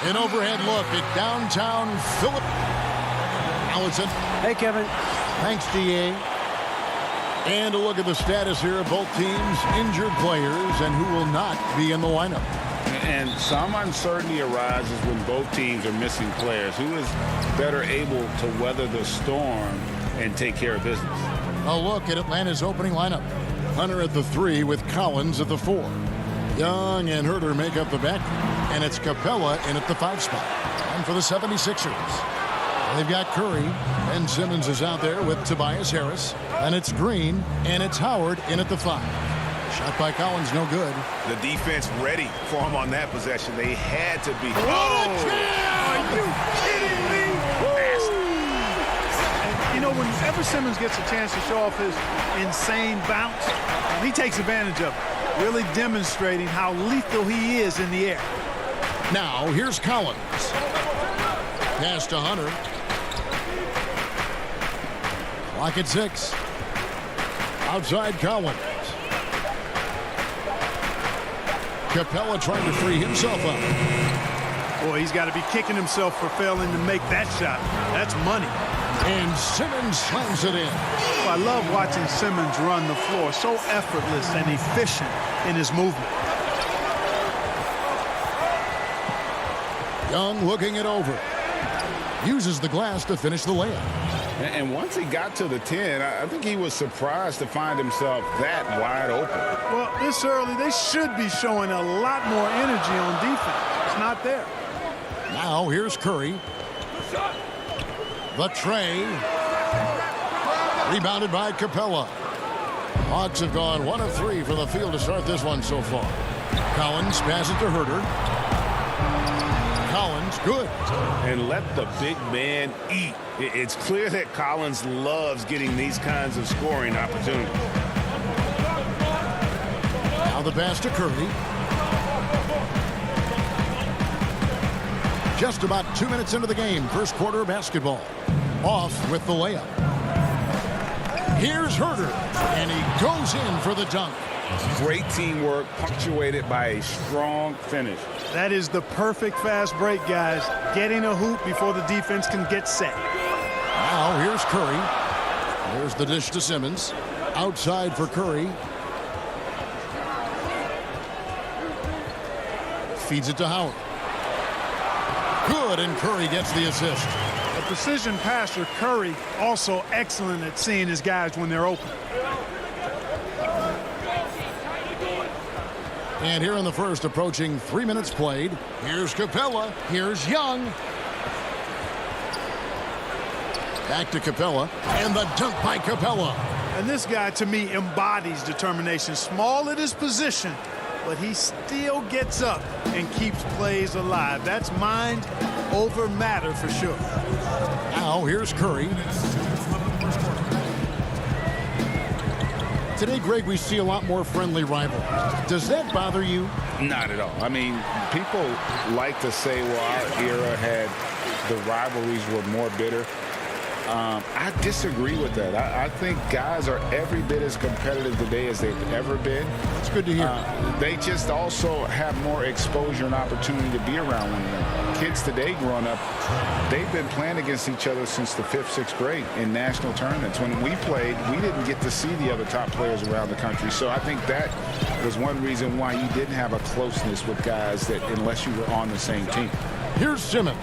An overhead look at downtown Philip. Allison. Hey, Kevin. Thanks, D.A. And a look at the status here of both teams' injured players and who will not be in the lineup. And some uncertainty arises when both teams are missing players. Who is better able to weather the storm and take care of business? A look at Atlanta's opening lineup. Hunter at the 3 with Collins at the 4. Young and Herter make up the back. And it's Capella in at the 5 spot. And for the 76ers, they've got Curry. Ben Simmons is out there with Tobias Harris. And it's Green and it's Howard in at the 5. Shot by Collins, no good. The defense ready for him on that possession. They had to be. Oh! Are you kidding me? And, you know, whenever Simmons gets a chance to show off his insane bounce, he takes advantage of it, really demonstrating how lethal he is in the air. Now, here's Collins. Pass to Hunter. Clock at 6. Outside Collins. Capella trying to free himself up. Boy, he's got to be kicking himself for failing to make that shot. That's money. And Simmons slams it in. Well, I love watching Simmons run the floor. So effortless and efficient in his movement. Young looking it over. Uses the glass to finish the layup. And once he got to the 10, I think he was surprised to find himself that wide open. Well, this early, they should be showing a lot more energy on defense. It's not there. Now, here's Curry. The tray. Rebounded by Capella. Hawks have gone 1 of 3 from the field to start this one so far. Collins passes to Herter. Collins, good. And let the big man eat. It's clear that Collins loves getting these kinds of scoring opportunities. Now the pass to Curry. Just about 2 minutes into the game, first quarter of basketball. Off with the layup. Here's Herter, and he goes in for the dunk. Great teamwork, punctuated by a strong finish. That is the perfect fast break, guys. Getting a hoop before the defense can get set. Now here's Curry. There's the dish to Simmons. Outside for Curry. Feeds it to Howard. Good, and Curry gets the assist. A precision passer, Curry, also excellent at seeing his guys when they're open. And here in the first, approaching 3 minutes played. Here's Capella. Here's Young. Back to Capella. And the dunk by Capella. And this guy, to me, embodies determination. Small at his position, but he still gets up and keeps plays alive. That's mind over matter for sure. Now here's Curry. Today, Greg, we see a lot more friendly rivalries. Does that bother you? Not at all. I mean, people like to say, well, our era had the rivalries were more bitter. I disagree with that. I think guys are every bit as competitive today as they've ever been. That's good to hear. They just also have more exposure and opportunity to be around one another. Kids today growing up, they've been playing against each other since the 5th, 6th grade in national tournaments. When we played, we didn't get to see the other top players around the country. So I think that was one reason why you didn't have a closeness with guys that unless you were on the same team. Here's Simmons.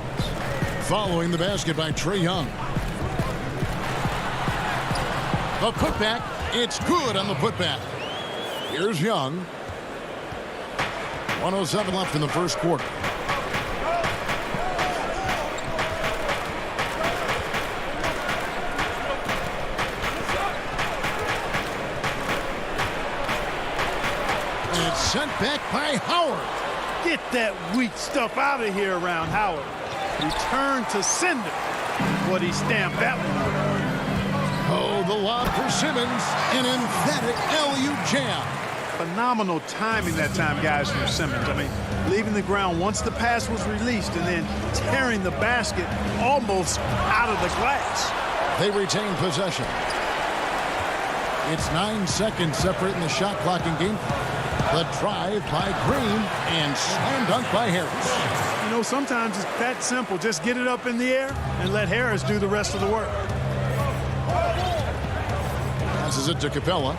Following the basket by Trae Young. The putback, it's good on the putback. Here's Young. 1:07 left in the first quarter. And it's sent back by Howard. Get that weak stuff out of here around Howard. Return to sender. What he stamped that one. Oh, the lob for Simmons. An emphatic LU jam. Phenomenal timing that time, guys, from Simmons. I mean, leaving the ground once the pass was released and then tearing the basket almost out of the glass. They retain possession. It's 9 seconds separating the shot clock and game. The drive by Green and slam dunk by Harris. You know, sometimes it's that simple. Just get it up in the air and let Harris do the rest of the work. Passes it to Capella.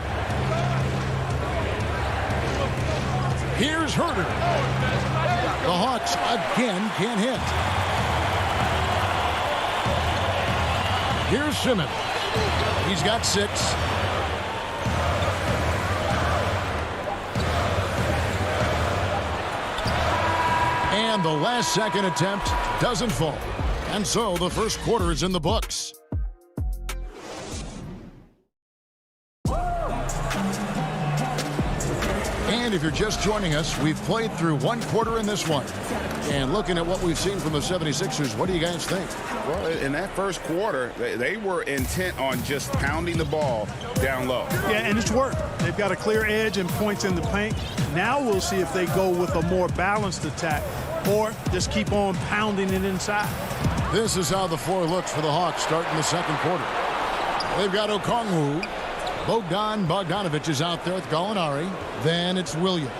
Here's Herder. The Hawks again can't hit. Here's Simmons. He's got 6. And the last second attempt doesn't fall. And so the first quarter is in the books. And if you're just joining us, we've played through one quarter in this one. And looking at what we've seen from the 76ers, what do you guys think? Well, in that first quarter, they were intent on just pounding the ball down low. Yeah, and it's worked. They've got a clear edge and points in the paint. Now we'll see if they go with a more balanced attack or just keep on pounding it inside. This is how the floor looks for the Hawks starting the second quarter. They've got Okongwu. Bogdanovich is out there with Gallinari. Then it's Williams.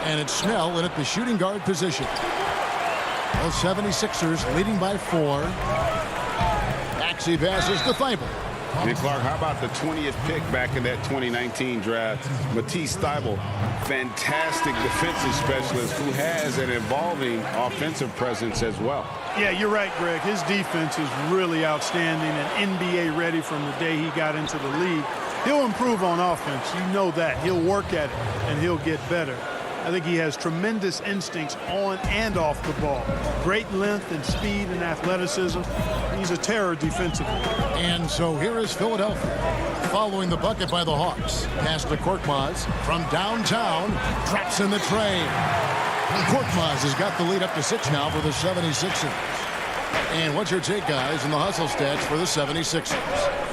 And it's Snell in at the shooting guard position. The 76ers leading by 4. Maxey passes to Thibault. And Clark, how about the 20th pick back in that 2019 draft? Matisse Thybulle, fantastic defensive specialist who has an evolving offensive presence as well. Yeah, you're right, Greg. His defense is really outstanding and NBA ready from the day he got into the league. He'll improve on offense. You know that. He'll work at it, and he'll get better. I think he has tremendous instincts on and off the ball. Great length and speed and athleticism. He's a terror defensively. And so here is Philadelphia following the bucket by the Hawks. Pass to Korkmaz from downtown. Drops in the train. Korkmaz has got the lead up to 6 now for the 76ers. And what's your take, guys, in the hustle stats for the 76ers?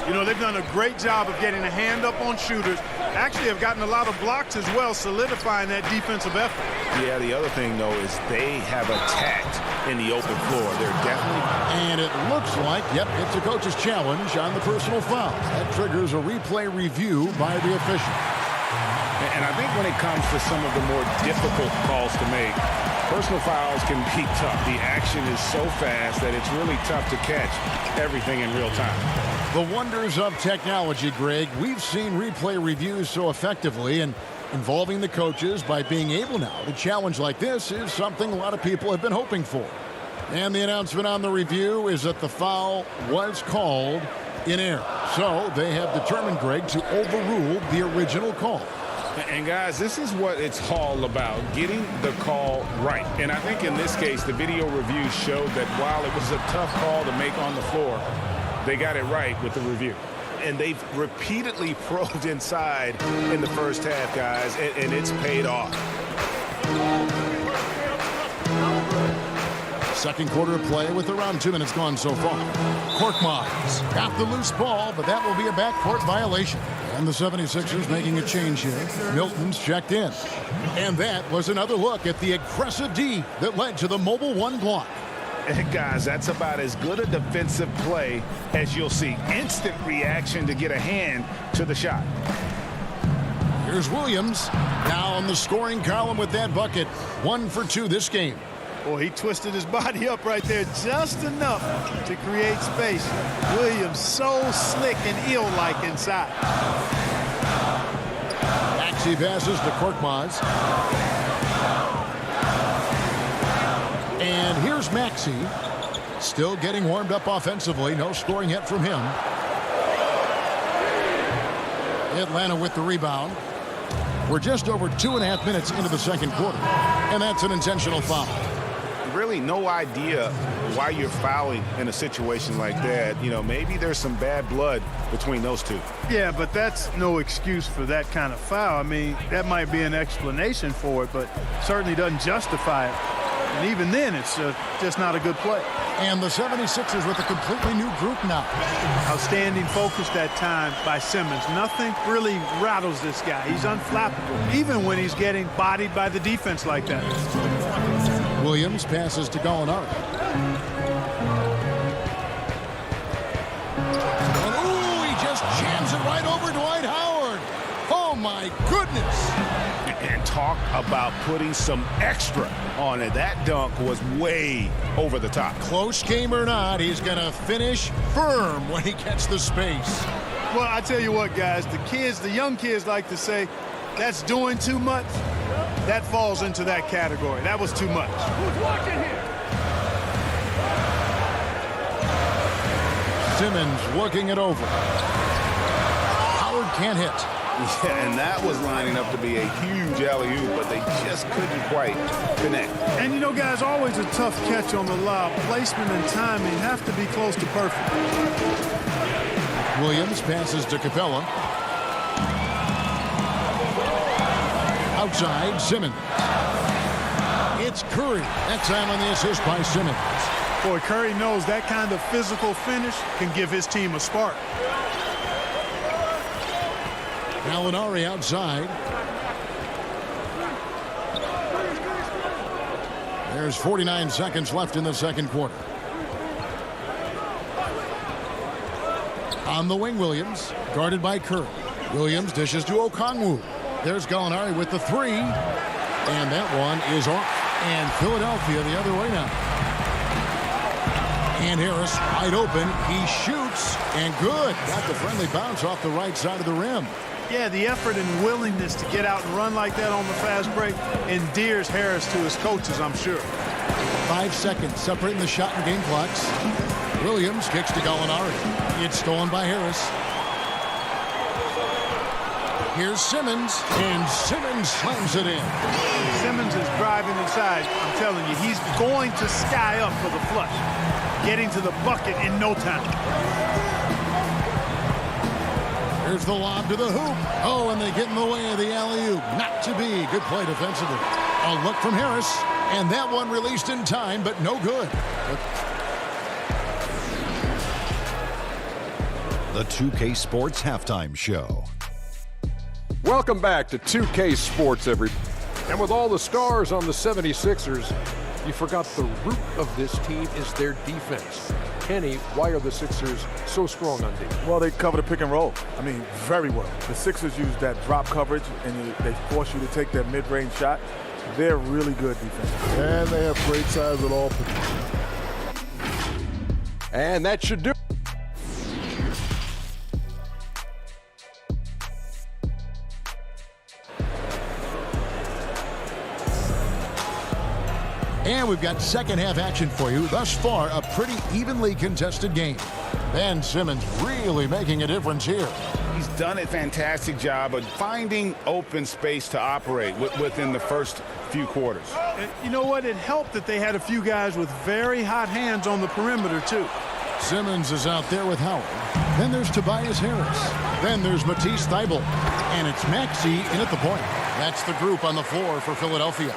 You know, they've done a great job of getting a hand up on shooters. Actually have gotten a lot of blocks as well, solidifying that defensive effort. Yeah, the other thing, though, is they have attacked in the open floor. They're definitely... And it looks like, yep, it's a coach's challenge on the personal foul. That triggers a replay review by the official. And I think when it comes to some of the more difficult calls to make, personal fouls can be tough. The action is so fast that it's really tough to catch everything in real time. The wonders of technology, Greg. We've seen replay reviews so effectively, and involving the coaches by being able now to challenge like this is something a lot of people have been hoping for. And the announcement on the review is that the foul was called in error. So they have determined, Greg, to overrule the original call. And guys, this is what it's all about, getting the call right. And I think in this case, the video review showed that while it was a tough call to make on the floor, they got it right with the review. And they've repeatedly probed inside in the first half, guys, and it's paid off. Second quarter of play with around 2 minutes gone so far. Korkmaz got the loose ball, but that will be a backcourt violation. And the 76ers making a change here. Milton's checked in. And that was another look at the aggressive D that led to the mobile 1 block. And guys, that's about as good a defensive play as you'll see. Instant reaction to get a hand to the shot. Here's Williams now on the scoring column with that bucket. 1 for 2 this game. Boy, he twisted his body up right there just enough to create space. Williams so slick and eel-like inside. Maxey passes to Korkmaz. And here's Maxey. Still getting warmed up offensively. No scoring yet from him. Atlanta with the rebound. We're just over 2.5 minutes into the second quarter. And that's an intentional foul. Really no idea why you're fouling in a situation like that. You know, maybe there's some bad blood between those two. Yeah, but that's no excuse for that kind of foul. I mean, that might be an explanation for it, but certainly doesn't justify it. And even then, it's just not a good play. And the 76ers with a completely new group now. Outstanding focus that time by Simmons. Nothing really rattles this guy. He's unflappable, even when he's getting bodied by the defense like that. Williams passes to Gallinari. And ooh, he just jams it right over Dwight Howard. Oh my goodness. And talk about putting some extra on it. That dunk was way over the top. Close game or not, he's going to finish firm when he gets the space. Well, I tell you what, guys, the young kids like to say, that's doing too much. That falls into that category. That was too much. Who's watching here? Simmons working it over. Howard can't hit. Yeah, and that was lining up to be a huge alley-oop, but they just couldn't quite connect. And, you know, guys, always a tough catch on the lob. Placement and timing have to be close to perfect. Williams passes to Capella. Outside, Simmons. It's Curry. That time on the assist by Simmons. Boy, Curry knows that kind of physical finish can give his team a spark. Gallinari outside. There's 49 seconds left in the second quarter. On the wing, Williams, guarded by Curry. Williams dishes to Okongwu. There's Gallinari with the three. And that one is off. And Philadelphia the other way now. And Harris wide open. He shoots. And good. Got the friendly bounce off the right side of the rim. Yeah, the effort and willingness to get out and run like that on the fast break endears Harris to his coaches, I'm sure. 5 seconds separating the shot and game clocks. Williams kicks to Gallinari. It's stolen by Harris. Here's Simmons, and Simmons slams it in. Simmons is driving inside. I'm telling you, he's going to sky up for the flush. Getting to the bucket in no time. Here's the lob to the hoop. Oh, and they get in the way of the alley-oop. Not to be. Good play defensively. A look from Harris, and that one released in time, but no good. The 2K Sports Halftime Show. Welcome back to 2K Sports, everybody. And with all the stars on the 76ers, you forgot the root of this team is their defense. Kenny, why are the Sixers so strong on defense? Well, they cover the pick and roll. I mean, very well. The Sixers use that drop coverage, and they force you to take that mid-range shot. They're really good defense. And they have great size at all positions. And that should do it. And we've got second half action for you. Thus far, a pretty evenly contested game. Ben Simmons really making a difference here. He's done a fantastic job of finding open space to operate within the first few quarters. You know what? It helped that they had a few guys with very hot hands on the perimeter, too. Simmons is out there with Howard. Then there's Tobias Harris. Then there's Matisse Thybulle. And it's Maxey in at the point. That's the group on the floor for Philadelphia.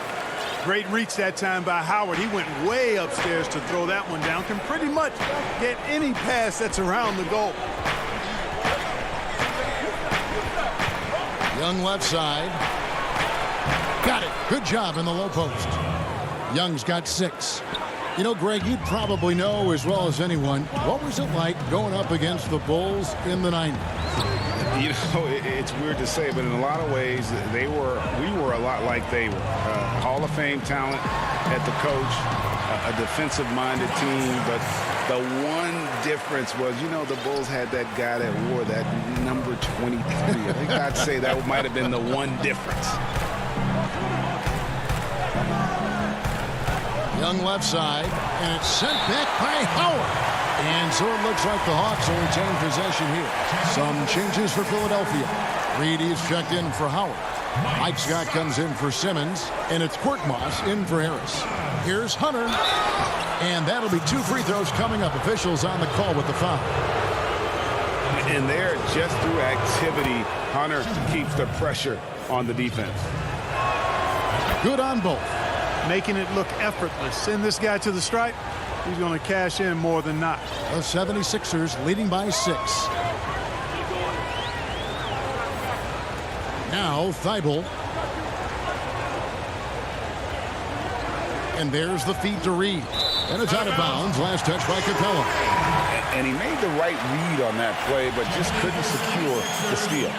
Great reach that time by Howard. He went way upstairs to throw that one down. Can pretty much get any pass that's around the goal. Young left side. Got it. Good job in the low post. Young's got 6. You know, Greg, you probably know as well as anyone, what was it like going up against the Bulls in the 90s? You know, it's weird to say, but in a lot of ways, we were a lot like they were. Hall of Fame talent at the coach, a defensive-minded team, but the one difference was, you know, the Bulls had that guy that wore that number 23. I think I'd say that might have been the one difference. Young left side, and it's sent back by Howard. And so it looks like the Hawks will retain possession here. Some changes for Philadelphia. Reedy's checked in for Howard. Mike Scott comes in for Simmons, and it's Korkmaz in for Harris. Here's Hunter, and that'll be 2 free throws coming up. Officials on the call with the foul. And there, just through activity, Hunter keeps the pressure on the defense. Good on both. Making it look effortless. Send this guy to the stripe. He's going to cash in more than not. The 76ers leading by 6. Now Thybulle. And there's the feed to Reed. And it's out of bounds. Last touch by Capella. And he made the right read on that play, but just couldn't secure the steal.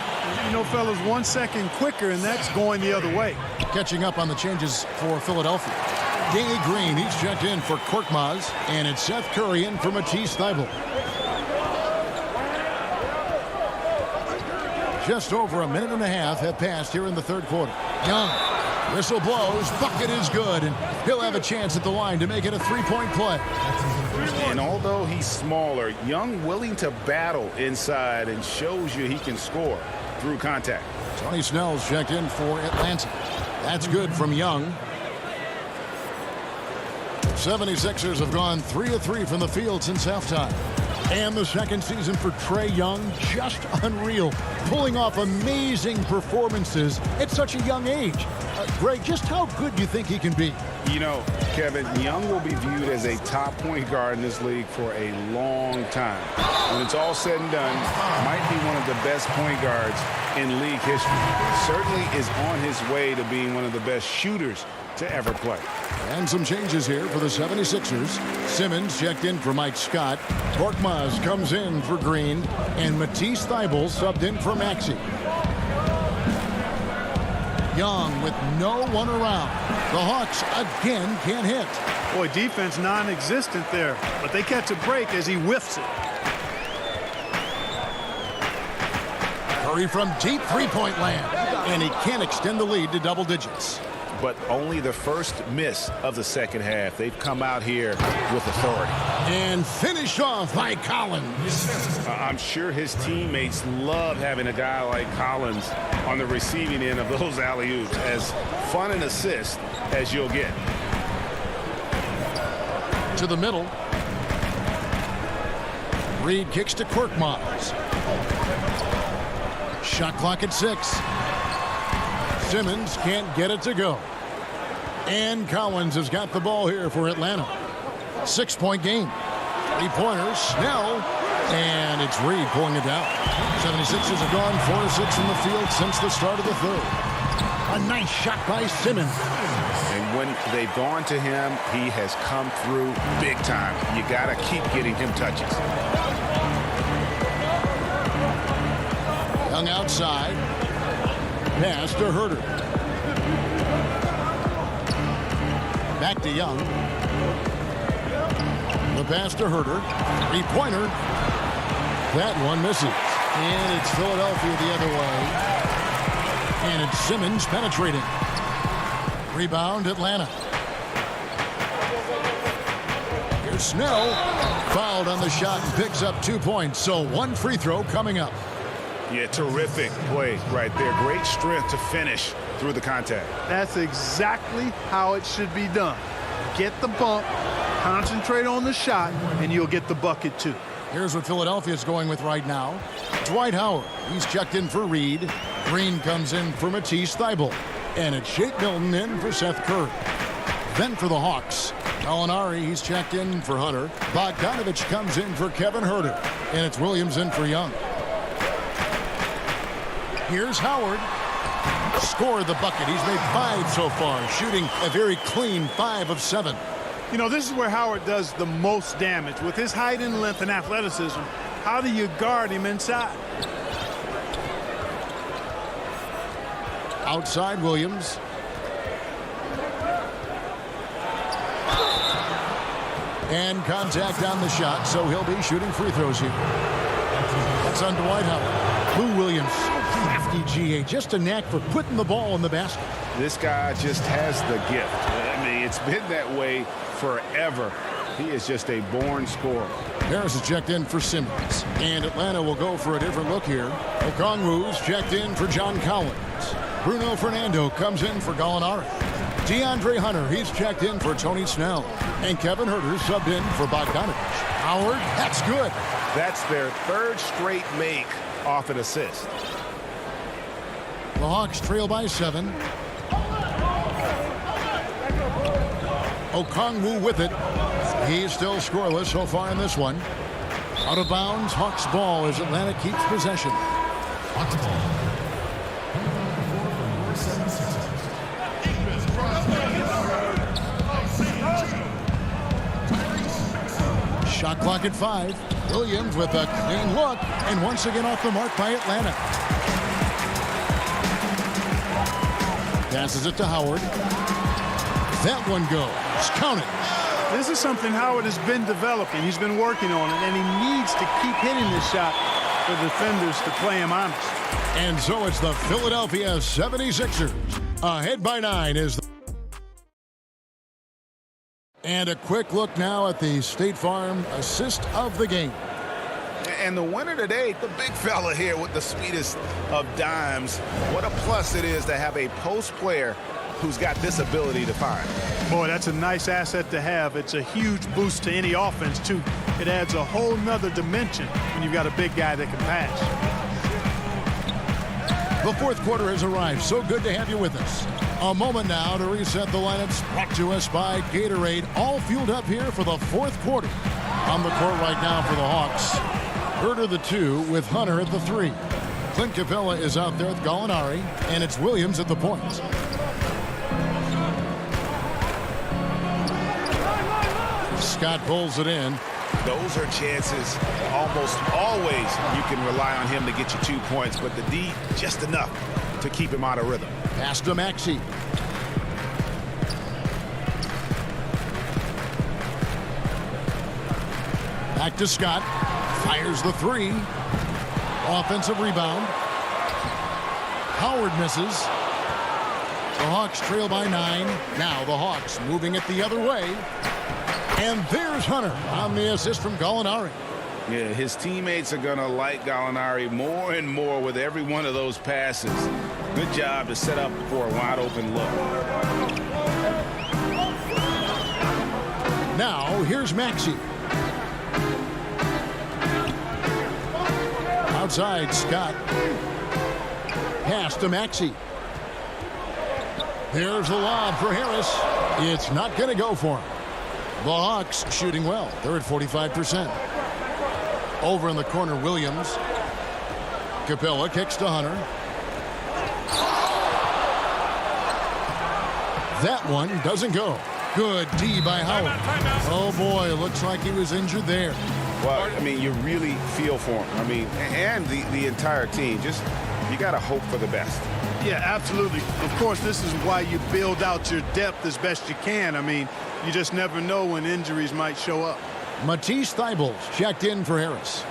You know, fellas, 1 second quicker, and that's going the other way. Catching up on the changes for Philadelphia. Danny Green, he's checked in for Korkmaz, and it's Seth Curry in for Matisse Thybulle. Just over a minute and a half have passed here in the third quarter. Young, whistle blows, bucket is good, and he'll have a chance at the line to make it a three-point play. And although he's smaller, Young willing to battle inside and shows you he can score through contact. Tony Snell's checked in for Atlanta. That's good from Young. 76ers have gone 3 of 3 from the field since halftime. And the second season for Trae Young, just unreal. Pulling off amazing performances at such a young age. Greg, just how good do you think he can be? You know, Kevin, Young will be viewed as a top point guard in this league for a long time. When it's all said and done, might be one of the best point guards in league history. Certainly is on his way to being one of the best shooters to ever play. And some changes here for the 76ers. Simmons checked in for Mike Scott. Korkmaz comes in for Green. And Matisse Thybulle subbed in for Maxey. Young with no one around. The Hawks again can't hit. Boy, defense non-existent there, but they catch a break as he whiffs it. Curry from deep three-point land. And he can't extend the lead to double digits. But only the first miss of the second half. They've come out here with authority. And finished off by Collins. I'm sure his teammates love having a guy like Collins on the receiving end of those alley-oops. As fun an assist as you'll get. To the middle. Reed kicks to Korkmaz. Shot clock at 6. Simmons can't get it to go. And Collins has got the ball here for Atlanta. 6-point game. 3-pointers. Snell. And it's Reed pulling it down. 76ers have gone 4 of 6 from the field since the start of the third. A nice shot by Simmons. And when they've gone to him, he has come through big time. You got to keep getting him touches. Young outside. Pass to Herter. Back to Young. The pass to Herter. 3-pointer. That one misses. And it's Philadelphia the other way. And it's Simmons penetrating. Rebound Atlanta. Here's Snell. Fouled on the shot and picks up 2 points. So 1 free throw coming up. Yeah, terrific play right there. Great strength to finish through the contact. That's exactly how it should be done. Get the bump, concentrate on the shot, and you'll get the bucket too. Here's what Philadelphia's going with right now. Dwight Howard. He's checked in for Reed. Green comes in for Matisse Thybulle. And it's Shake Milton in for Seth Curry. Then for the Hawks. Gallinari, he's checked in for Hunter. Bogdanovich comes in for Kevin Herter. And it's Williams in for Young. Here's Howard. Scored the bucket. He's made 5 so far, shooting a very clean 5 of 7. You know, this is where Howard does the most damage. With his height and length and athleticism, how do you guard him inside? Outside Williams. And contact on the shot, so he'll be shooting free throws here. That's on Dwight Howard. Lou Williams, crafty GA, just a knack for putting the ball in the basket. This guy just has the gift. I mean, it's been that way forever. He is just a born scorer. Harris is checked in for Simmons. And Atlanta will go for a different look here. Okongwu's checked in for John Collins. Bruno Fernando comes in for Gallinari. DeAndre Hunter, he's checked in for Tony Snell. And Kevin Herter subbed in for Bogdanovich. Howard, that's good. That's their 3rd straight make off an assist. The Hawks trail by 7. Okongwu with it. He's still scoreless so far in this one. Out of bounds, Hawks ball as Atlanta keeps possession. Shot clock at 5. Williams with a clean look, and once again off the mark by Atlanta. Passes it to Howard. That one goes. Counted. This is something Howard has been developing. He's been working on it, and he needs to keep hitting this shot for defenders to play him honest. And so it's the Philadelphia 76ers. Ahead by 9 is... And a quick look now at the State Farm assist of the game. And the winner today, the big fella here with the sweetest of dimes. What a plus it is to have a post player who's got this ability to find. Boy, that's a nice asset to have. It's a huge boost to any offense, too. It adds a whole nother dimension when you've got a big guy that can pass. The fourth quarter has arrived. So good to have you with us. A moment now to reset the lineups brought to us by Gatorade. All fueled up here for the fourth quarter. On the court right now for the Hawks. Herder the 2 with Hunter at the 3. Clint Capella is out there with Gallinari, and it's Williams at the point. Scott pulls it in. Those are chances almost always you can rely on him to get you 2 points, but the D just enough to keep him out of rhythm. Pass to Maxey. Back to Scott. Fires the 3. Offensive rebound. Howard misses. The Hawks trail by 9. Now the Hawks moving it the other way. And there's Hunter on the assist from Gallinari. Yeah, his teammates are going to like Gallinari more and more with every one of those passes. Good job to set up for a wide open look. Now here's Maxey. Outside, Scott. Pass to Maxey. There's the lob for Harris. It's not going to go for him. The Hawks shooting well. They're at 45%. Over in the corner, Williams. Capella kicks to Hunter. That one doesn't go. Good D by Howard. Oh boy, looks like he was injured there. Well, I mean, you really feel for him. I mean, and the entire team. Just, you got to hope for the best. Yeah, absolutely. Of course, this is why you build out your depth as best you can. I mean, you just never know when injuries might show up. Matisse Thybulles checked in for Harris.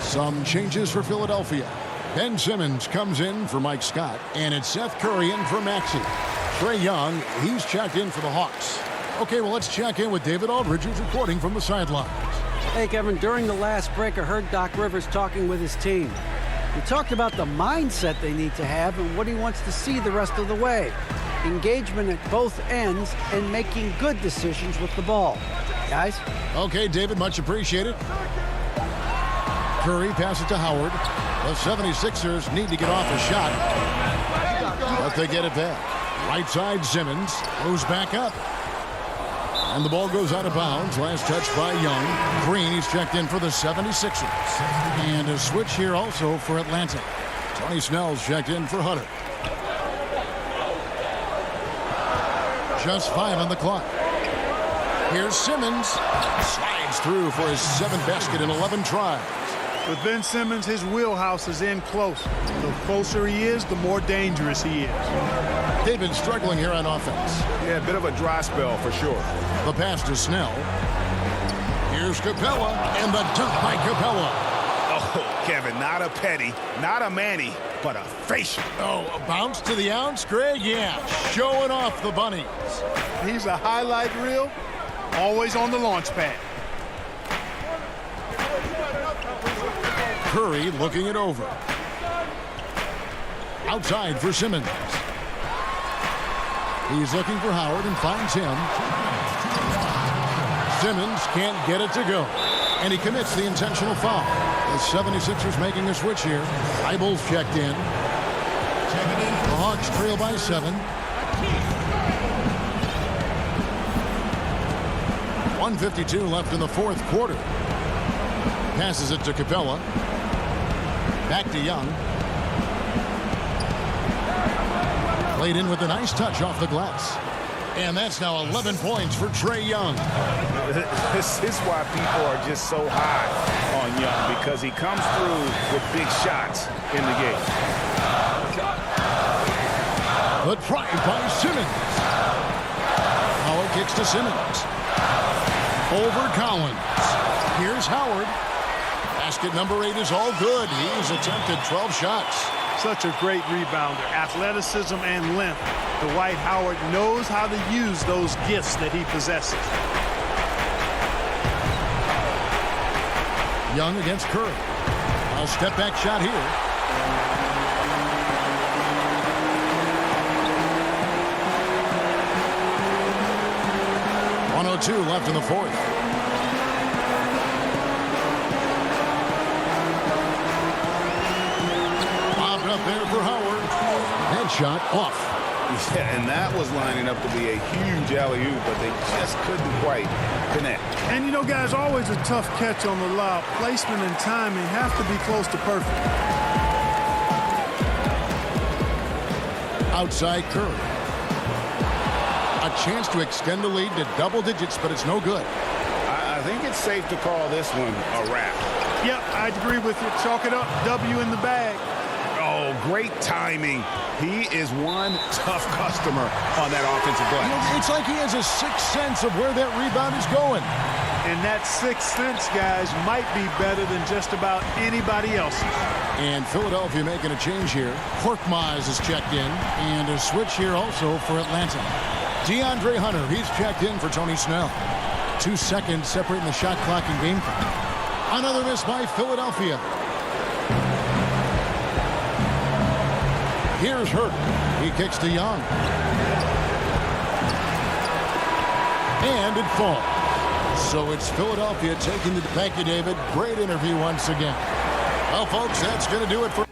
Some changes for Philadelphia. Ben Simmons comes in for Mike Scott, and it's Seth Curry in for Maxey. Trae Young, he's checked in for the Hawks. Okay, well, let's check in with David Aldridge, who's reporting from the sidelines. Hey, Kevin, during the last break, I heard Doc Rivers talking with his team. He talked about the mindset they need to have and what he wants to see the rest of the way. Engagement at both ends and making good decisions with the ball. Guys? Okay, David, much appreciated. Curry passes to Howard. The 76ers need to get off a shot, but they get it back. Right side, Simmons goes back up. And the ball goes out of bounds. Last touch by Young. Green, he's checked in for the 76ers. And a switch here also for Atlanta. Tony Snell's checked in for Hunter. Just 5 on the clock. Here's Simmons. Slides through for his 7th basket in 11 tries. With Ben Simmons, his wheelhouse is in close. The closer he is, the more dangerous he is. They've been struggling here on offense. Yeah, a bit of a dry spell for sure. The pass to Snell. Here's Capella, and the dunk by Capella. Oh, Kevin, not a petty, not a Manny, but a facial. Oh, a bounce to the ounce, Greg? Yeah, showing off the bunnies. He's a highlight reel, always on the launch pad. Curry looking it over. Outside for Simmons. He's looking for Howard and finds him. Simmons can't get it to go. And he commits the intentional foul. The 76ers making a switch here. Thybulles checked in. The Hawks trail by 7. 1:52 left in the fourth quarter. Passes it to Capella. Back to Young. Played in with a nice touch off the glass. And that's now 11 points for Trae Young. This is why people are just so high on Young, because he comes through with big shots in the game. But tried by Simmons. Howard kicks to Simmons. Over Collins. Here's Howard. Basket number 8 is all good. He's attempted 12 shots. Such a great rebounder. Athleticism and length. Dwight Howard knows how to use those gifts that he possesses. Young against Curry. A step back shot here. .102 left in the fourth. Bobbed up there for Howard. Headshot off. Yeah, and that was lining up to be a huge alley-oop, but they just couldn't quite connect. And you know, guys, always a tough catch on the lob. Placement and timing have to be close to perfect. Outside Curry. A chance to extend the lead to double digits, but it's no good. I think it's safe to call this one a wrap. Yep, I'd agree with you. Chalk it up. W in the bag. Oh, great timing. He is one tough customer on that offensive glass. It's like he has a sixth sense of where that rebound is going. And that sixth sense, guys, might be better than just about anybody else's. And Philadelphia making a change here. Korkmaz is checked in. And a switch here also for Atlanta. DeAndre Hunter, he's checked in for Tony Snell. 2 seconds separating the shot clock and game clock. Another miss by Philadelphia. Here's Hurt. He kicks to Young. And it falls. So it's Philadelphia taking the... Thank you, David. Great interview once again. Well, folks, that's going to do it for...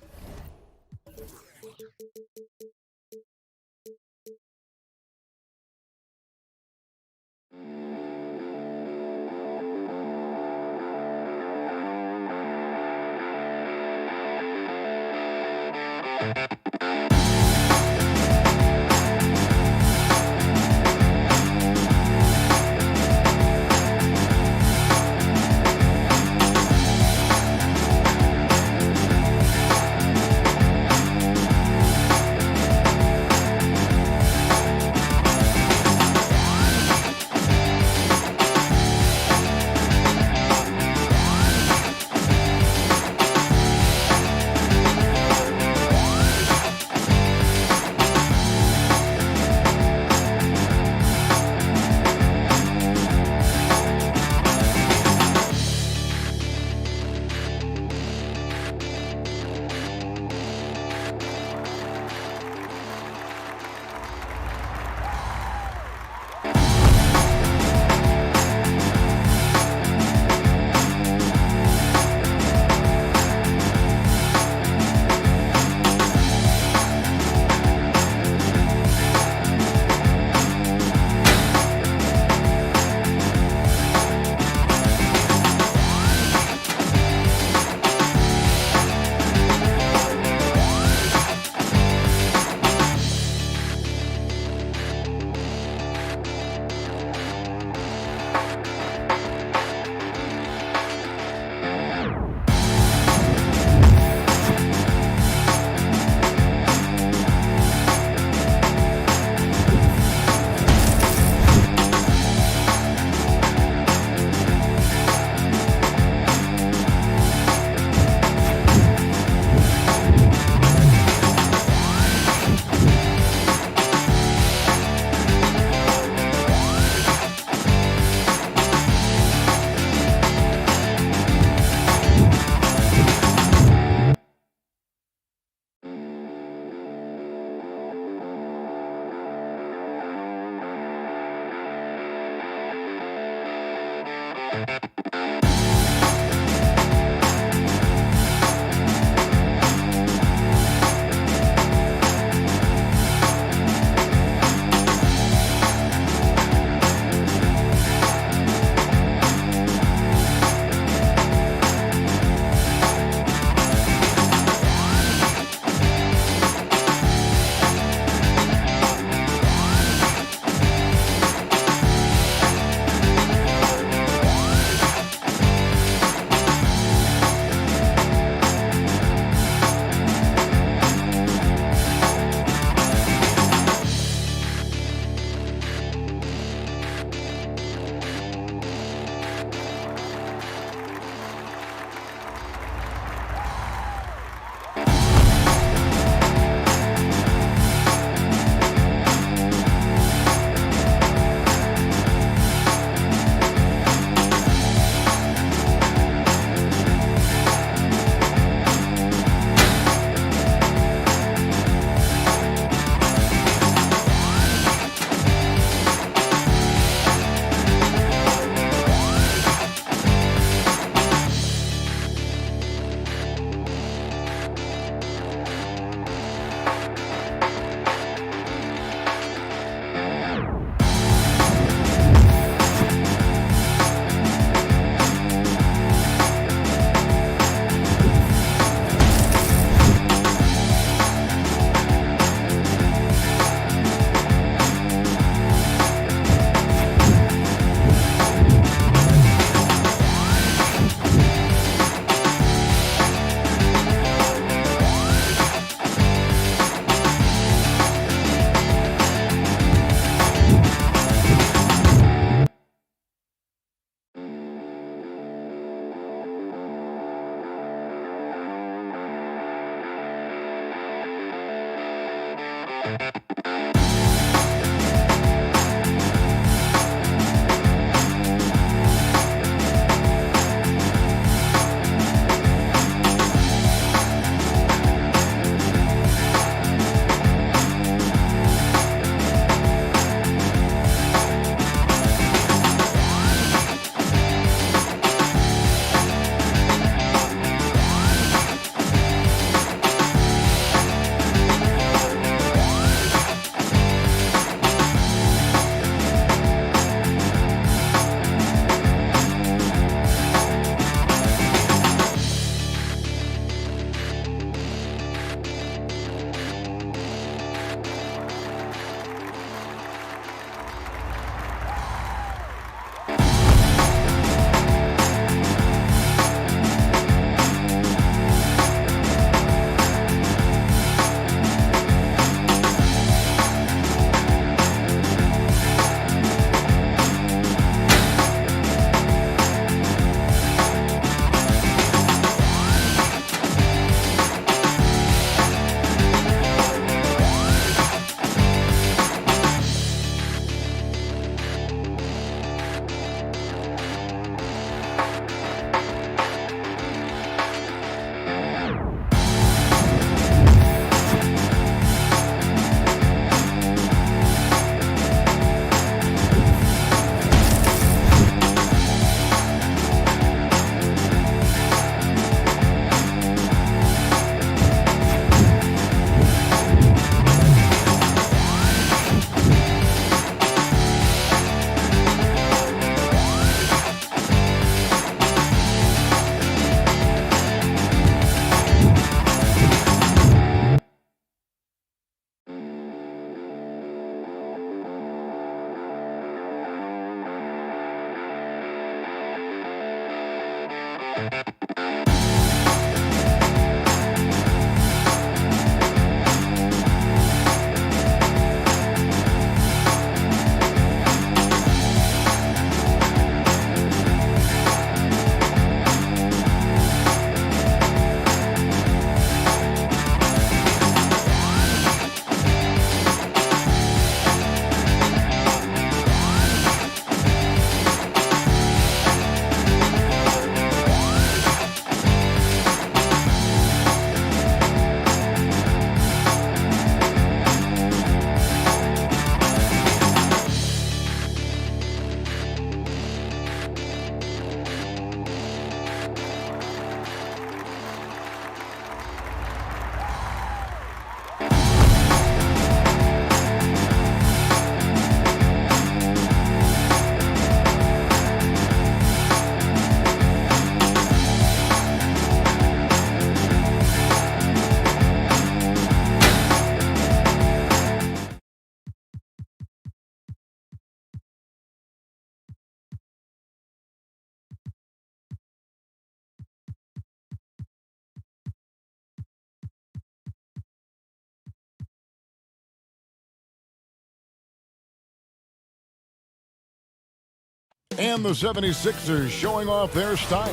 And the 76ers showing off their style.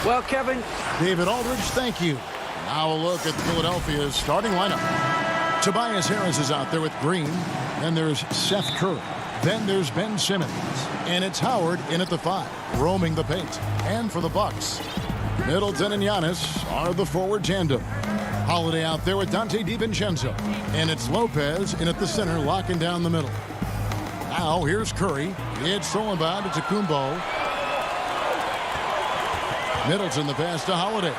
Well, Kevin. David Aldridge, thank you. Now a look at Philadelphia's starting lineup. Tobias Harris is out there with Green. Then there's Seth Curry. Then there's Ben Simmons. And it's Howard in at the 5, roaming the paint. And for the Bucks, Middleton and Giannis are the forward tandem. Holiday out there with Dante DiVincenzo. And it's Lopez in at the center, locking down the middle. Now here's Curry. It's Solomon to Kumbo. Middleton the pass to Holiday.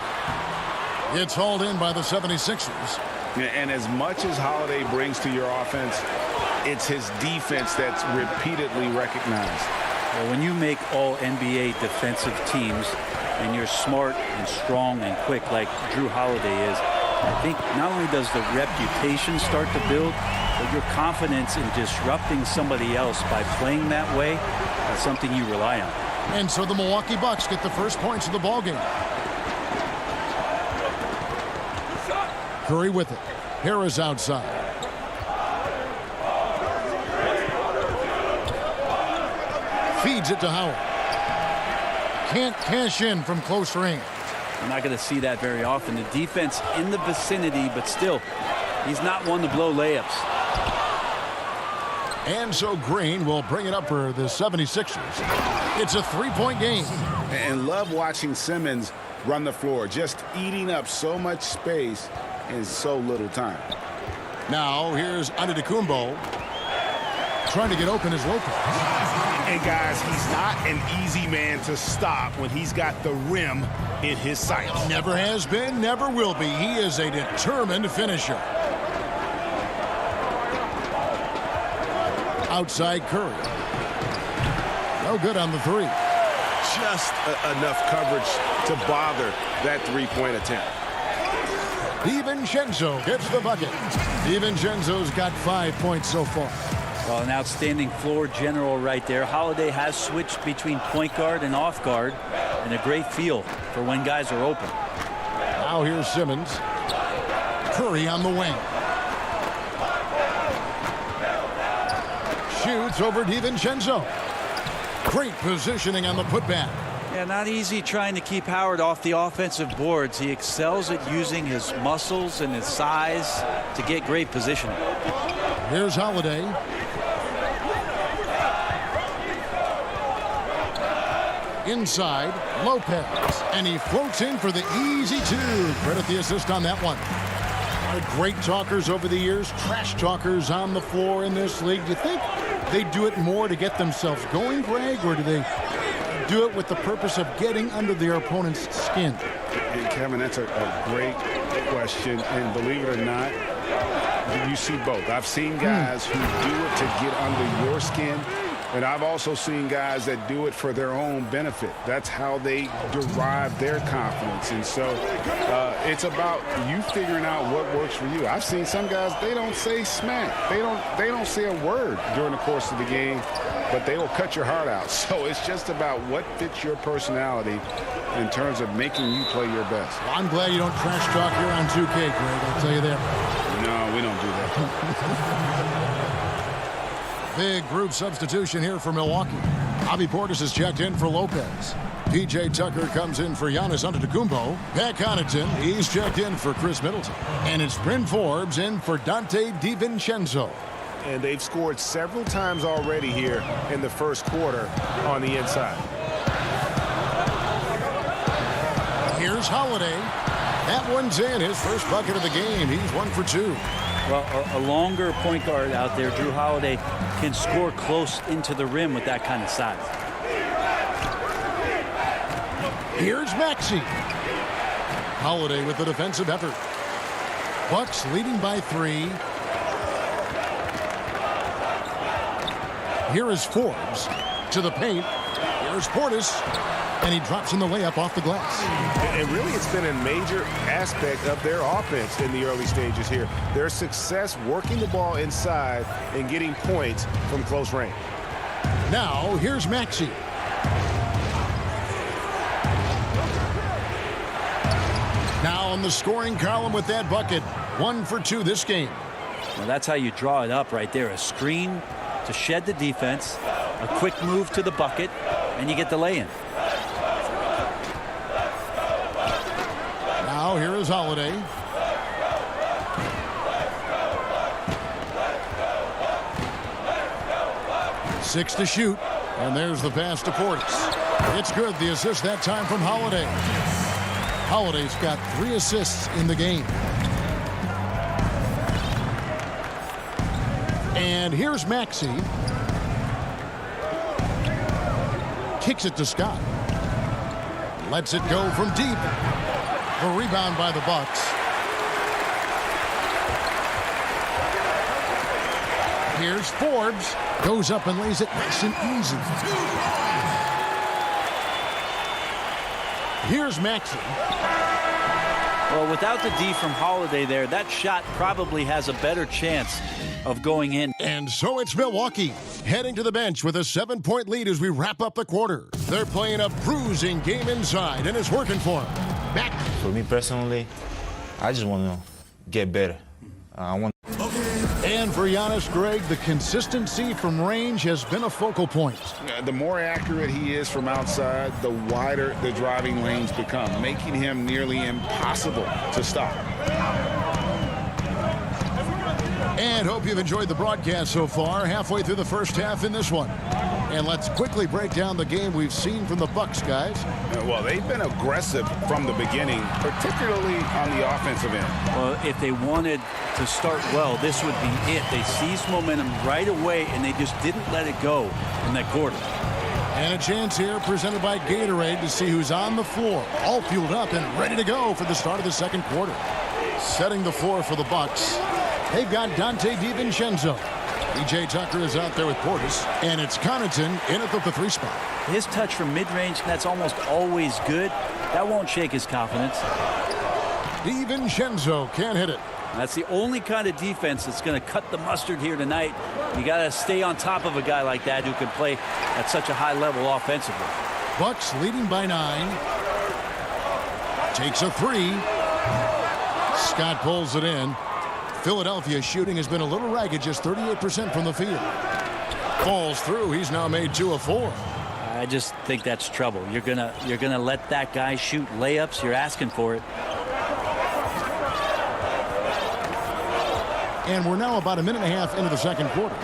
It's hauled in by the 76ers. And as much as Holiday brings to your offense, it's his defense that's repeatedly recognized. Well, when you make all NBA defensive teams and you're smart and strong and quick like Drew Holiday is, I think not only does the reputation start to build, but your confidence in disrupting somebody else by playing that way, that's something you rely on. And so the Milwaukee Bucks get the first points of the ballgame. Curry with it. Harris outside. Feeds it to Howard. Can't cash in from close range. You're not going to see that very often. The defense in the vicinity, but still He's not one to blow layups. And so Green will bring it up for the 76ers. It's a three-point game. And love watching Simmons run the floor, just eating up so much space in so little time. Now here's Antetokounmpo trying to get open as Lopez. And guys, he's not an easy man to stop when he's got the rim in his sights. Never has been, never will be. He is a determined finisher. Outside Curry. No good on the three. Just enough coverage to bother that three-point attempt. DiVincenzo gets the bucket. DiVincenzo's got 5 points so far. Well, an outstanding floor general right there. Holiday has switched between point guard and off guard, and a great feel for when guys are open. Now here's Simmons. Curry on the wing. Shoots over DiVincenzo. Great positioning on the putback. Yeah, not easy trying to keep Howard off the offensive boards. He excels at using his muscles and his size to get great positioning. Here's Holiday. Inside, Lopez. And he floats in for the easy two. Credit the assist on that one. Great talkers over the years, trash talkers on the floor in this league. Do you think they do it more to get themselves going, Greg, or do they do it with the purpose of getting under their opponent's skin? And Kevin, that's a great question. And believe it or not, you see both. I've seen guys who do it to get under your skin, and I've also seen guys that do it for their own benefit. That's how they derive their confidence. And so it's about you figuring out what works for you. I've seen some guys, they don't say smack. They don't say a word during the course of the game, but they will cut your heart out. So it's just about what fits your personality in terms of making you play your best. Well, I'm glad you don't trash talk here on 2K, Greg. I'll tell you that. No, we don't do that. Big group substitution here for Milwaukee. Javi Portis is checked in for Lopez. P.J. Tucker comes in for Giannis Antetokounmpo. Pat Connaughton, he's checked in for Chris Middleton. And it's Bryn Forbes in for Dante DiVincenzo. And they've scored several times already here in the first quarter on the inside. Here's Holiday. That one's in, his first bucket of the game. He's 1 for 2. Well, a longer point guard out there, Drew Holiday, can score close into the rim with that kind of size. Here's Maxey. Holiday with the defensive effort. Bucks leading by 3. Here is Forbes to the paint. Here's Portis. And he drops in the layup off the glass. And really, it's been a major aspect of their offense in the early stages here. Their success working the ball inside and getting points from close range. Now, here's Maxey. Now on the scoring column with that bucket. 1 for 2 this game. Well, that's how you draw it up right there. A screen to shed the defense, a quick move to the bucket, and you get the lay-in. Now here is Holiday. Six to shoot. And there's the pass to Portis. It's good. The assist that time from Holiday. Holiday's got 3 assists in the game. And here's Maxey. Kicks it to Scott. Lets it go from deep. The rebound by the Bucks. Here's Forbes. Goes up and lays it nice and easy. Here's Maxey. Well, without the D from Holiday there, that shot probably has a better chance of going in. And so it's Milwaukee heading to the bench with a 7-point lead as we wrap up the quarter. They're playing a bruising game inside, and it's working for them. Back. For me personally, I just want to get better. And for Giannis, Greg, the consistency from range has been a focal point. The more accurate he is from outside, the wider the driving lanes become, making him nearly impossible to stop. And hope you've enjoyed the broadcast so far. Halfway through the first half in this one. And let's quickly break down the game we've seen from the Bucks, guys. Well, they've been aggressive from the beginning, particularly on the offensive end. Well, if they wanted to start well, this would be it. They seized momentum right away, and they just didn't let it go in that quarter. And a chance here presented by Gatorade to see who's on the floor, all fueled up and ready to go for the start of the second quarter. Setting the floor for the Bucks, they've got Dante DiVincenzo. P.J. Tucker is out there with Portis, and it's Connaughton in at the 3 spot. His touch from mid-range, that's almost always good. That won't shake his confidence. DiVincenzo can't hit it. That's the only kind of defense that's going to cut the mustard here tonight. You got to stay on top of a guy like that who can play at such a high level offensively. Bucks leading by 9. Takes a 3. Scott pulls it in. Philadelphia's shooting has been a little ragged, just 38% from the field. Falls through. He's now made 2 of 4. I just think that's trouble. You're gonna let that guy shoot layups. You're asking for it. And we're now about a minute and a half into the second quarter.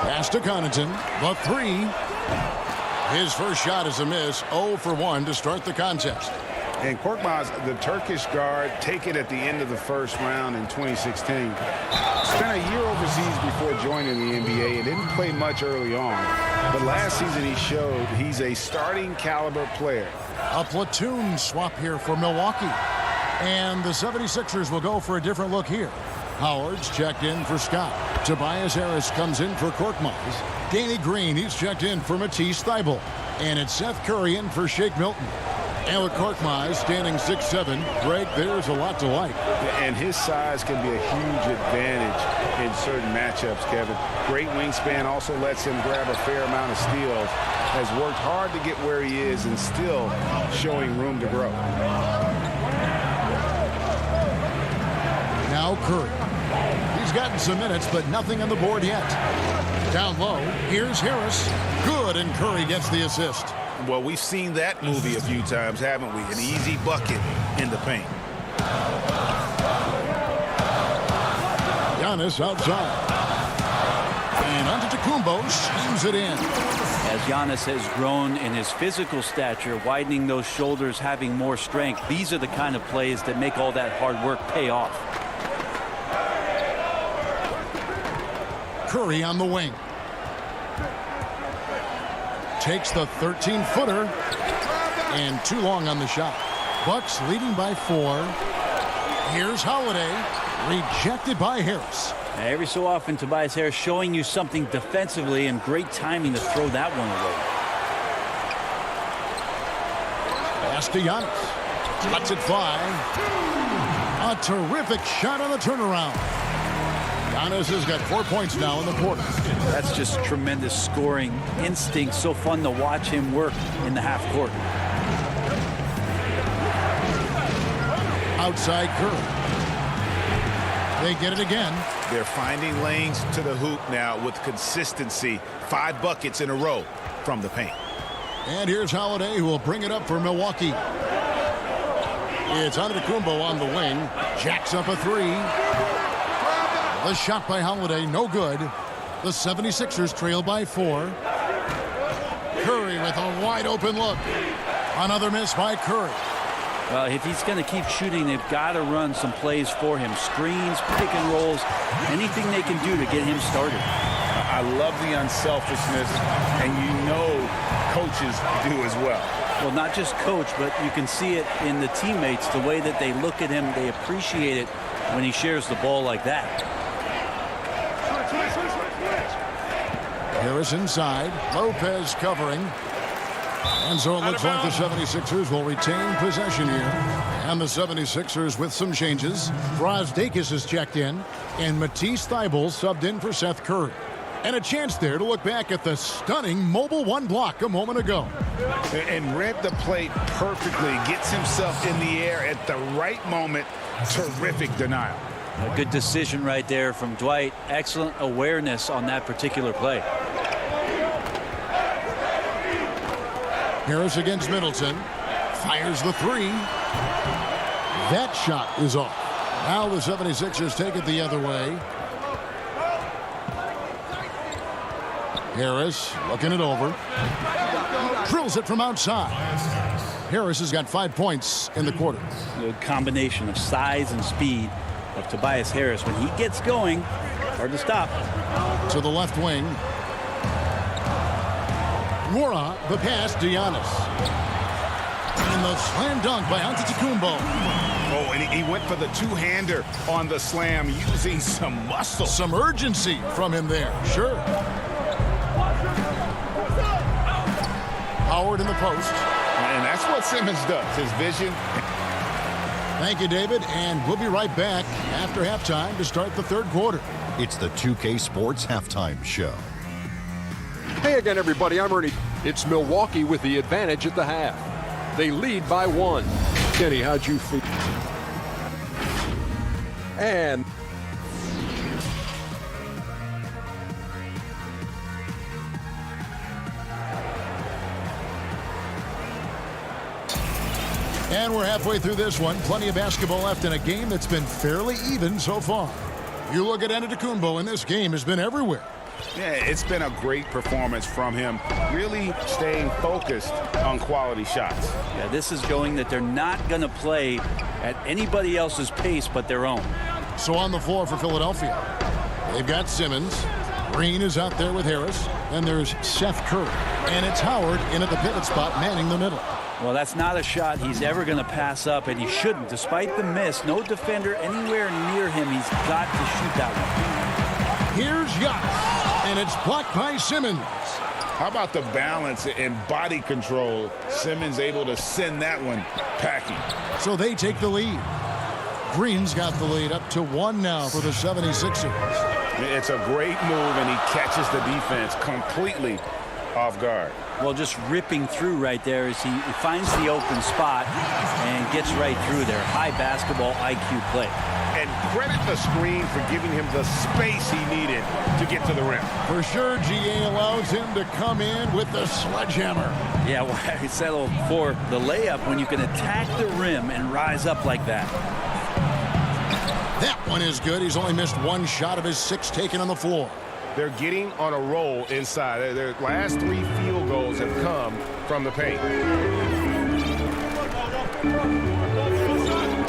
Pass to Connaughton. The 3. His first shot is a miss. 0 for 1 to start the contest. And Korkmaz, the Turkish guard, take it at the end of the first round in 2016. Spent a year overseas before joining the NBA and didn't play much early on. But last season he showed he's a starting caliber player. A platoon swap here for Milwaukee. And the 76ers will go for a different look here. Howard's checked in for Scott. Tobias Harris comes in for Korkmaz. Danny Green, he's checked in for Matisse Thybulle. And it's Seth Curry in for Shake Milton. And with Korkmaz standing 6'7", Greg, there's a lot to like. And his size can be a huge advantage in certain matchups, Kevin. Great wingspan also lets him grab a fair amount of steals. Has worked hard to get where he is and still showing room to grow. Now Curry. He's gotten some minutes, but nothing on the board yet. Down low, here's Harris. Good, and Curry gets the assist. Well, we've seen that movie a few times, haven't we? An easy bucket in the paint. Giannis outside. And Antetokounmpo schemes it in. As Giannis has grown in his physical stature, widening those shoulders, having more strength, these are the kind of plays that make all that hard work pay off. Curry on the wing. Takes the 13-footer. And too long on the shot. Bucks leading by 4. Here's Holiday. Rejected by Harris. Every so often, Tobias Harris showing you something defensively, and great timing to throw that one away. Pass to Giannis. Lets it fly. A terrific shot on the turnaround. Giannis has got 4 points now in the quarter. That's just tremendous scoring instinct. So fun to watch him work in the half court. Outside Curry. They get it again. They're finding lanes to the hoop now with consistency. 5 buckets in a row from the paint. And here's Holiday, who will bring it up for Milwaukee. It's Antetokounmpo on the wing. Jacks up a 3. The shot by Holiday, no good. The 76ers trail by 4. Curry with a wide open look. Another miss by Curry. Well, if he's going to keep shooting, they've got to run some plays for him. Screens, pick and rolls, anything they can do to get him started. I love the unselfishness, and you know coaches do as well. Well, not just coach, but you can see it in the teammates, the way that they look at him. They appreciate it when he shares the ball like that. Harris inside. Lopez covering. And so it looks like the 76ers will retain possession here. And the 76ers with some changes. Brazdeikis is checked in. And Matisse Thybulle subbed in for Seth Curry. And a chance there to look back at the stunning mobile 1 block a moment ago. And read the play perfectly. Gets himself in the air at the right moment. Terrific denial. A good decision right there from Dwight. Excellent awareness on that particular play. Harris against Middleton. Fires the 3. That shot is off. Now the 76ers take it the other way. Harris looking it over. Drills it from outside. Harris has got 5 points in the quarter. The combination of size and speed of Tobias Harris. When he gets going, hard to stop. To the left wing. Nwora, the pass, Giannis. And the slam dunk by Antetokounmpo. Oh, and he went for the two-hander on the slam using some muscle. Some urgency from him there, sure. Howard in the post. And that's what Simmons does, his vision. Thank you, David, and we'll be right back after halftime to start the third quarter. It's the 2K Sports Halftime Show. Hey again, everybody. I'm Ernie. It's Milwaukee with the advantage at the half. They lead by 1. Kenny, how'd you feel? And we're halfway through this one. Plenty of basketball left in a game that's been fairly even so far. You look at Antetokounmpo, and this game has been everywhere. Yeah, it's been a great performance from him, really staying focused on quality shots. Yeah, this is showing that they're not going to play at anybody else's pace but their own. So on the floor for Philadelphia, they've got Simmons. Green is out there with Harris. Then there's Seth Curry. And it's Howard in at the pivot spot, manning the middle. Well, that's not a shot he's ever going to pass up, and he shouldn't. Despite the miss, no defender anywhere near him. He's got to shoot that one. Here's Giannis, and it's blocked by Simmons. How about the balance and body control? Simmons able to send that one packing. So they take the lead. Green's got the lead up to 1 now for the 76ers. It's a great move, and he catches the defense completely off guard. Well, just ripping through right there as he finds the open spot and gets right through there. High basketball IQ play. And credit the screen for giving him the space he needed to get to the rim. For sure, GA allows him to come in with the sledgehammer. Yeah, well, I settle for the layup when you can attack the rim and rise up like that. That one is good. He's only missed 1 shot of his 6 taken on the floor. They're getting on a roll inside. Their last 3 field goals have come from the paint.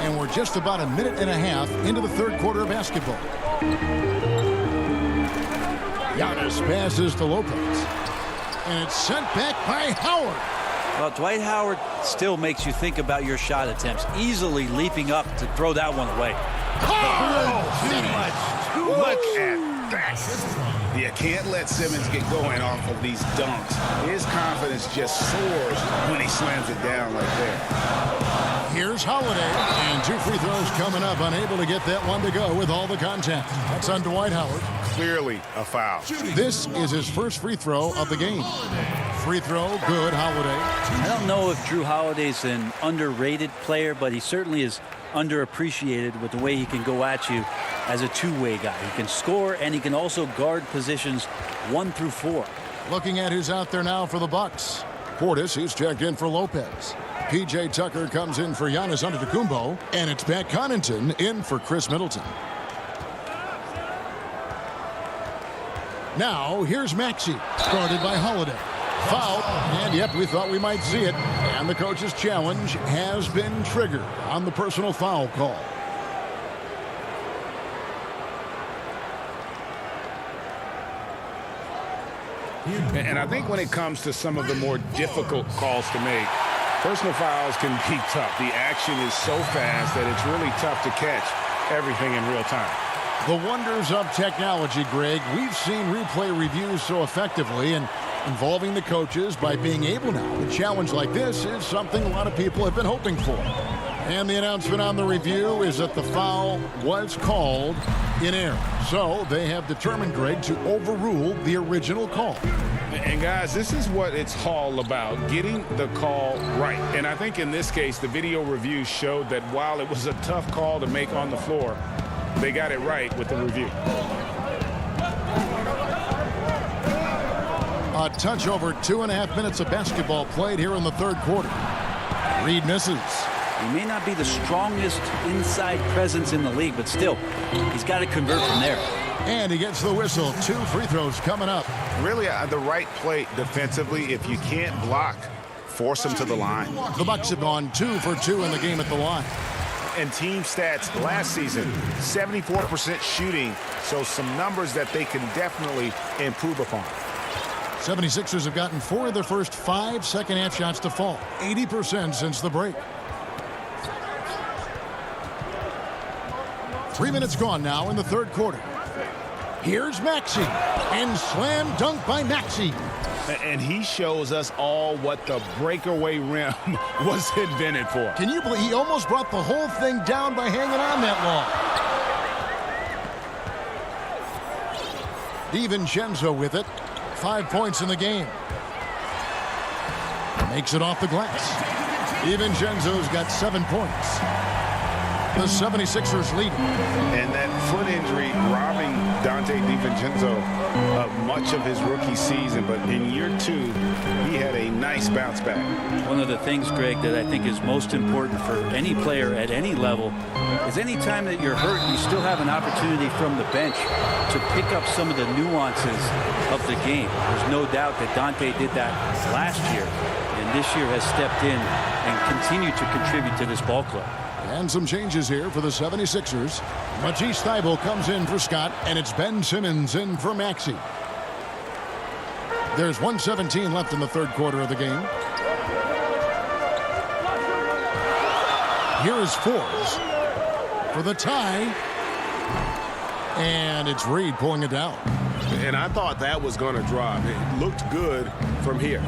And we're just about a minute and a half into the third quarter of basketball. Giannis passes to Lopez. And it's sent back by Howard. Well, Dwight Howard still makes you think about your shot attempts, easily leaping up to throw that one away. Look at that. You can't let Simmons get going off of these dunks. His confidence just soars when he slams it down like that. Here's Holiday, and 2 free throws coming up, unable to get that one to go with all the contact. That's on Dwight Howard. Clearly a foul. This is his first free throw of the game. Free throw, good, Holiday. I don't know if Drew Holiday's an underrated player, but he certainly is underappreciated with the way he can go at you as a two-way guy. He can score, and he can also guard positions 1 through 4. Looking at who's out there now for the Bucks. Portis, who's checked in for Lopez. P.J. Tucker comes in for Giannis Antetokounmpo, and it's Pat Connaughton in for Chris Middleton. Now, here's Maxey, guarded by Holiday. Foul, and yep, we thought we might see it. And the coach's challenge has been triggered on the personal foul call. And I think when it comes to some of the more difficult calls to make, personal fouls can be tough. The action is so fast that it's really tough to catch everything in real time. The wonders of technology, Greg. We've seen replay reviews so effectively, and involving the coaches by being able now to challenge like this is something a lot of people have been hoping for. And the announcement on the review is that the foul was called in error. So they have determined, Greg, to overrule the original call. And guys, this is what it's all about, getting the call right. And I think in this case, the video review showed that while it was a tough call to make on the floor, they got it right with the review. A touch over 2.5 minutes of basketball played here in the third quarter. Reed misses. He may not be the strongest inside presence in the league, but still, he's got to convert from there. And he gets the whistle. 2 free throws coming up. Really the right play defensively. If you can't block, force him to the line. The Bucks have gone 2 for 2 in the game at the line. And team stats last season, 74% shooting, so some numbers that they can definitely improve upon. 76ers have gotten 4 of their first 5 second-half shots to fall. 80% since the break. 3 minutes gone now in the third quarter. Here's Maxey, and slam dunk by Maxey. And he shows us all what the breakaway rim was invented for. Can you believe he almost brought the whole thing down by hanging on that long? DiVincenzo with it. 5 points in the game. Makes it off the glass. DiVincenzo's got 7 points. The 76ers lead. And that foot injury robbing Dante DiVincenzo of much of his rookie season, but in year 2, he had a nice bounce back. One of the things, Greg, that I think is most important for any player at any level is any time that you're hurt, you still have an opportunity from the bench to pick up some of the nuances of the game. There's no doubt that Dante did that last year, and this year has stepped in and continued to contribute to this ball club. And some changes here for the 76ers. Matisse Thybulle comes in for Scott, and it's Ben Simmons in for Maxey. There's 1:17 left in the third quarter of the game. Here is Forbes for the tie. And it's Reed pulling it down. And I thought that was going to drop. It looked good from here.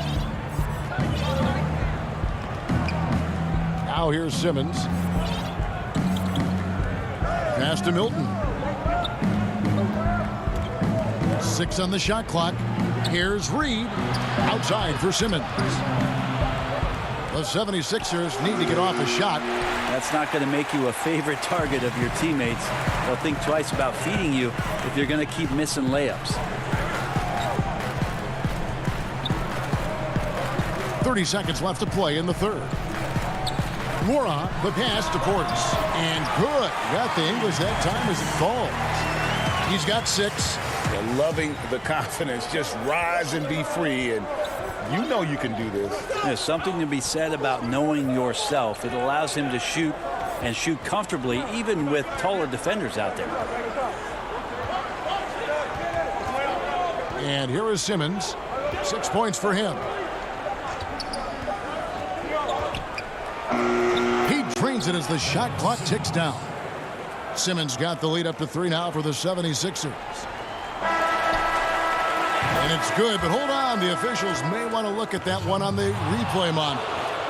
Now here's Simmons. Pass to Milton. 6 on the shot clock. Here's Reed. Outside for Simmons. The 76ers need to get off a shot. That's not going to make you a favorite target of your teammates. They'll think twice about feeding you if you're going to keep missing layups. 30 seconds left to play in the third. Mora, the pass to Portis. And good. Got the English that time as it falls. He's got 6. They're loving the confidence. Just rise and be free. And you know you can do this. There's something to be said about knowing yourself. It allows him to shoot and shoot comfortably, even with taller defenders out there. And here is Simmons. 6 points for him. He drains it as the shot clock ticks down. Simmons got the lead up to 3 now for the 76ers. And it's good, but hold on. The officials may want to look at that one on the replay monitor.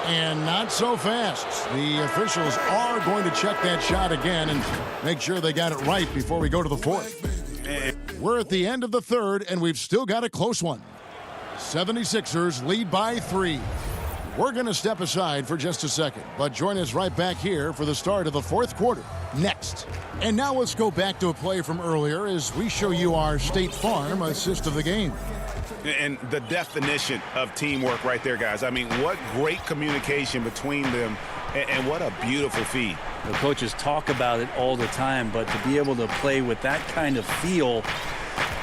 And not so fast. The officials are going to check that shot again and make sure they got it right before we go to the fourth. We're at the end of the third, and we've still got a close one. 76ers lead by 3. We're going to step aside for just a second, but join us right back here for the start of the fourth quarter next. And now let's go back to a play from earlier as we show you our State Farm assist of the game. And the definition of teamwork right there, guys. I mean, what great communication between them, and what a beautiful feed. The coaches talk about it all the time, but to be able to play with that kind of feel,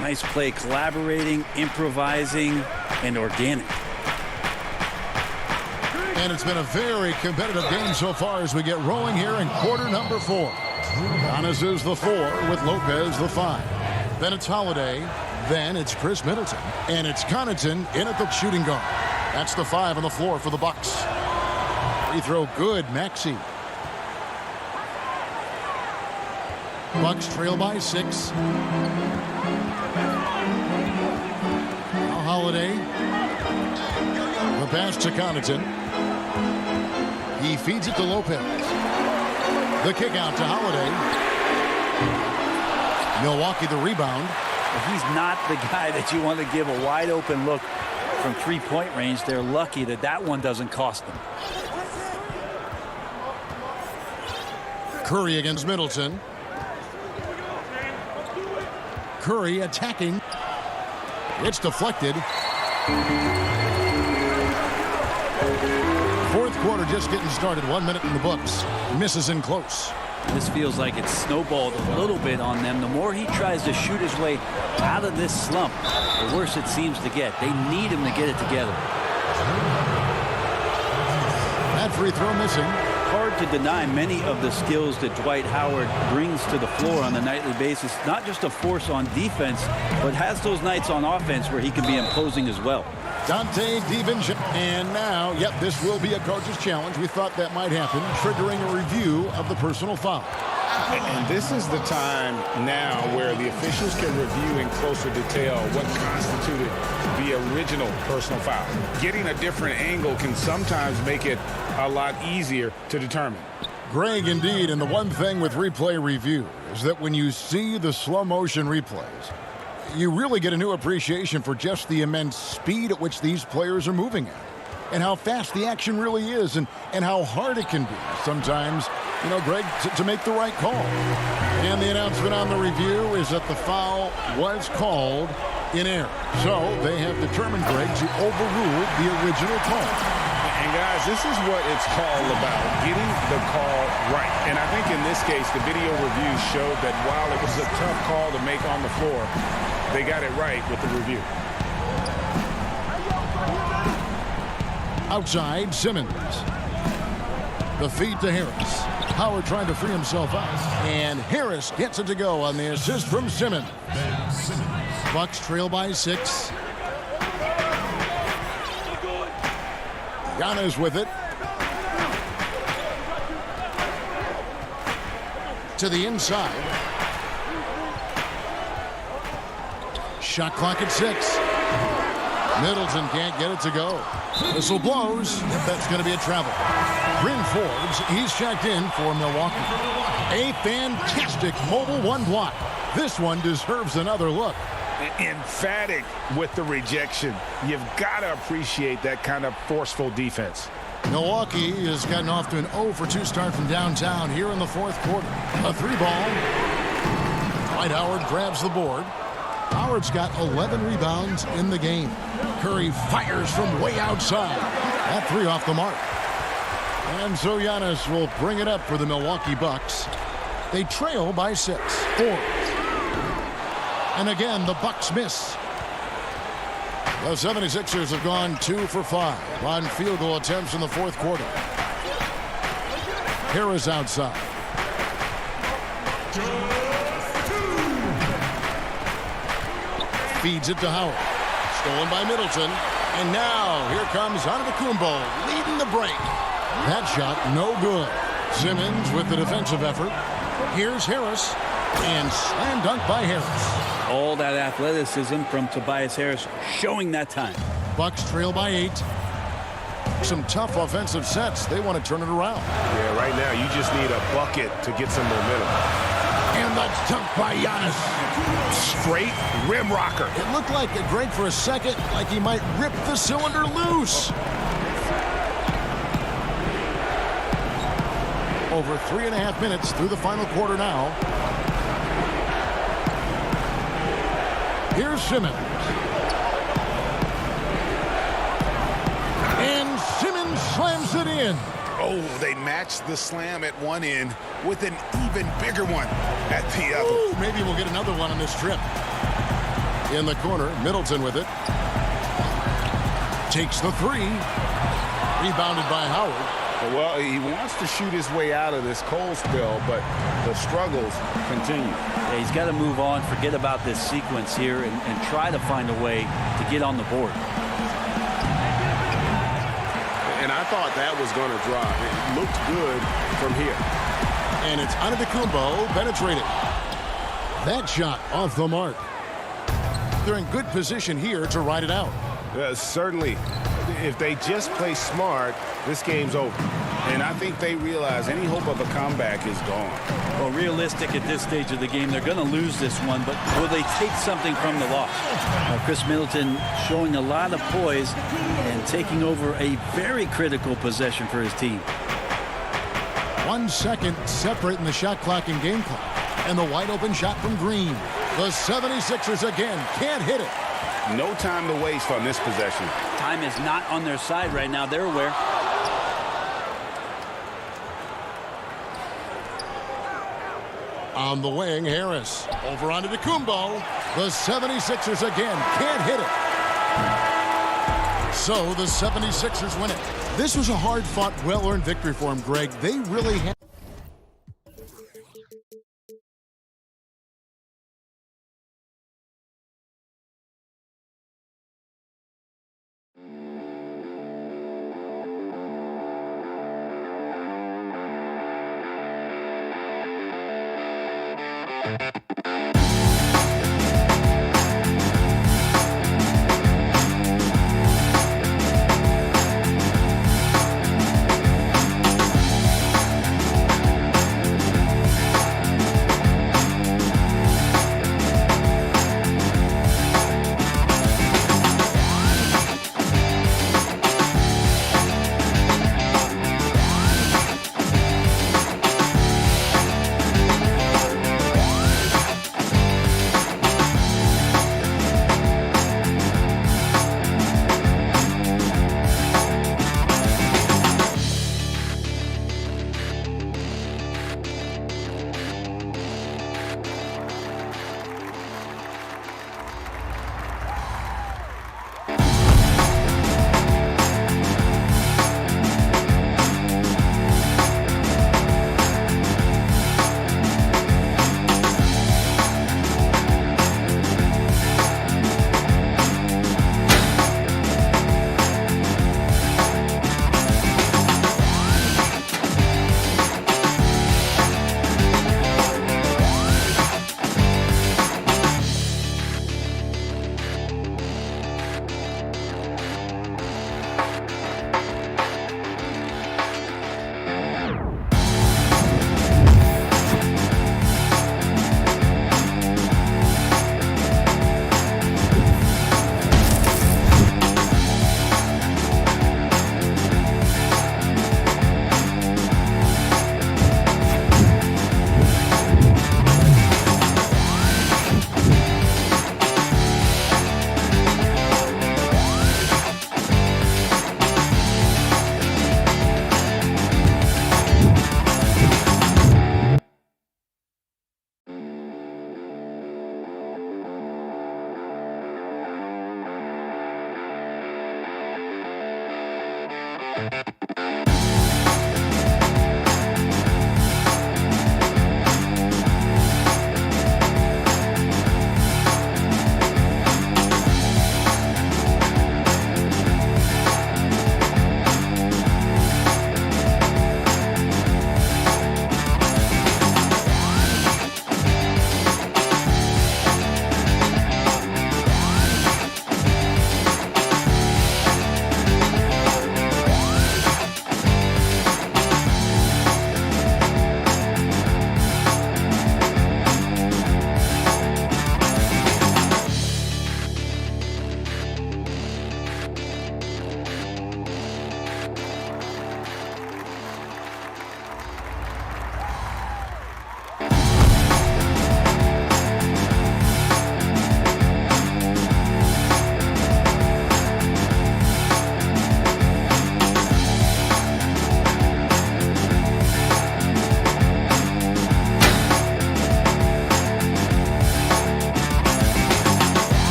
nice play, collaborating, improvising, and organic. And it's been a very competitive game so far as we get rolling here in quarter number 4. Giannis is the 4 with Lopez the 5. Then it's Holiday. Then it's Chris Middleton. And it's Connaughton in at the shooting guard. That's the 5 on the floor for the Bucks. Free throw good, Maxey. Bucks trail by 6. Now Holiday. The pass to Connaughton. He feeds it to Lopez. The kick out to Holiday. Milwaukee the rebound. He's not the guy that you want to give a wide open look from three-point range. They're lucky that that one doesn't cost them. Curry against Middleton. Curry attacking. It's deflected. Fourth quarter just getting started. 1 minute in the books. Misses in close. This feels like it's snowballed a little bit on them. The more he tries to shoot his way out of this slump, the worse it seems to get. They need him to get it together. That free throw missing. Hard to deny many of the skills that Dwight Howard brings to the floor on a nightly basis. Not just a force on defense, but has those nights on offense where he can be imposing as well. Dante DiVincenzo. And now, yep, this will be a coach's challenge. We thought that might happen, triggering a review of the personal foul. And this is the time now where the officials can review in closer detail what constituted the original personal foul. Getting a different angle can sometimes make it a lot easier to determine. Greg, indeed, and the one thing with replay review is that when you see the slow motion replays, you really get a new appreciation for just the immense speed at which these players are moving at, and how fast the action really is, and how hard it can be sometimes, you know, Greg, to make the right call. And the announcement on the review is that the foul was called in error. So they have determined, Greg, to overrule the original call. And guys, this is what it's all about, getting the call right. And I think in this case, the video review showed that while it was a tough call to make on the floor, they got it right with the review. Outside, Simmons. The feed to Harris. Howard trying to free himself up. And Harris gets it to go on the assist from Simmons. Bucks trail by 6. Giannis with it. To the inside. Shot clock at 6. Middleton can't get it to go. Whistle blows. That's going to be a travel. Bryn Forbes, he's checked in for Milwaukee. A fantastic mobile one block. This one deserves another look. Emphatic with the rejection. You've got to appreciate that kind of forceful defense. Milwaukee has gotten off to an 0-for-2 start from downtown here in the fourth quarter. A 3-ball. Dwight Howard grabs the board. Howard's got 11 rebounds in the game. Curry fires from way outside. That 3 off the mark. And so Giannis will bring it up for the Milwaukee Bucks. They trail by 6. 4. And again, the Bucks miss. The 76ers have gone 2 for 5 on field goal attempts in the fourth quarter. Harris outside. Feeds it to Howard. Stolen by Middleton. And now here comes Antetokounmpo leading the break. That shot no good. Simmons with the defensive effort. Here's Harris. And slam dunk by Harris. All that athleticism from Tobias Harris showing that time. Bucks trail by 8. Some tough offensive sets. They want to turn it around. Yeah, right now you just need a bucket to get some momentum. And that's dunked by Giannis. Straight rim rocker. It looked like Greg for a second, like he might rip the cylinder loose. Over 3.5 minutes through the final quarter now. Here's Simmons. And Simmons slams it in. Oh, they matched the slam at one end with an even bigger one at the other. Ooh, maybe we'll get another one on this trip. In the corner, Middleton with it. Takes the 3. Rebounded by Howard. Well, he wants to shoot his way out of this cold spell, but the struggles continue. Yeah, he's got to move on, forget about this sequence here, and try to find a way to get on the board. And I thought that was going to drop. It looked good from here. And it's Antetokounmpo penetrated. That shot off the mark. They're in good position here to ride it out. Certainly, if they just play smart, this game's over. And I think they realize any hope of a comeback is gone. Well, realistic at this stage of the game, they're going to lose this one, but will they take something from the loss? Chris Middleton showing a lot of poise and taking over a very critical possession for his team. 1 second separating the shot clock and game clock. And the wide open shot from Green. The 76ers again can't hit it. No time to waste on this possession. Time is not on their side right now. They're aware. On the wing, Harris. Over onto Kumbo. The 76ers again can't hit it. So the 76ers win it. This was a hard-fought, well-earned victory for them, Greg. They really had...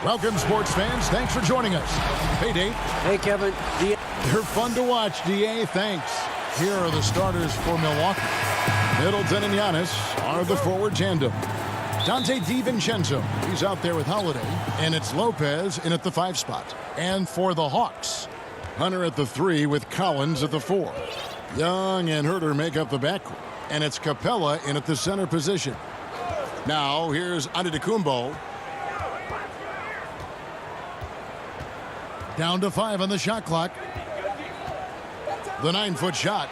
Welcome, sports fans. Thanks for joining us. Hey, Dave. Hey, Kevin. They're fun to watch, D.A. Thanks. Here are the starters for Milwaukee. Middleton and Giannis are the forward tandem. Dante DiVincenzo, he's out there with Holiday. And it's Lopez in at the 5 spot. And for the Hawks, Hunter at the 3 with Collins at the 4. Young and Herter make up the backcourt. And it's Capella in at the center position. Now, here's Antetokounmpo. Down to 5 on the shot clock. The 9-foot shot.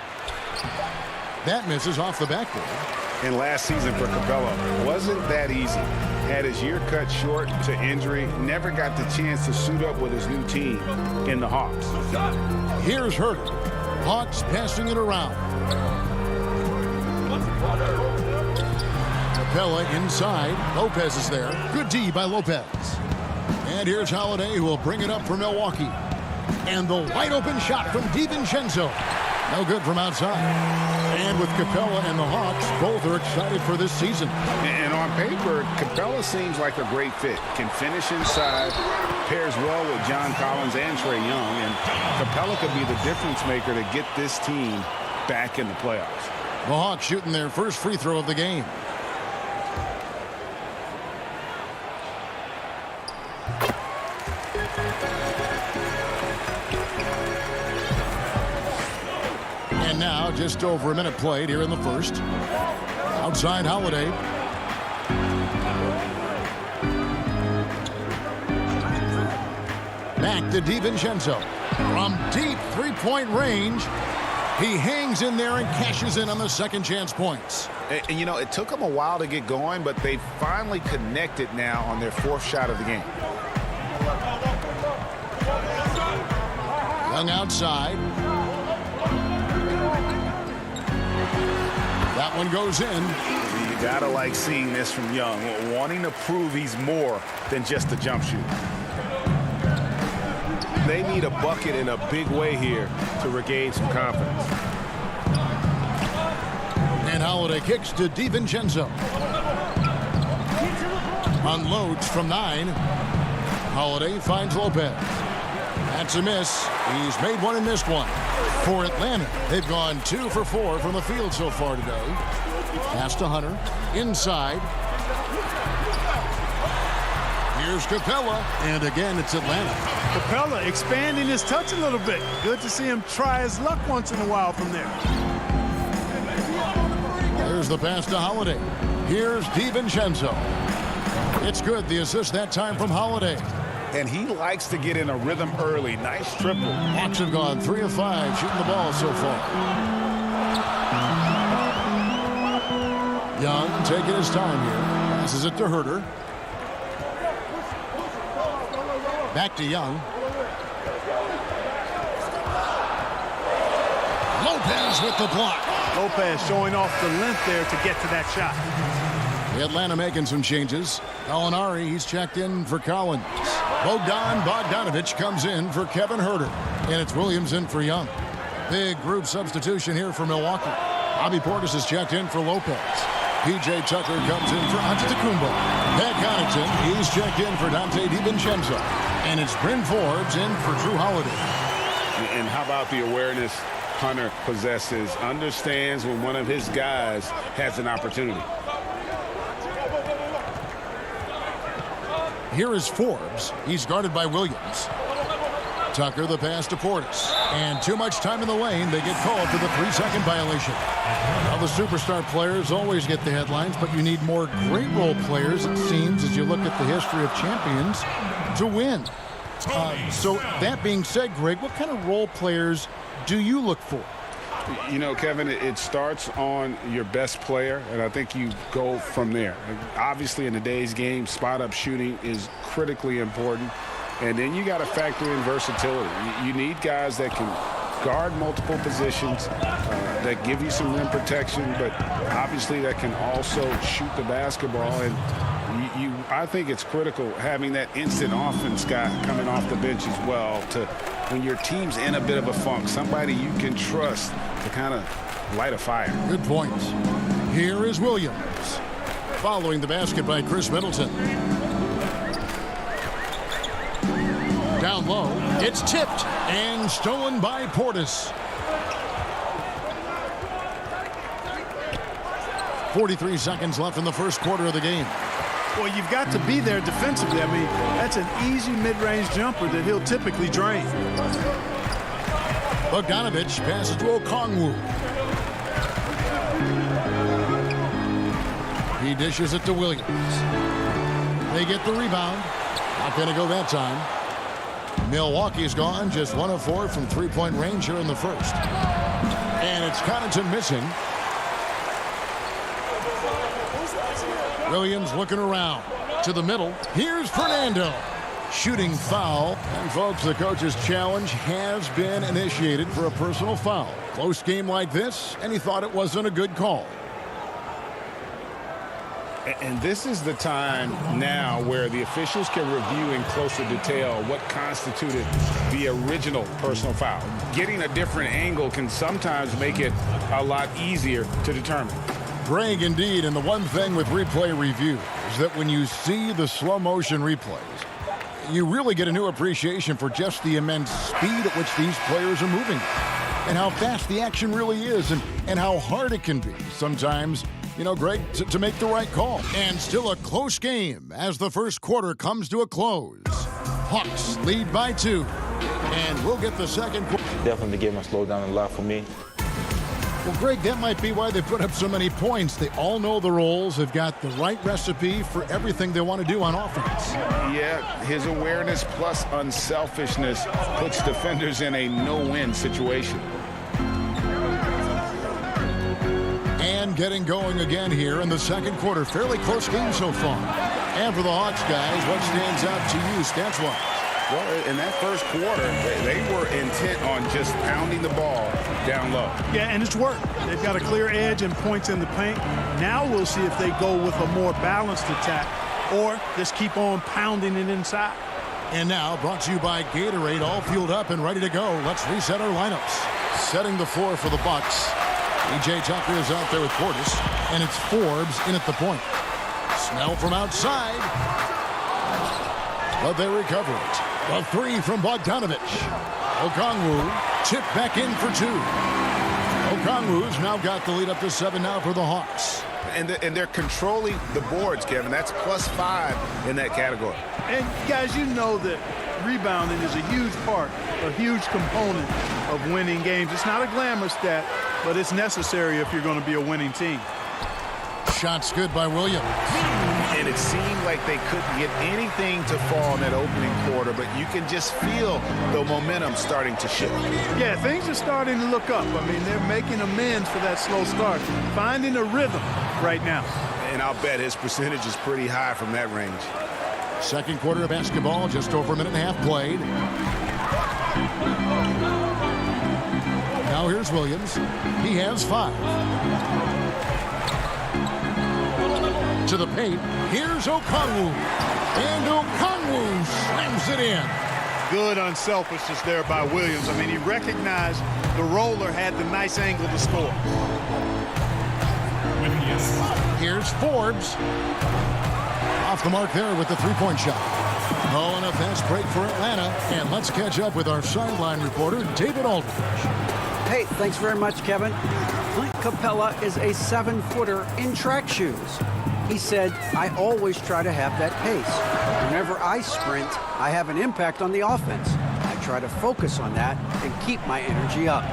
That misses off the backboard. And last season for Capella wasn't that easy. Had his year cut short to injury. Never got the chance to suit up with his new team in the Hawks. Here's Herter. Hawks passing it around. Capella inside. Lopez is there. Good D by Lopez. And here's Holiday, who will bring it up for Milwaukee. And the wide open shot from DiVincenzo. No good from outside. And with Capella and the Hawks, both are excited for this season. And on paper, Capella seems like a great fit. Can finish inside, pairs well with John Collins and Trae Young. And Capella could be the difference maker to get this team back in the playoffs. The Hawks shooting their first free throw of the game. And now, just over a minute played here in the first. Outside Holiday. Back to DiVincenzo. From deep three-point range, he hangs in there and cashes in on the second chance points. And you know, it took them a while to get going, but they finally connected now on their 4th shot of the game. Young outside. That one goes in. You gotta like seeing this from Young, wanting to prove he's more than just a jump shooter. They need a bucket in a big way here to regain some confidence. And Holiday kicks to DiVincenzo. Unloads from 9. Holiday finds Lopez. That's a miss. He's made one and missed one. For Atlanta, they've gone 2 for 4 from the field so far today. Pass to Hunter. Inside. Here's Capella. And again, it's Atlanta. Capella expanding his touch a little bit. Good to see him try his luck once in a while from there. There's the pass to Holiday. Here's DiVincenzo. It's good. The assist that time from Holiday. And he likes to get in a rhythm early. Nice triple. Hawks have gone 3 of 5 shooting the ball so far. Young taking his time here. Passes it to Herter. Back to Young. Lopez with the block. Lopez showing off the length there to get to that shot. The Atlanta making some changes. Gallinari, he's checked in for Collins. Bogdanovich comes in for Kevin Herter. And it's Williams in for Young. Big group substitution here for Milwaukee. Bobby Portis is checked in for Lopez. P.J. Tucker comes in for Antetokounmpo. Pat Connaughton, he's checked in for Dante DiVincenzo. And it's Bryn Forbes in for Drew Holiday. And how about the awareness Hunter possesses? Understands when one of his guys has an opportunity. Here is Forbes. He's guarded by Williams. Tucker the pass to Portis. And too much time in the lane. They get called for the 3-second violation. Now the superstar players always get the headlines, but you need more great role players, it seems, as you look at the history of champions, to win. So that being said, Greg, what kind of role players do you look for? You know, Kevin, it starts on your best player, and I think you go from there. Obviously, in today's game, spot-up shooting is critically important, and then you got to factor in versatility. You need guys that can guard multiple positions, that give you some rim protection, but obviously that can also shoot the basketball. And I think it's critical having that instant offense guy coming off the bench as well, to when your team's in a bit of a funk, somebody you can trust to kind of light a fire. Good point. Here is Williams. Following the basket by Chris Middleton. Down low. It's tipped and stolen by Portis. 43 seconds left in the first quarter of the game. Well, you've got to be there defensively. I mean, that's an easy mid-range jumper that he'll typically drain. Bogdanovich passes to Okongwu. He dishes it to Williams. They get the rebound. Not going to go that time. Milwaukee's gone just 1 of 4 from three-point range here in the first. And it's Connaughton missing. Williams looking around to the middle. Here's Fernando. Shooting foul. And folks, the coach's challenge has been initiated for a personal foul. Close game like this, and he thought it wasn't a good call. And this is the time now where the officials can review in closer detail what constituted the original personal foul. Getting a different angle can sometimes make it a lot easier to determine. Greg, indeed, and the one thing with replay review is that when you see the slow motion replays, you really get a new appreciation for just the immense speed at which these players are moving and how fast the action really is and how hard it can be sometimes, you know, Greg, to make the right call. And still a close game as the first quarter comes to a close. Hawks lead by 2, and we'll get the second quarter. Definitely the game has slowed down a lot for me. Well, Greg, that might be why they put up so many points. They all know the roles. They've got the right recipe for everything they want to do on offense. Yeah, his awareness plus unselfishness puts defenders in a no-win situation. And getting going again here in the second quarter. Fairly close game so far. And for the Hawks, guys, what stands out to you stats-wise? Well, in that first quarter, they were intent on just pounding the ball down low. Yeah, and it's worked. They've got a clear edge and points in the paint. Now we'll see if they go with a more balanced attack or just keep on pounding it inside. And now, brought to you by Gatorade, all fueled up and ready to go. Let's reset our lineups. Setting the floor for the Bucks. E.J. Tucker is out there with Portis, and it's Forbes in at the point. Snell from outside, but they recover it. The 3 from Bogdanovich. Okongwu tipped back in for 2. Okongwu's now got the lead up to 7 now for the Hawks. And they're controlling the boards, Kevin. That's +5 in that category. And guys, you know that rebounding is a huge part, a huge component of winning games. It's not a glamour stat, but it's necessary if you're going to be a winning team. Shots good by Williams. And it seemed like they couldn't get anything to fall in that opening quarter, but you can just feel the momentum starting to shift. Yeah, things are starting to look up. I mean, they're making amends for that slow start, finding a rhythm right now. And I'll bet his percentage is pretty high from that range. Second quarter of basketball, just over a minute and a half played. Now here's Williams. He has 5. To the paint. Here's Okongwu. And Okongwu slams it in. Good unselfishness there by Williams. I mean, he recognized the roller had the nice angle to score. Here's Forbes. Off the mark there with the three-point shot. Oh, and a fast break for Atlanta. And let's catch up with our sideline reporter, David Aldridge. Hey, thanks very much, Kevin. Clint Capella is a 7-footer in track shoes. He said, I always try to have that pace. Whenever I sprint, I have an impact on the offense. I try to focus on that and keep my energy up.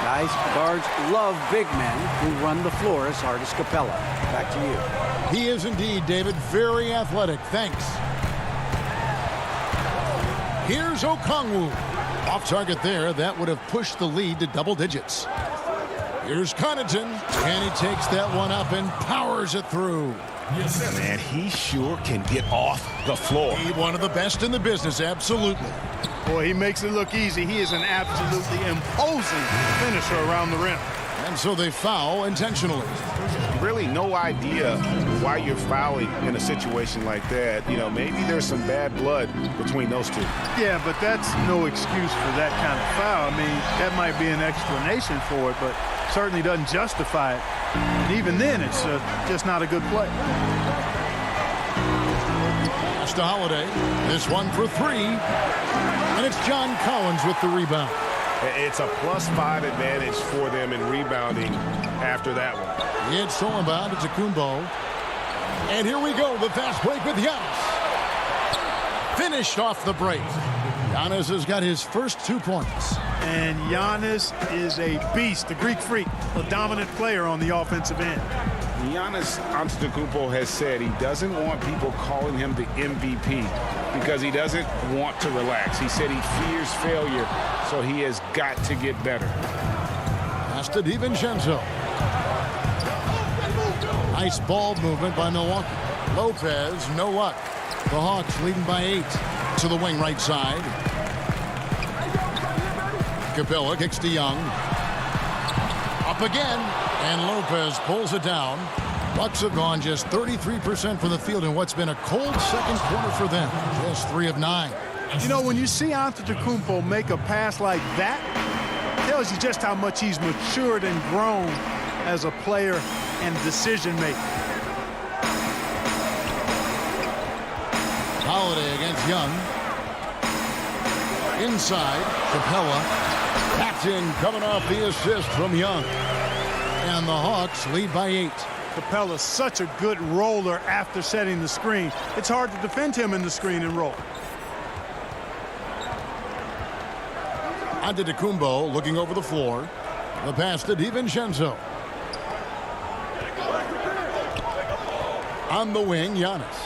Guys, guards love big men who run the floor as hard as Capella. Back to you. He is indeed, David, very athletic. Thanks. Here's Okongwu. Off target there. That would have pushed the lead to double digits. Here's Connaughton, and he takes that one up and powers it through. Yes, man, he sure can get off the floor. He's one of the best in the business, absolutely. Boy, he makes it look easy. He is an absolutely imposing finisher around the rim. And so they foul intentionally. Really no idea why you're fouling in a situation like that. You know, maybe there's some bad blood between those two. Yeah, but that's no excuse for that kind of foul. I mean, that might be an explanation for it, but certainly doesn't justify it. And even then, it's just not a good play. Pass to Holiday. This one for three. And it's John Collins with the rebound. It's a +5 advantage for them in rebounding after that one. It's stolen by Antetokounmpo. And here we go, the fast break with Giannis. Finished off the break. Giannis has got his first 2 points. And Giannis is a beast, a Greek freak, a dominant player on the offensive end. Giannis Antetokounmpo has said he doesn't want people calling him the MVP because he doesn't want to relax. He said he fears failure, so he has got to get better. Pass to DiVincenzo. Nice ball movement by Milwaukee. Lopez, no luck. The Hawks leading by 8 to the wing right side. Capella kicks to Young. Up again, and Lopez pulls it down. Bucks have gone just 33% from the field in what's been a cold second quarter for them. Just 3 of 9. You know, when you see Antetokounmpo make a pass like that, it tells you just how much he's matured and grown as a player and decision maker. Holiday against Young. Inside, Capella. Tapped in, coming off the assist from Young. And the Hawks lead by 8. Capella's such a good roller after setting the screen. It's hard to defend him in the screen and roll. Antetokounmpo looking over the floor. The pass to DiVincenzo. On the wing, Giannis.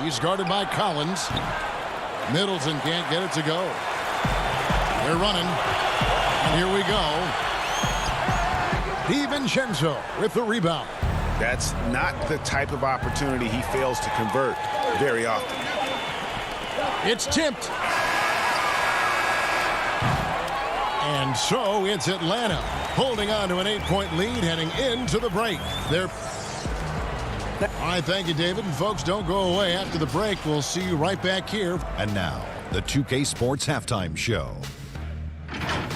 He's guarded by Collins. Middleton can't get it to go. They're running. And here we go. DiVincenzo with the rebound. That's not the type of opportunity he fails to convert very often. It's tipped. And so it's Atlanta holding on to an 8-point lead heading into the break. All right, thank you, David. And folks, don't go away. After the break, we'll see you right back here. And now, the 2K Sports Halftime Show.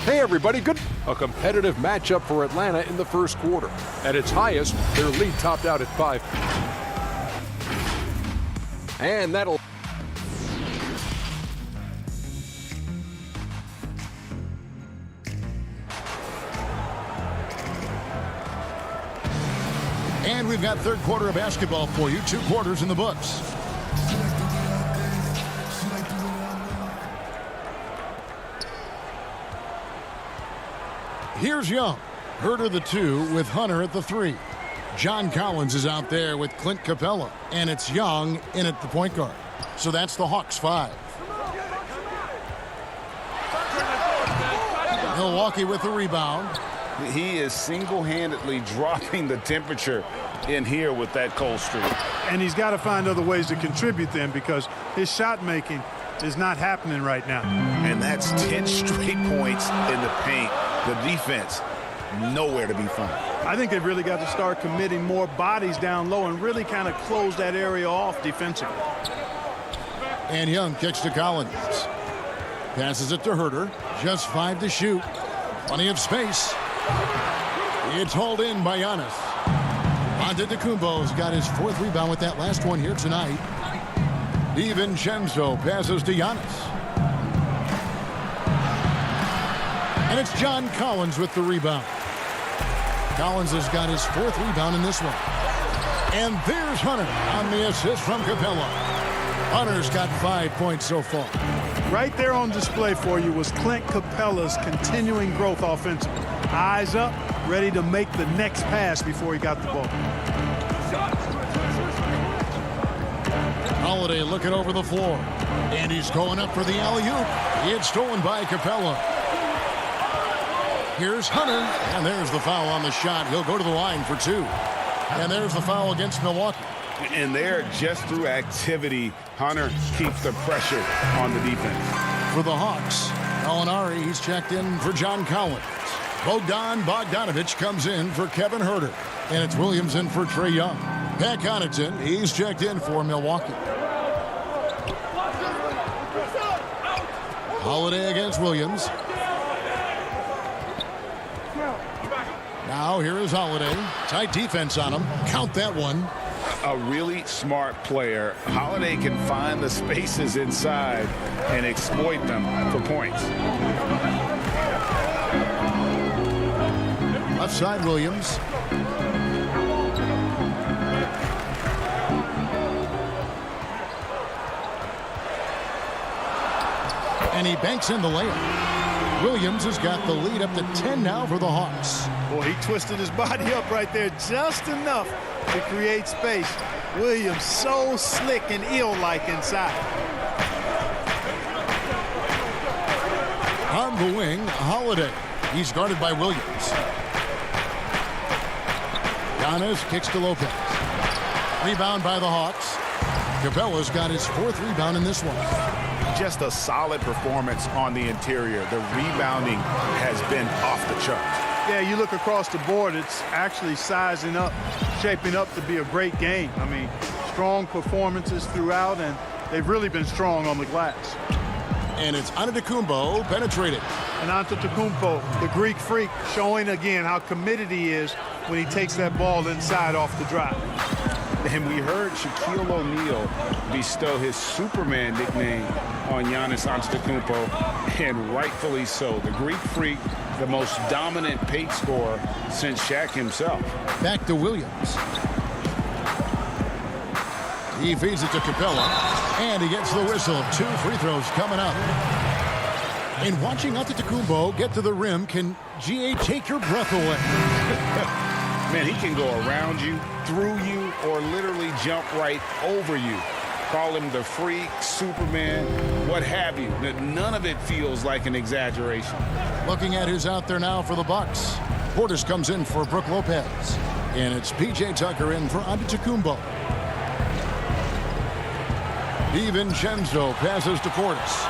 Hey everybody, a competitive matchup for Atlanta in the first quarter. At its highest, their lead topped out at 5. And that'll... And we've got third quarter of basketball for you. 2 quarters in the books. Here's Young. Herter the 2 with Hunter at the 3. John Collins is out there with Clint Capella. And it's Young in at the point guard. So that's the Hawks 5. Milwaukee with the rebound. He is single-handedly dropping the temperature in here with that cold streak. And he's got to find other ways to contribute then because his shot making is not happening right now. And that's 10 straight points in the paint. The defense, nowhere to be found. I think they've really got to start committing more bodies down low and really kind of close that area off defensively. And Young kicks to Collins. Passes it to Herter. Just 5 to shoot. Plenty of space. It's hauled in by Giannis. Antetokounmpo's got his 4th rebound with that last one here tonight. DiVincenzo passes to Giannis. And it's John Collins with the rebound. Collins has got his 4th rebound in this one. And there's Hunter on the assist from Capella. Hunter's got 5 points so far. Right there on display for you was Clint Capella's continuing growth offensively. Eyes up, ready to make the next pass before he got the ball. Holiday looking over the floor. And he's going up for the alley-oop. It's stolen by Capella. Here's Hunter. And there's the foul on the shot. He'll go to the line for 2. And there's the foul against Milwaukee. And there, just through activity, Hunter keeps the pressure on the defense. For the Hawks, Alinari, he's checked in for John Collins. Bogdanovich comes in for Kevin Huerter. And it's Williams in for Trae Young. Pat Connaughton, he's checked in for Milwaukee. Holiday against Williams. Now here is Holiday. Tight defense on him. Count that one. A really smart player. Holiday can find the spaces inside and exploit them for points. Left side, Williams. And he banks in the layup. Williams has got the lead up to 10 now for the Hawks. Boy, he twisted his body up right there just enough to create space. Williams so slick and ill-like inside. On the wing, Holiday. He's guarded by Williams. Giannis kicks to Lopez. Rebound by the Hawks. Capella's got his 4th rebound in this one. Just a solid performance on the interior. The rebounding has been off the charts. Yeah, you look across the board, it's actually sizing up, shaping up to be a great game. I mean, strong performances throughout, and they've really been strong on the glass. And it's Antetokounmpo penetrated. And Antetokounmpo, the Greek freak, showing again how committed he is when he takes that ball inside off the drive. And we heard Shaquille O'Neal bestow his Superman nickname on Giannis Antetokounmpo, and rightfully so. The Greek freak, the most dominant paint scorer since Shaq himself. Back to Williams. He feeds it to Capella, and he gets the whistle. 2 free throws coming up. And watching Antetokounmpo get to the rim can, GA, take your breath away. Man, he can go around you, through you, or literally jump right over you. Call him the freak, Superman, what have you. None of it feels like an exaggeration. Looking at who's out there now for the Bucks. Portis comes in for Brook Lopez. And it's P.J. Tucker in for Antetokounmpo. DiVincenzo passes to Portis.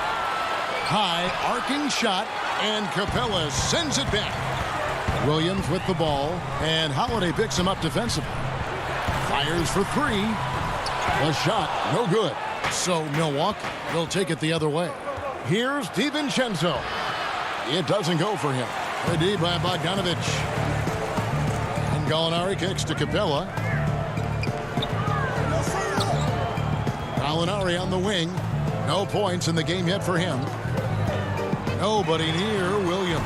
High, arcing shot, and Capella sends it back. Williams with the ball, and Holiday picks him up defensively. Fires for 3. The shot, no good. So Milwaukee will take it the other way. Here's DiVincenzo. It doesn't go for him. The D by Bogdanovich. And Gallinari kicks to Capella. Gallinari on the wing. No points in the game yet for him. Nobody near Williams.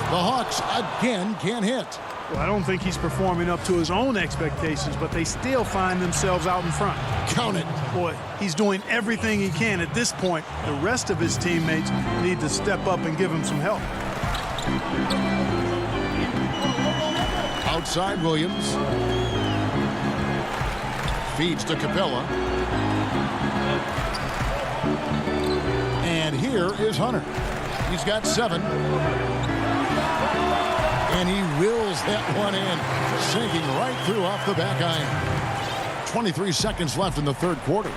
The Hawks again can't hit. Well, I don't think he's performing up to his own expectations, but they still find themselves out in front. Count it. Boy, he's doing everything he can at this point. The rest of his teammates need to step up and give him some help. Outside Williams. Feeds to Capella. And here is Hunter. He's got 7. And he wills that one in, sinking right through off the back iron. 23 seconds left in the 3rd quarter.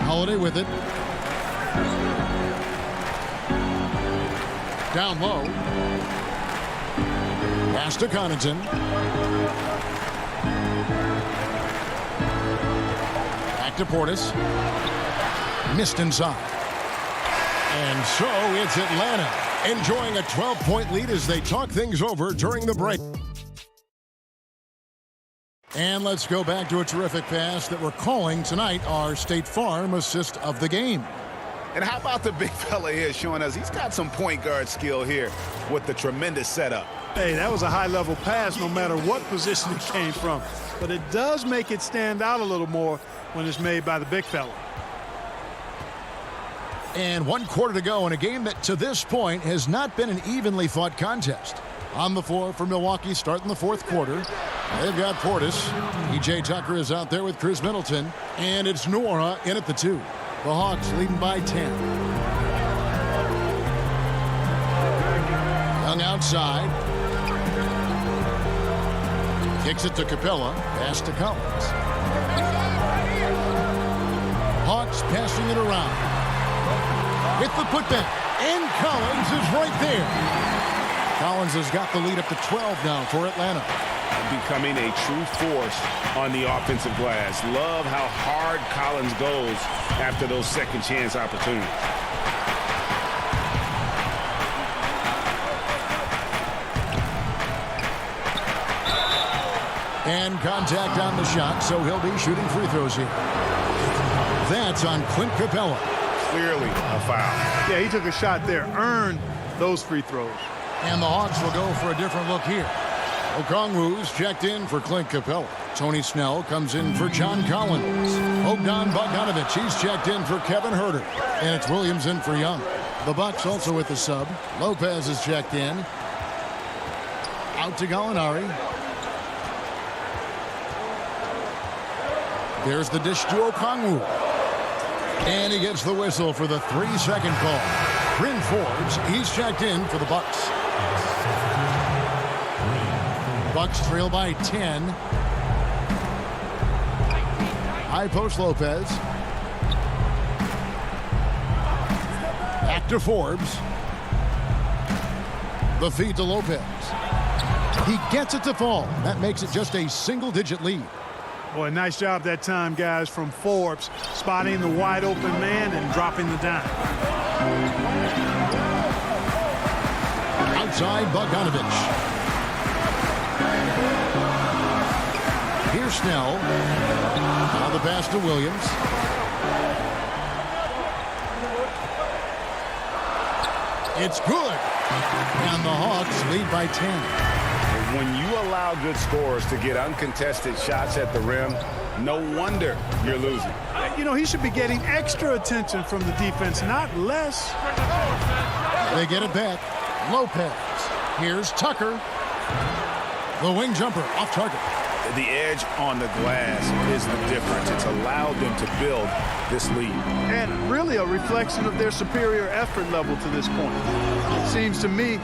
Holiday with it. Down low. Pass to Connaughton. Back to Portis. Missed inside. And so it's Atlanta enjoying a 12-point lead as they talk things over during the break. And let's go back to a terrific pass that we're calling tonight our State Farm assist of the game. And how about the big fella here showing us he's got some point guard skill here with the tremendous setup. Hey, that was a high-level pass no matter what position it came from. But it does make it stand out a little more when it's made by the big fella. And 1 quarter to go in a game that to this point has not been an evenly fought contest. On the floor for Milwaukee starting the 4th quarter. They've got Portis. E.J. Tucker is out there with Chris Middleton. And it's Nora in at the 2. The Hawks leading by 10. Young outside. Kicks it to Capella. Pass to Collins. Hawks passing it around. With the putback. And Collins is right there. Collins has got the lead up to 12 now for Atlanta. Becoming a true force on the offensive glass. Love how hard Collins goes after those second chance opportunities. And contact on the shot, so he'll be shooting free throws here. That's on Clint Capella. Clearly a foul. Yeah, he took a shot there, earned those free throws. And the Hawks will go for a different look here. Okongwu's checked in for Clint Capella. Tony Snell comes in for John Collins. Bogdan Bogdanovic, he's checked in for Kevin Huerter. And it's Williams in for Young. The Bucks also with the sub. Lopez is checked in. Out to Gallinari. There's the dish to Okongwu. And he gets the whistle for the 3-second call. Bryn Forbes, he's checked in for the Bucks. Bucks trail by 10. High post Lopez. Back to Forbes. The feed to Lopez. He gets it to fall. That makes it just a single-digit lead. Boy, nice job that time, guys, from Forbes, spotting the wide open man and dropping the dime. Outside Bogdanovic. Here's Snell. Now the pass to Williams. It's good. And the Hawks lead by 10. When you allow good scorers to get uncontested shots at the rim, no wonder you're losing. You know, he should be getting extra attention from the defense, not less. They get it back. Lopez. Here's Tucker. The wing jumper off target. The edge on the glass is the difference. It's allowed them to build this lead. And really a reflection of their superior effort level to this point. It seems to me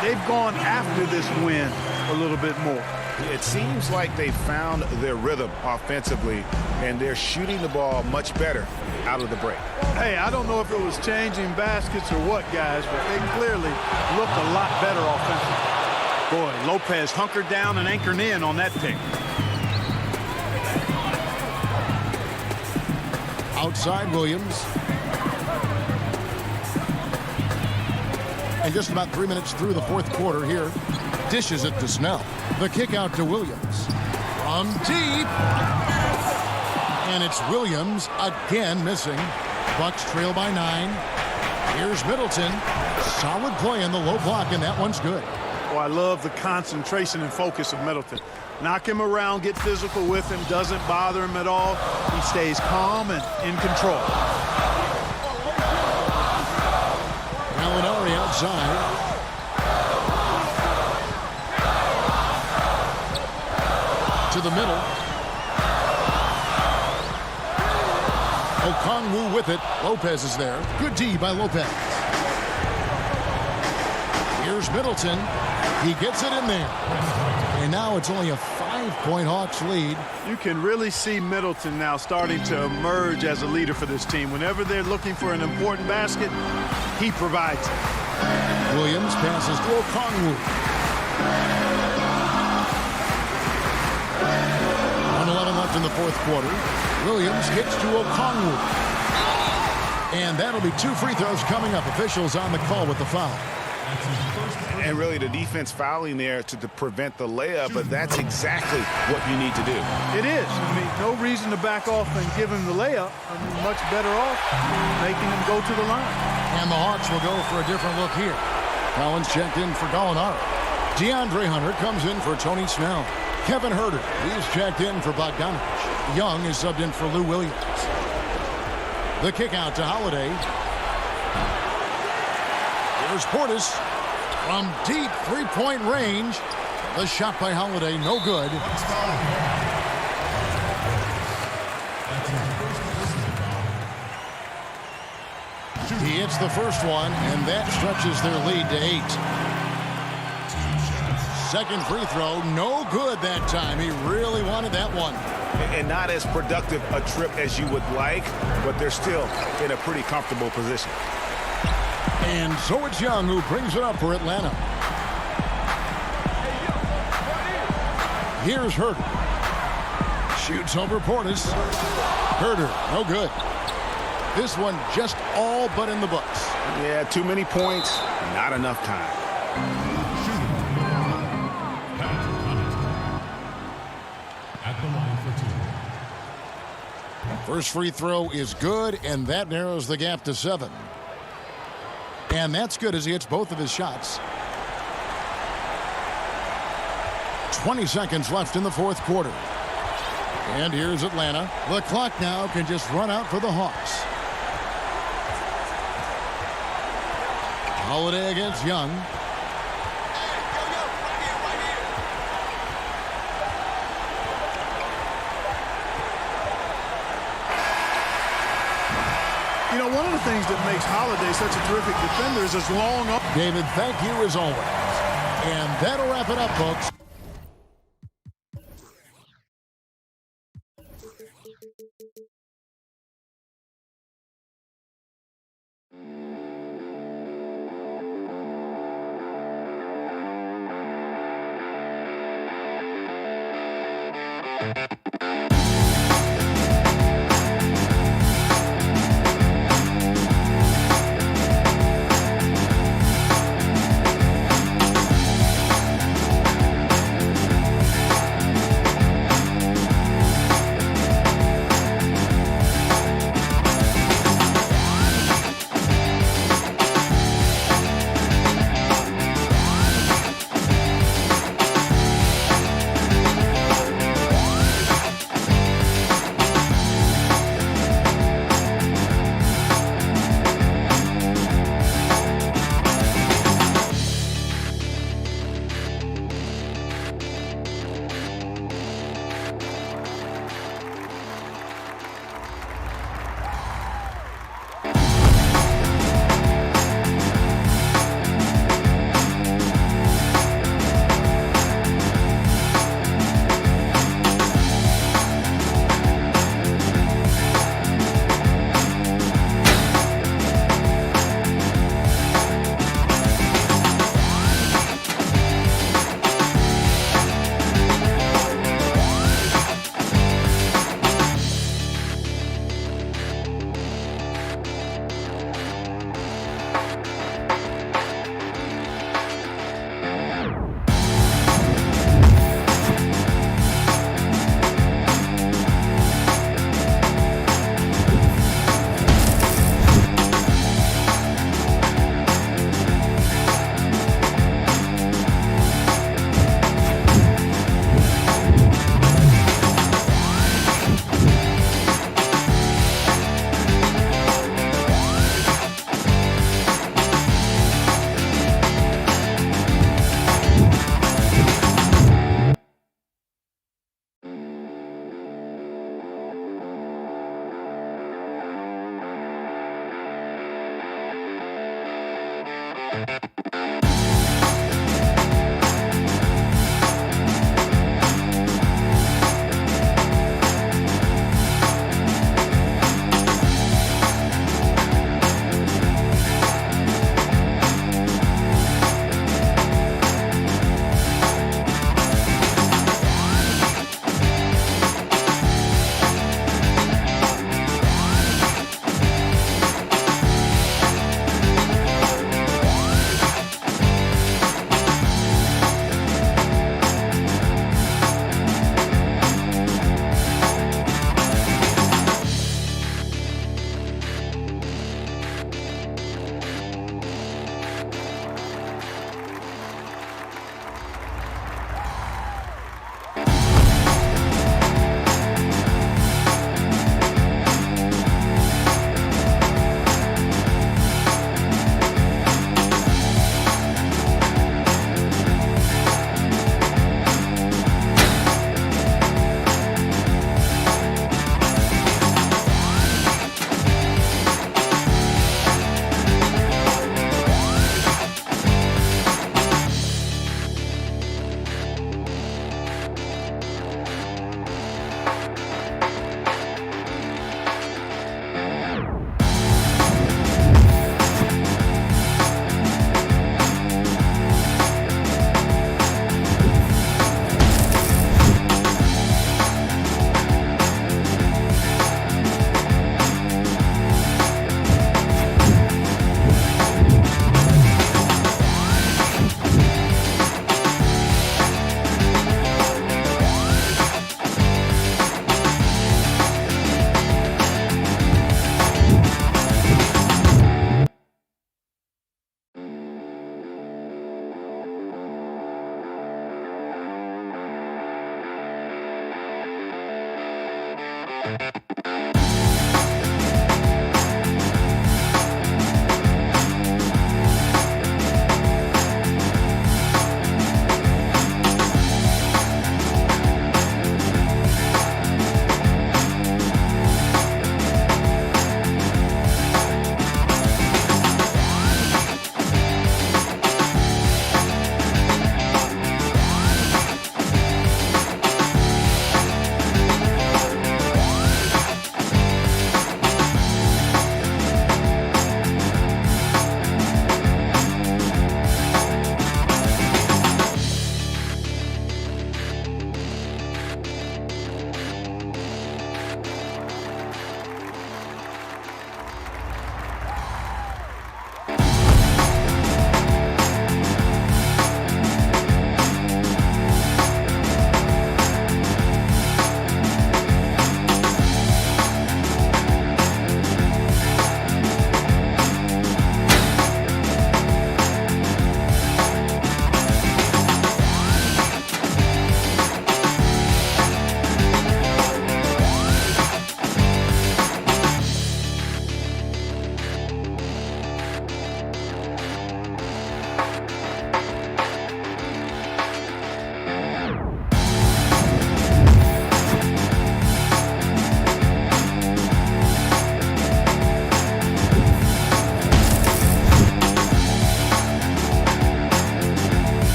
they've gone after this win a little bit more. It seems like they found their rhythm offensively, and they're shooting the ball much better out of the break. Hey, I don't know if it was changing baskets or what, guys, but they clearly looked a lot better offensively. Boy, Lopez hunkered down and anchored in on that pick. Outside Williams. And just about 3 minutes through the 4th quarter here. Dishes it to Snell. The kick out to Williams. From deep. And it's Williams again missing. Bucks trail by 9. Here's Middleton. Solid play in the low block, and that one's good. Oh, I love the concentration and focus of Middleton. Knock him around, get physical with him, doesn't bother him at all. He stays calm and in control. Gallinari outside. To the middle. Okongwu with it. Lopez is there. Good D by Lopez. Here's Middleton. He gets it in there. And now it's only a 5-point Hawks lead. You can really see Middleton now starting to emerge as a leader for this team. Whenever they're looking for an important basket, he provides it. Williams passes to Okongwu. 1:11 left in the 4th quarter. Williams gets to Okongwu. And that'll be 2 free throws coming up. Officials on the call with the foul. And really the defense fouling there to prevent the layup, but that's exactly what you need to do. It is. I mean, no reason to back off and give him the layup. I mean, much better off making him go to the line. And the Hawks will go for a different look here. Collins checked in for Gallinari. DeAndre Hunter comes in for Tony Snell. Kevin Herter, he's checked in for Bogdanovich. Young is subbed in for Lou Williams. The kick out to Holiday. Here's Portis from deep three-point range. The shot by Holiday, no good. He hits the first one, and that stretches their lead to 8. Second free throw, no good that time. He really wanted that one. And not as productive a trip as you would like, but they're still in a pretty comfortable position. And so it's Young who brings it up for Atlanta. Here's Herter. Shoots over Portis. Herter, no good. This one just all but in the books. Yeah, too many points, not enough time. First free throw is good, and that narrows the gap to 7. And that's good as he hits both of his shots. 20 seconds left in the fourth quarter. And here's Atlanta. The clock now can just run out for the Hawks. Holiday against Young. You know, one of the things that makes Holiday such a terrific defender is his long arm. David, thank you as always. And that'll wrap it up, folks.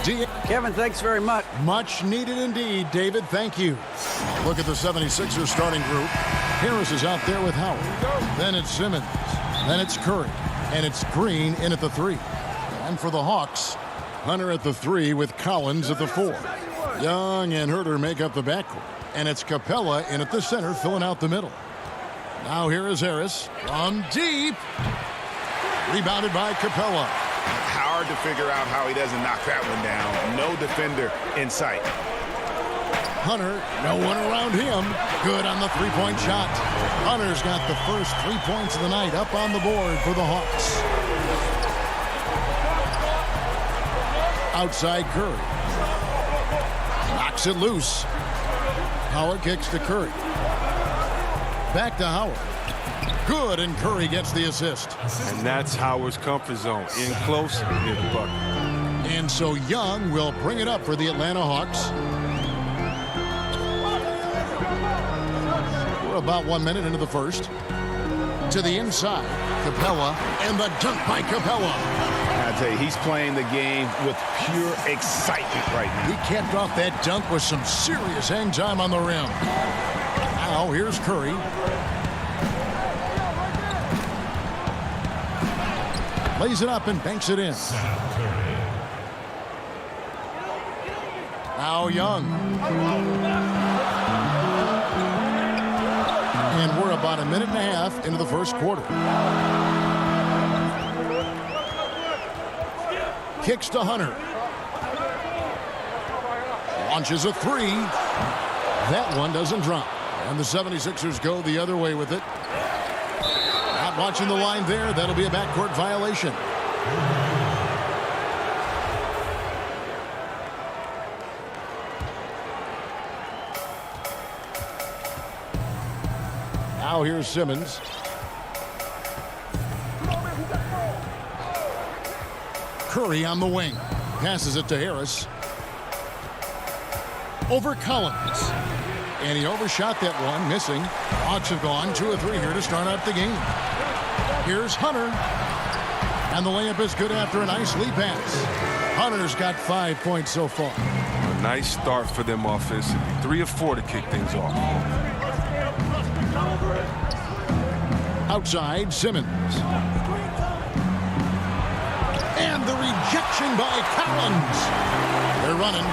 Kevin, thanks very much. Much needed indeed, David. Thank you. Look at the 76ers starting group. Harris is out there with Howard. Then it's Simmons. Then it's Curry. And it's Green in at the 3. And for the Hawks, Hunter at the 3 with Collins at the 4. Young and Herter make up the backcourt. And it's Capella in at the center, filling out the middle. Now here is Harris from deep. Rebounded by Capella. Hard to figure out how he doesn't knock that one down. No defender in sight. Hunter, no one around him. Good on the three-point shot. Hunter's got the first 3 points of the night up on the board for the Hawks. Outside Curry. Knocks it loose. Howard kicks to Curry. Back to Howard. Good, and Curry gets the assist. And that's Howard's comfort zone. In close, near the bucket. And so Young will bring it up for the Atlanta Hawks. We're about 1 minute into the first. To the inside, Capella, and the dunk by Capella. I tell you, he's playing the game with pure excitement right now. He capped off that dunk with some serious hang time on the rim. Now here's Curry. Lays it up and banks it in. Now Young. And we're about a minute and a half into the first quarter. Kicks to Hunter. Launches a 3. That one doesn't drop. And the 76ers go the other way with it. Not watching the line there. That'll be a backcourt violation. Now here's Simmons. Curry on the wing. Passes it to Harris. Over Collins. And he overshot that one, missing. Hawks have gone 2 of 3 here to start out the game. Here's Hunter. And the layup is good after a nice lead pass. Hunter's got 5 points so far. A nice start for them offensively. 3 of 4 to kick things off. Outside, Simmons. And the rejection by Collins. They're running.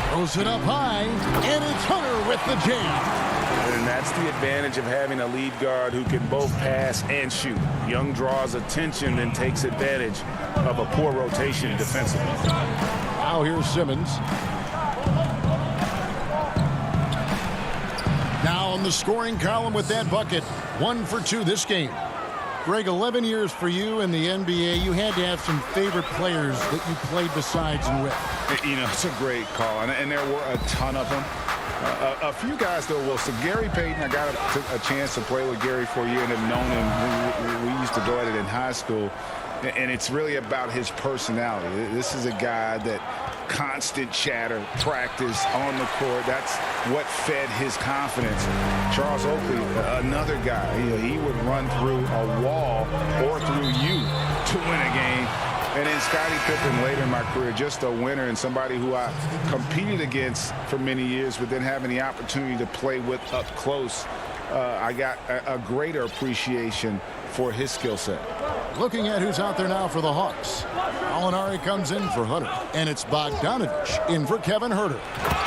Throws it up high, and it's Hunter with the jam. And that's the advantage of having a lead guard who can both pass and shoot. Young draws attention and takes advantage of a poor rotation defensively. Now here's Simmons. Now on the scoring column with that bucket. 1 for 2 this game. Greg, 11 years for you in the NBA. You had to have some favorite players that you played besides and with. You know, it's a great call, and there were a ton of them. A few guys, though, Will. So Gary Payton, I got a chance to play with Gary for a year and have known him. We used to go at it in high school, and it's really about his personality. This is a guy that constant chatter, practice on the court. That's what fed his confidence. Charles Oakley, another guy, he would run through a wall or through you to win a game. And then Scottie Pippen later in my career, just a winner and somebody who I competed against for many years, but then having the opportunity to play with up close, I got a greater appreciation for his skill set. Looking at who's out there now for the Hawks. Molinari comes in for Hunter, and it's Bogdanovich in for Kevin Herter.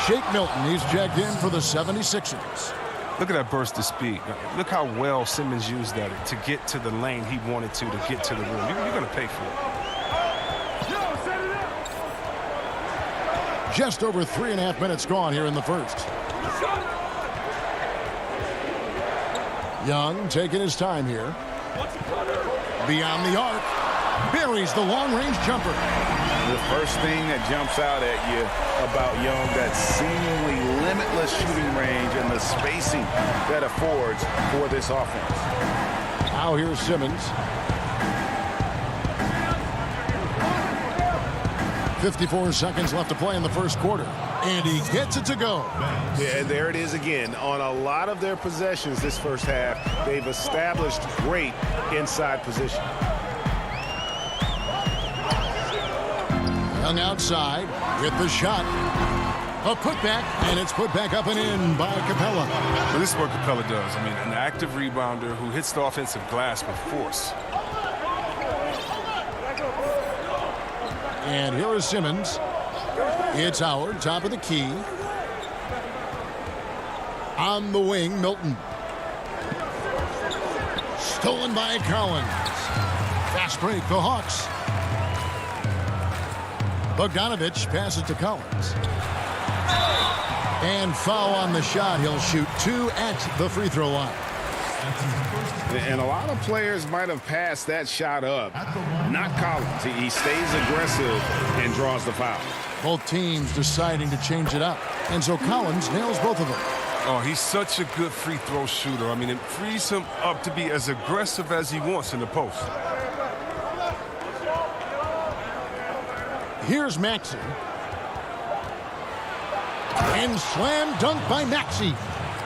Shake Milton, he's checked in for the 76ers. Look at that burst of speed. Look how well Simmons used that to get to the lane he wanted to get to the rim. You're going to pay for it. Just over 3.5 minutes gone here in the first. Young taking his time here. Beyond the arc. Buries the long-range jumper. The first thing that jumps out at you about Young, that seemingly limitless shooting range and the spacing that affords for this offense. Now here's Simmons. 54 seconds left to play in the first quarter. And he gets it to go. Yeah, there it is again. On a lot of their possessions this first half, they've established great inside position. Young outside with the shot. A putback, and it's put back up and in by Capella. Well, this is what Capella does. I mean, an active rebounder who hits the offensive glass with force. And here is Simmons. It's Howard, top of the key. On the wing, Milton. Stolen by Collins. Fast break, the Hawks. Bogdanovich passes to Collins. And foul on the shot. He'll shoot 2 at the free throw line. And a lot of players might have passed that shot up. Not Collins. He stays aggressive and draws the foul. Both teams deciding to change it up. And so Collins nails both of them. Oh, he's such a good free throw shooter. I mean, it frees him up to be as aggressive as he wants in the post. Here's Maxey. And slam dunk by Maxey.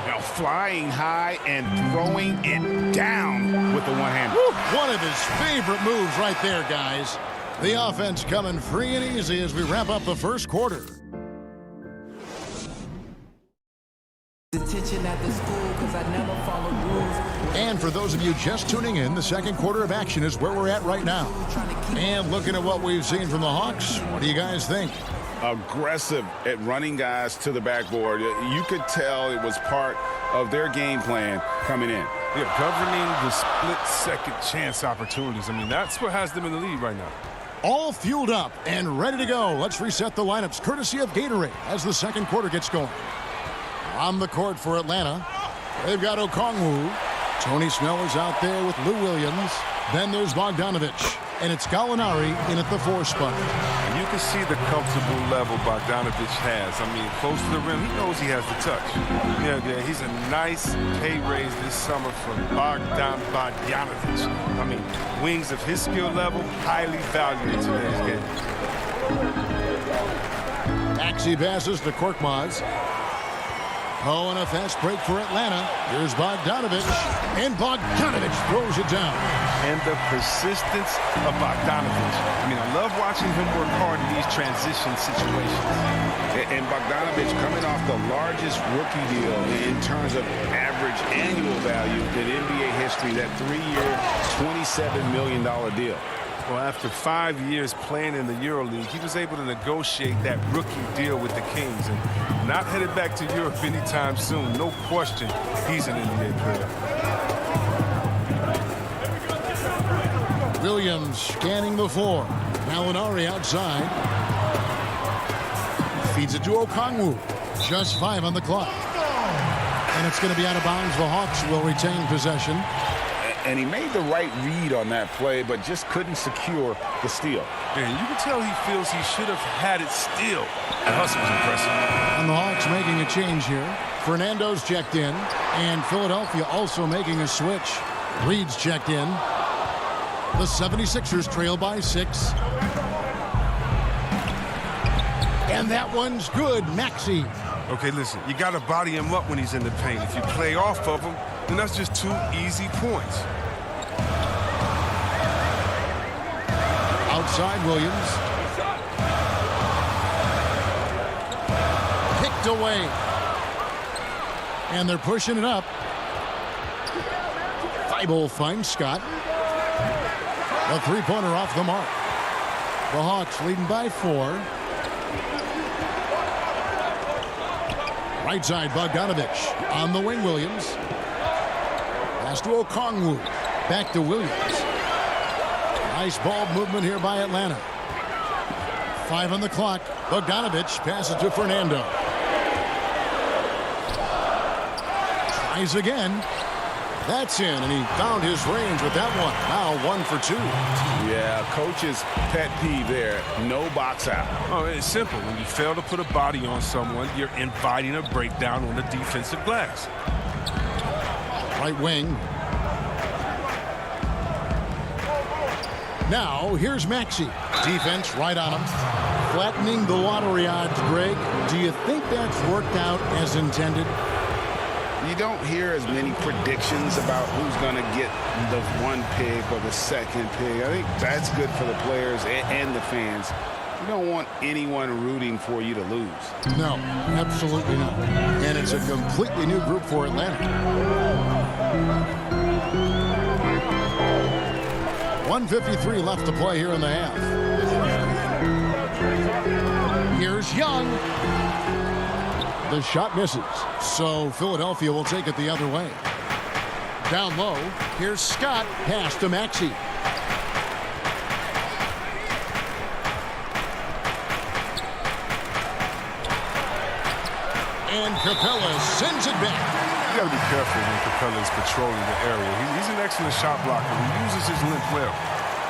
Now flying high and throwing it down with the one hand. One of his favorite moves right there, guys. The offense coming free and easy as we wrap up the first quarter. And for those of you just tuning in, the second quarter of action is where we're at right now. And looking at what we've seen from the Hawks, what do you guys think? Aggressive at running guys to the backboard. You could tell it was part of their game plan coming in. Yeah, governing the split-second chance opportunities. I mean, that's what has them in the lead right now. All fueled up and ready to go. Let's reset the lineups courtesy of Gatorade as the second quarter gets going. On the court for Atlanta, they've got Okongwu. Tony Snell is out there with Lou Williams. Then there's Bogdanovich. And it's Gallinari in at the 4 spot. And you can see the comfortable level Bogdanovich has. I mean, close to the rim, he knows he has the touch. Yeah, he's a nice pay raise this summer for Bogdanovich. I mean, wings of his skill level, highly valued in today's game. Maxey passes to Korkmaz. Oh, and a fast break for Atlanta. Here's Bogdanovich. And Bogdanovich throws it down. And the persistence of Bogdanovich. I mean, I love watching him work hard in these transition situations. And Bogdanovich coming off the largest rookie deal in terms of average annual value in NBA history, that 3-year, $27 million deal. Well, after 5 years playing in the EuroLeague, he was able to negotiate that rookie deal with the Kings. And not headed back to Europe anytime soon. No question, he's an NBA player. Williams scanning the floor. Gallinari outside. Feeds it to Okongwu. Just 5 on the clock. And it's going to be out of bounds. The Hawks will retain possession. And he made the right read on that play, but just couldn't secure the steal. And you can tell he feels he should have had it still. The hustle was impressive. And the Hawks making a change here. Fernando's checked in. And Philadelphia also making a switch. Reed's checked in. The 76ers trail by 6. And that one's good. Maxey. Okay, listen, you got to body him up when he's in the paint. If you play off of him, then that's just 2 easy points. Outside Williams. Picked away. And they're pushing it up. Thibault finds Scott. A 3-pointer off the mark. The Hawks leading by 4. Right side, Bogdanovich. On the wing, Williams. Pass to Okongwu. Back to Williams. Nice ball movement here by Atlanta. 5 on the clock. Bogdanovich passes to Fernando. Tries again. That's in, and he found his range with that one. Now 1 for 2. Yeah, coach's pet peeve there. No box out. Oh, it's simple. When you fail to put a body on someone, you're inviting a breakdown on the defensive glass. Right wing. Now, here's Maxey. Defense right on him. Flattening the lottery odds, Greg. Do you think that's worked out as intended? You don't hear as many predictions about who's going to get the 1 pick or the 2nd pick. I think that's good for the players and the fans. You don't want anyone rooting for you to lose. No, absolutely not. And it's a completely new group for Atlanta. 1:53 left to play here in the half. Here's Young. The shot misses, so Philadelphia will take it the other way. Down low, here's Scott, pass to Maxey. And Capella sends it back. You got to be careful when Capella is controlling the area. He's an excellent shot blocker. He uses his length well.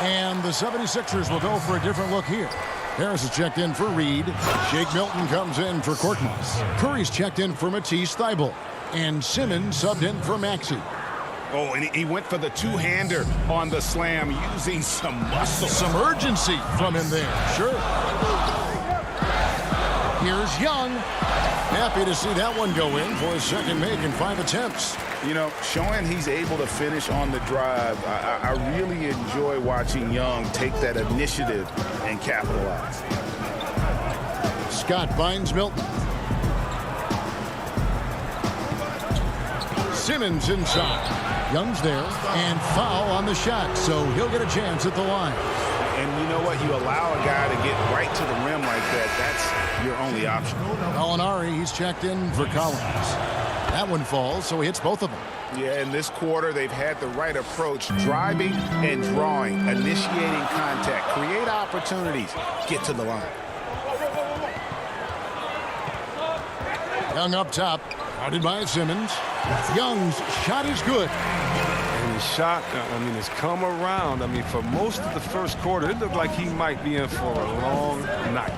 And the 76ers will go for a different look here. Harris is checked in for Reed. Shake Milton comes in for Korkmaz. Curry's checked in for Matisse Thybulle. And Simmons subbed in for Maxey. Oh, and he went for the two-hander on the slam using some muscle. Some urgency from him there, sure. Here's Young. Happy to see that one go in for his second make in 5 attempts. You know, showing he's able to finish on the drive, I really enjoy watching Young take that initiative and capitalize. Scott finds Milton. Simmons inside. Young's there, and foul on the shot, so he'll get a chance at the line. And you know what? You allow a guy to get right to the rim like that, that's your only option. Molinari, he's checked in for Collins. That one falls, so he hits both of them. Yeah, in this quarter, they've had the right approach, driving and drawing, initiating contact, create opportunities, get to the line. Young up top, guarded by Simmons. Young's shot is good. And his shot, has come around. For most of the first quarter, it looked like he might be in for a long night.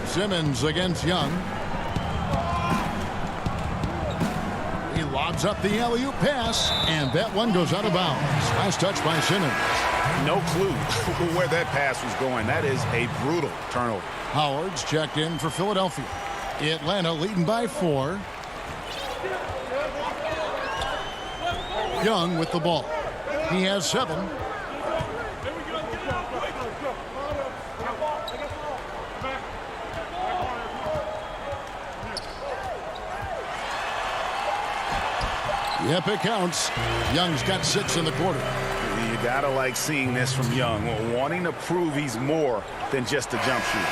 Simmons against Young. He lobs up the alley-oop pass, and that one goes out of bounds. Nice touch by Simmons. No clue where that pass was going. That is a brutal turnover. Howard's checked in for Philadelphia. Atlanta leading by 4. Young with the ball. He has 7. Yep, it counts. Young's got 6 in the quarter. You gotta like seeing this from Young, wanting to prove he's more than just a jump shooter.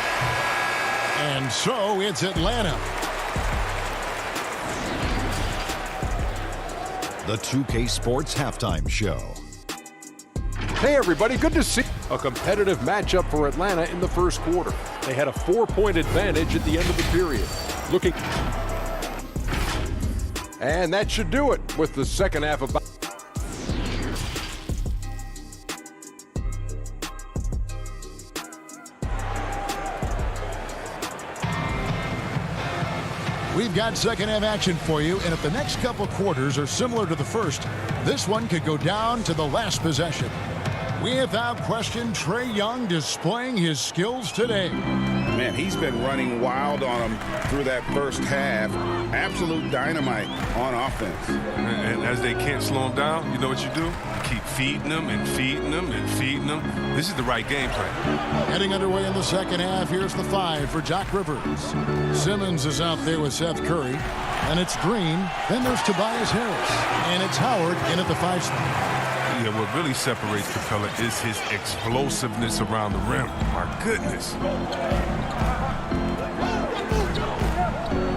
And so it's Atlanta. The 2K Sports Halftime Show. Hey everybody, good to see a competitive matchup for Atlanta in the first quarter. They had a 4-point advantage at the end of the period. And that should do it with the second half of. We've got second half action for you, and if the next couple quarters are similar to the first, this one could go down to the last possession. Without question, Trae Young displaying his skills today. Man, he's been running wild on him through that first half. Absolute dynamite on offense. And as they can't slow him down, you know what you do? You keep feeding them and feeding them and feeding them. This is the right game plan. Getting underway in the second half, here's the 5 for Doc Rivers. Simmons is out there with Seth Curry. And it's Green. Then there's Tobias Harris. And it's Howard in at the 5 spot. Yeah, what really separates Capella is his explosiveness around the rim. My goodness.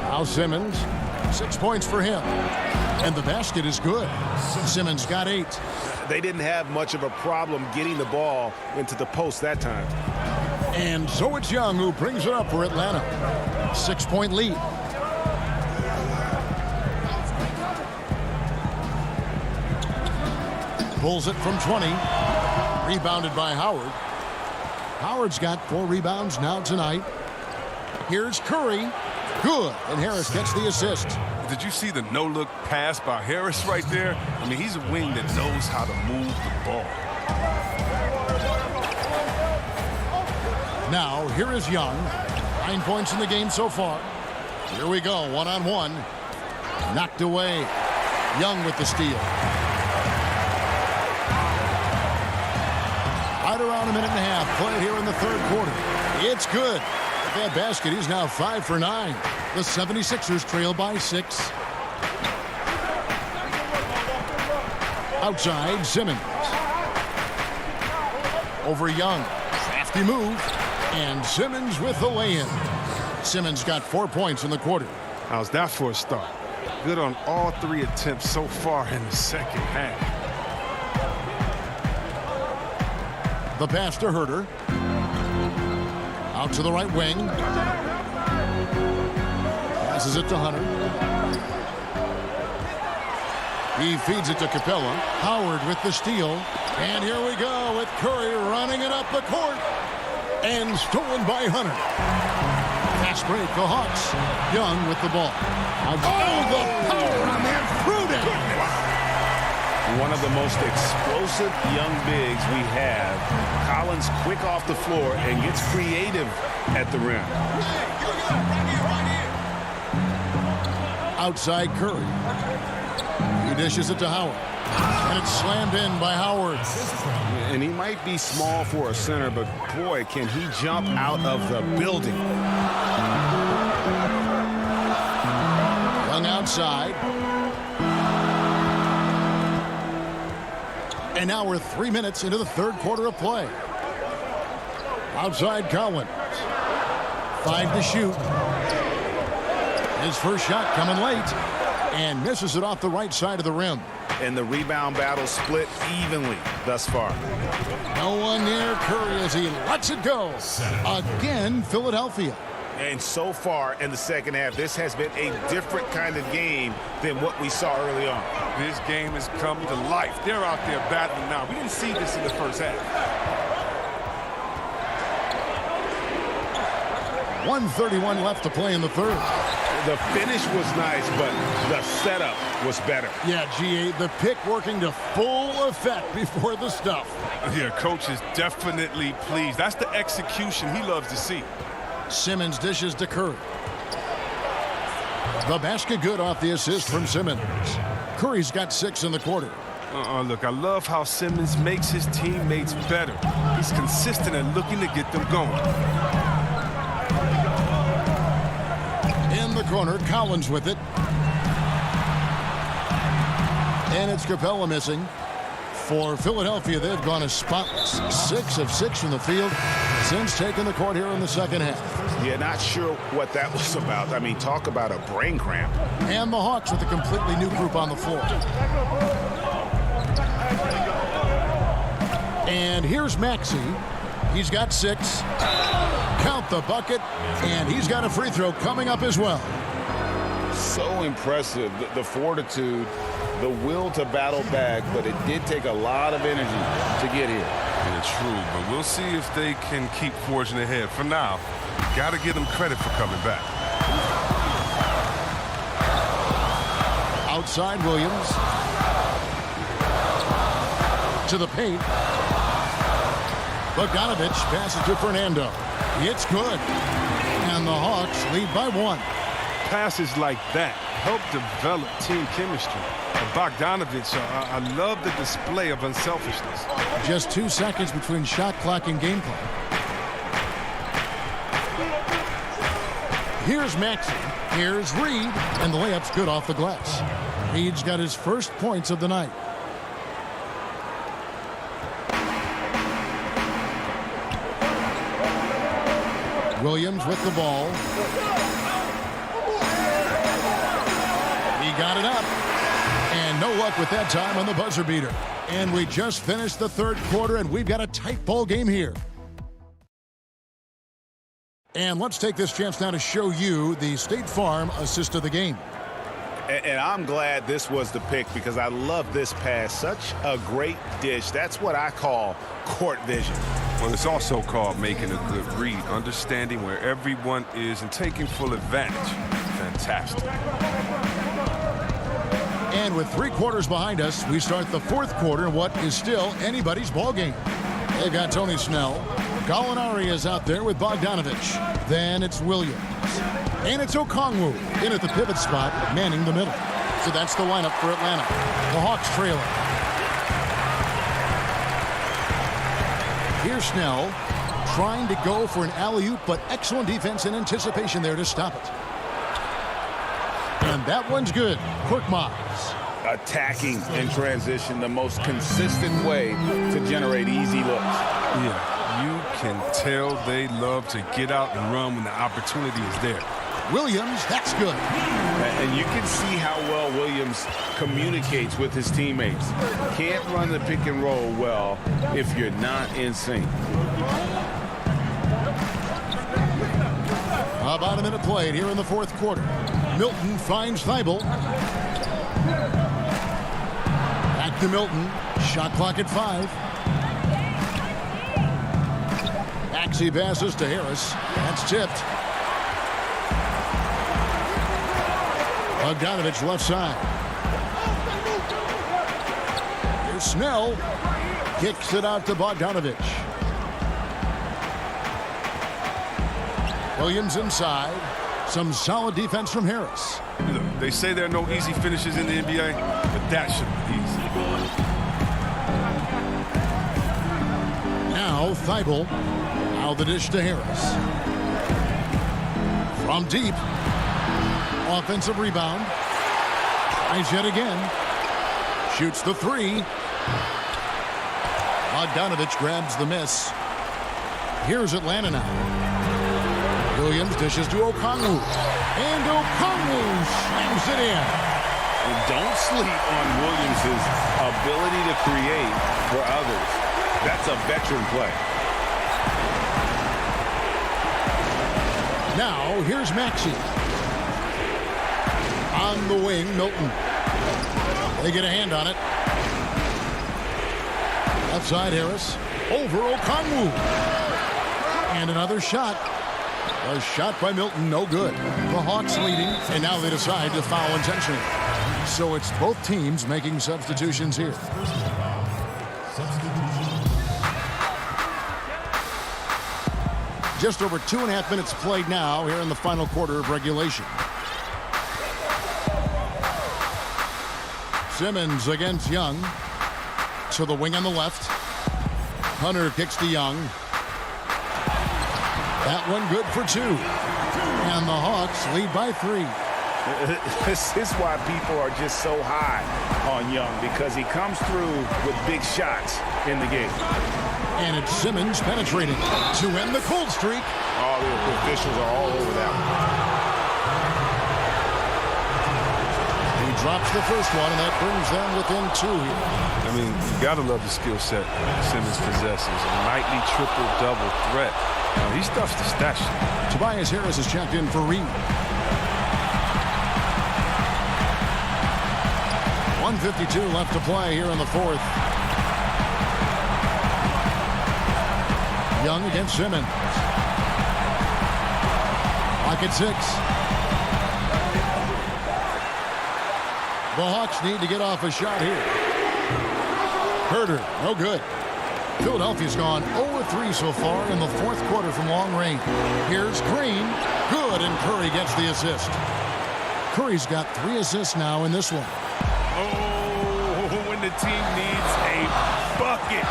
Now Simmons, 6 points for him. And the basket is good. Simmons got 8. They didn't have much of a problem getting the ball into the post that time. And so it's Young who brings it up for Atlanta. 6-point lead. Pulls it from 20. Rebounded by Howard. Howard's got 4 rebounds now tonight. Here's Curry. Good. And Harris gets the assist. Did you see the no-look pass by Harris right there? He's a wing that knows how to move the ball. Now, here is Young. 9 points in the game so far. Here we go, one-on-one. Knocked away. Young with the steal. Right around a minute and a half played here in the third quarter. It's good. With that basket, he's now 5 for 9. The 76ers trail by 6. Outside, Simmons. Over Young. Crafty move. And Simmons with the lay-in. Simmons got 4 points in the quarter. How's that for a start? Good on all 3 attempts so far in the second half. The pass to Herter. Out to the right wing. Passes it to Hunter. He feeds it to Capella. Howard with the steal. And here we go with Curry running it up the court. And stolen by Hunter. Fast break, the Hawks. Young with the ball. Oh, the power on that. Prudent. One of the most explosive young bigs we have. Collins quick off the floor and gets creative at the rim. Outside Curry. He dishes it to Howard. And it's slammed in by Howard. And he might be small for a center, but boy, can he jump out of the building. Young outside. And now we're 3 minutes into the third quarter of play. Outside Collins. 5 to shoot. His first shot coming late. And misses it off the right side of the rim. And the rebound battle split evenly thus far. No one near Curry as he lets it go. Again, Philadelphia. And so far in the second half, this has been a different kind of game than what we saw early on. This game has come to life. They're out there battling now. We didn't see this in the first half. 1:31 left to play in the third. The finish was nice, but the setup was better. Yeah, GA, the pick working to full effect before the stuff. Yeah, coach is definitely pleased. That's the execution he loves to see. Simmons dishes to Curry. The basket good off the assist from Simmons. Curry's got 6 in the quarter. Look, I love how Simmons makes his teammates better. He's consistent and looking to get them going. In the corner, Collins with it. And it's Capella missing. For Philadelphia, they've gone as spotless. 6 of 6 from the field since taking the court here in the second half. Yeah, not sure what that was about. I mean, talk about a brain cramp. And the Hawks with a completely new group on the floor. And here's Maxey. He's got 6. Count the bucket. And he's got a free throw coming up as well. So impressive, the fortitude, the will to battle back, but it did take a lot of energy to get here. Yeah, true, but we'll see if they can keep forging ahead. For now, got to give them credit for coming back. Outside Williams. To the paint. Bogdanovich passes to Fernando. It's good. And the Hawks lead by 1. Passes like that help develop team chemistry. And Bogdanovich, I love the display of unselfishness. Just 2 seconds between shot clock and game clock. Here's Maxey. Here's Reed. And the layup's good off the glass. Reed's got his first points of the night. Williams with the ball. He got it up. And no luck with that time on the buzzer beater. And we just finished the third quarter, and we've got a tight ball game here. And let's take this chance now to show you the State Farm assist of the game. And I'm glad this was the pick because I love this pass. Such a great dish. That's what I call court vision. Well, it's also called making a good read, understanding where everyone is and taking full advantage. Fantastic. And with 3 quarters behind us, we start the fourth quarter in what is still anybody's ball game. They've got Tony Snell. Gallinari is out there with Bogdanovich. Then it's Williams. And it's Okongwu in at the pivot spot, manning the middle. So that's the lineup for Atlanta. The Hawks trailing. Here's Snell trying to go for an alley-oop, but excellent defense and anticipation there to stop it. And that one's good. Korkmaz. Attacking in transition, the most consistent way to generate easy looks. Yeah, you can tell they love to get out and run when the opportunity is there. Williams, that's good. And you can see how well Williams communicates with his teammates. Can't run the pick and roll well if you're not in sync. About a minute played here in the fourth quarter. Milton finds Thibault. Back to Milton. Shot clock at 5. Maxey passes to Harris. That's tipped. Bogdanovich left side. Here's Snell. Kicks it out to Bogdanovich. Williams inside. Some solid defense from Harris. They say there are no easy finishes in the NBA, but that should be easy. Now Thibault. Now the dish to Harris. From deep. Offensive rebound. Tries yet again. Shoots the 3. Bogdanovich grabs the miss. Here's Atlanta now. Williams dishes to Okongwu. And Okongwu slams it in. And don't sleep on Williams' ability to create for others. That's a veteran play. Now here's Maxey. On the wing, Milton. They get a hand on it. Left side, Harris. Over Okongwu. And another shot. A shot by Milton, no good. The Hawks leading, and now they decide to foul intentionally. So it's both teams making substitutions here. Just over 2.5 minutes played now here in the final quarter of regulation. Simmons against Young. To the wing on the left. Hunter kicks to Young. That one good for 2. And the Hawks lead by 3. This is why people are just so high on Young, because he comes through with big shots in the game. And it's Simmons penetrating to end the cold streak. Oh, the officials are all over that one. He drops the first one, and that brings them within 2 here. I mean, you got to love the skill set Simmons possesses. A nightly triple-double threat. He stuffs the stat sheet. Tobias Harris is checked in for Reed. 1:52 left to play here in the fourth. Young against Simmons. Clock at 6. The Hawks need to get off a shot here. Herter, no good. Philadelphia's gone 0-3 so far in the fourth quarter from long range. Here's Green. Good, and Curry gets the assist. Curry's got 3 assists now in this one. Oh, when the team needs a bucket,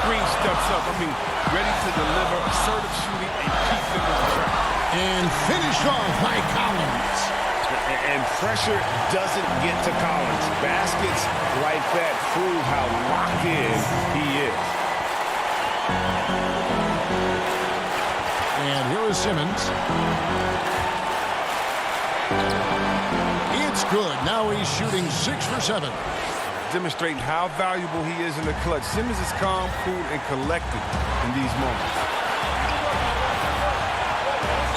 Green steps up. Ready to deliver, assertive shooting, and keep them on track. And finished off by Collins. And pressure doesn't get to Collins. Baskets like that prove how locked in he is. And here is Simmons. It's good. Now he's shooting 6 for 7. Demonstrating how valuable he is in the clutch. Simmons is calm, cool, and collected in these moments.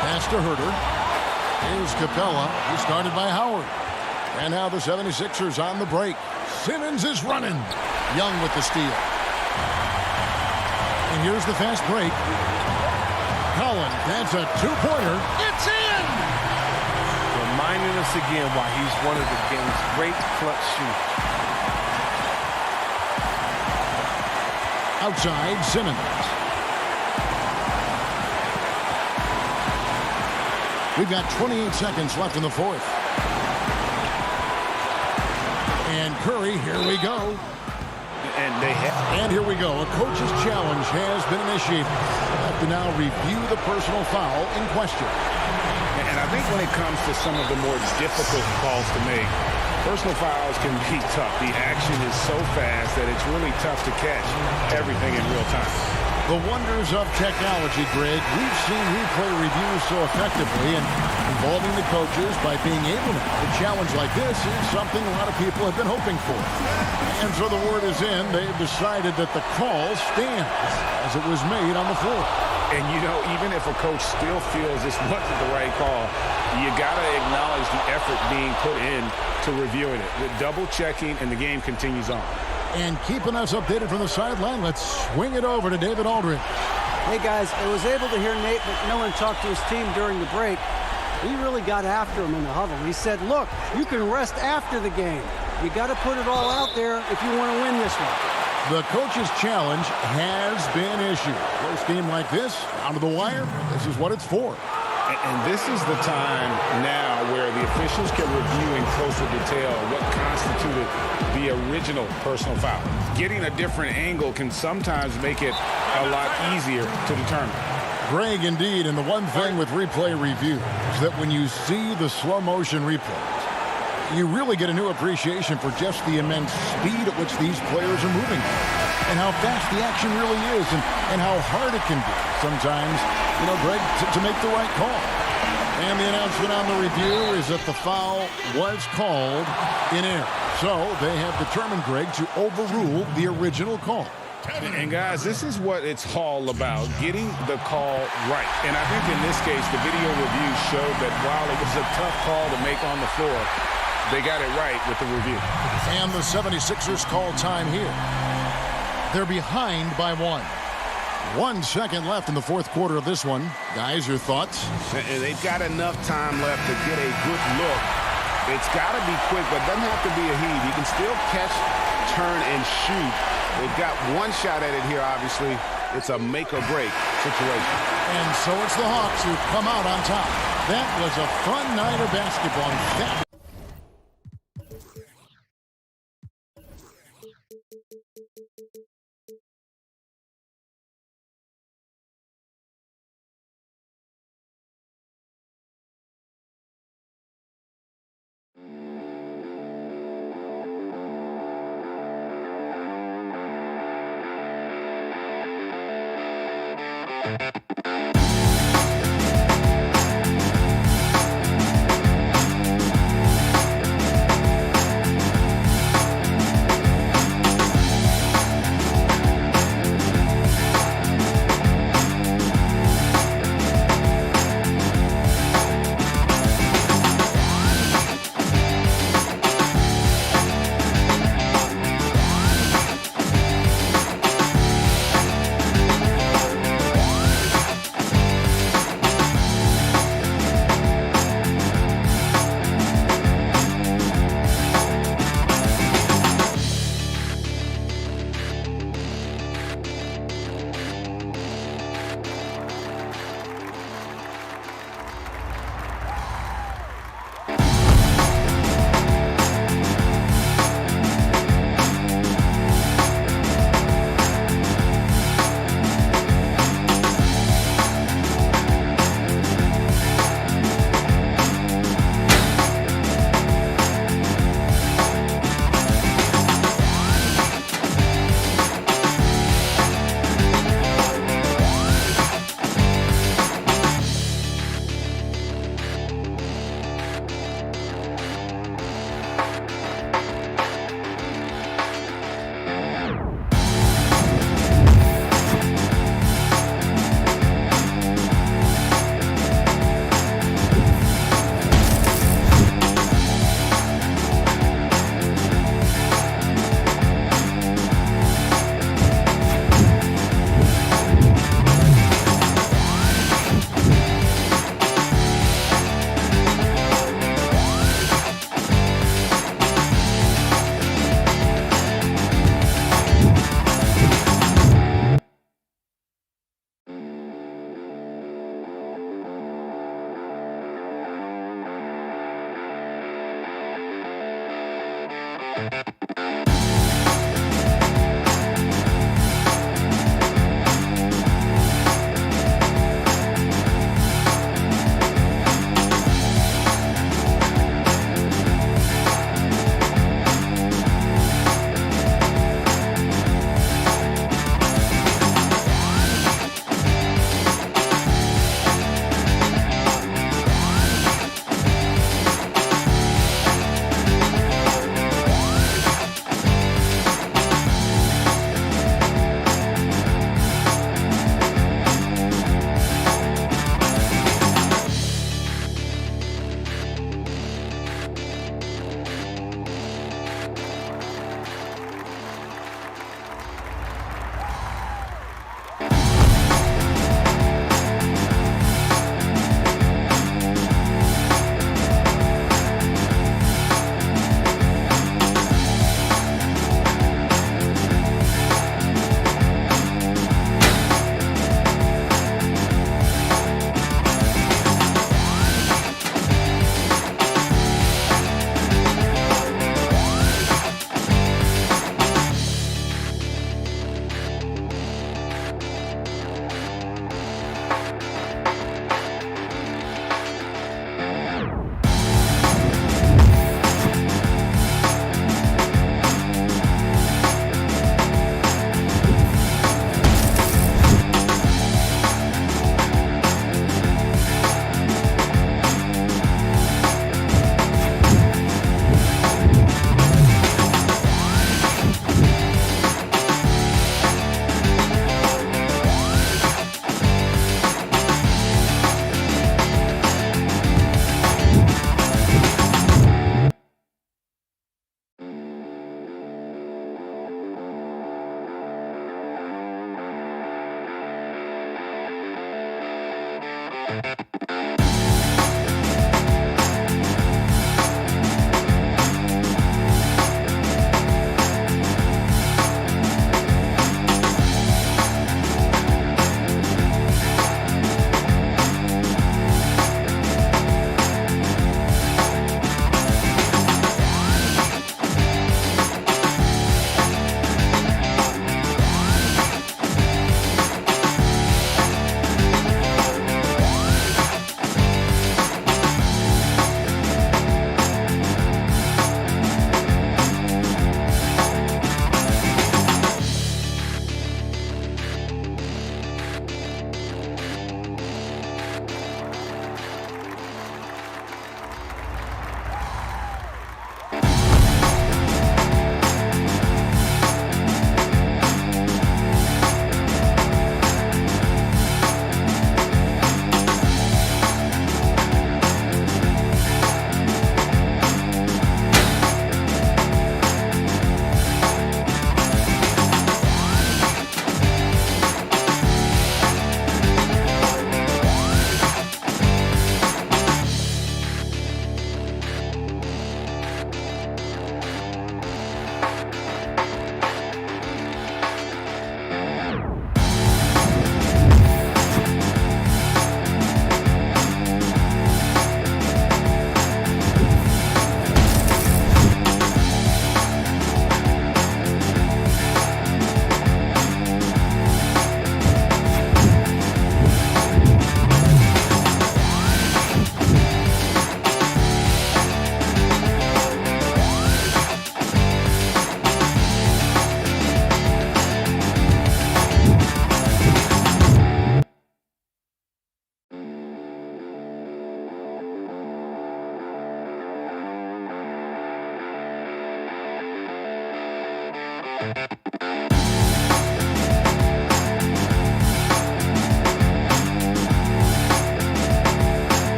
Pass to Herter. Here's Capella. He started by Howard. And now the 76ers on the break. Simmons is running. Young with the steal. And here's the fast break. Collins, that's a 2-pointer. It's in! Reminding us again why he's one of the game's great clutch shooters. Outside, Simmons. We've got 28 seconds left in the fourth. And Curry, here we go. And they have. And here we go. A coach's challenge has been initiated. Have to now review the personal foul in question. And I think when it comes to some of the more difficult calls to make, personal fouls can be tough. The action is so fast that it's really tough to catch everything in real time. The wonders of technology, Greg. We've seen replay reviews so effectively, and involving the coaches by being able to challenge like this is something a lot of people have been hoping for. And so the word is in. They've decided that the call stands as it was made on the floor. And, you know, even if a coach still feels this wasn't the right call, you got to acknowledge the effort being put in to reviewing it. The double checking, and the game continues on. And keeping us updated from the sideline, let's swing it over to David Aldridge. Hey, guys, I was able to hear Nate McMillan talk to his team during the break. He really got after him in the huddle. He said, look, you can rest after the game. You got to put it all out there if you want to win this one. The coach's challenge has been issued. Close game like this, down to the wire, this is what it's for. And this is the time now where the officials can review in closer detail what constituted the original personal foul. Getting a different angle can sometimes make it a lot easier to determine. Greg, indeed, and the one thing with replay review is that when you see the slow motion replays, you really get a new appreciation for just the immense speed at which these players are moving and how fast the action really is and how hard it can be sometimes, you know, Greg, to make the right call. And the announcement on the review is that the foul was called in error. So they have determined, Greg, to overrule the original call. And guys, this is what it's all about, getting the call right. And I think in this case, the video review showed that while it was a tough call to make on the floor, they got it right with the review. And the 76ers call time here. They're behind by 1. 1 second left in the fourth quarter of this one. Guys, your thoughts? And they've got enough time left to get a good look. It's got to be quick, but it doesn't have to be a heave. You can still catch, turn, and shoot. They've got one shot at it here, obviously. It's a make-or-break situation. And so it's the Hawks who come out on top. That was a fun night of basketball.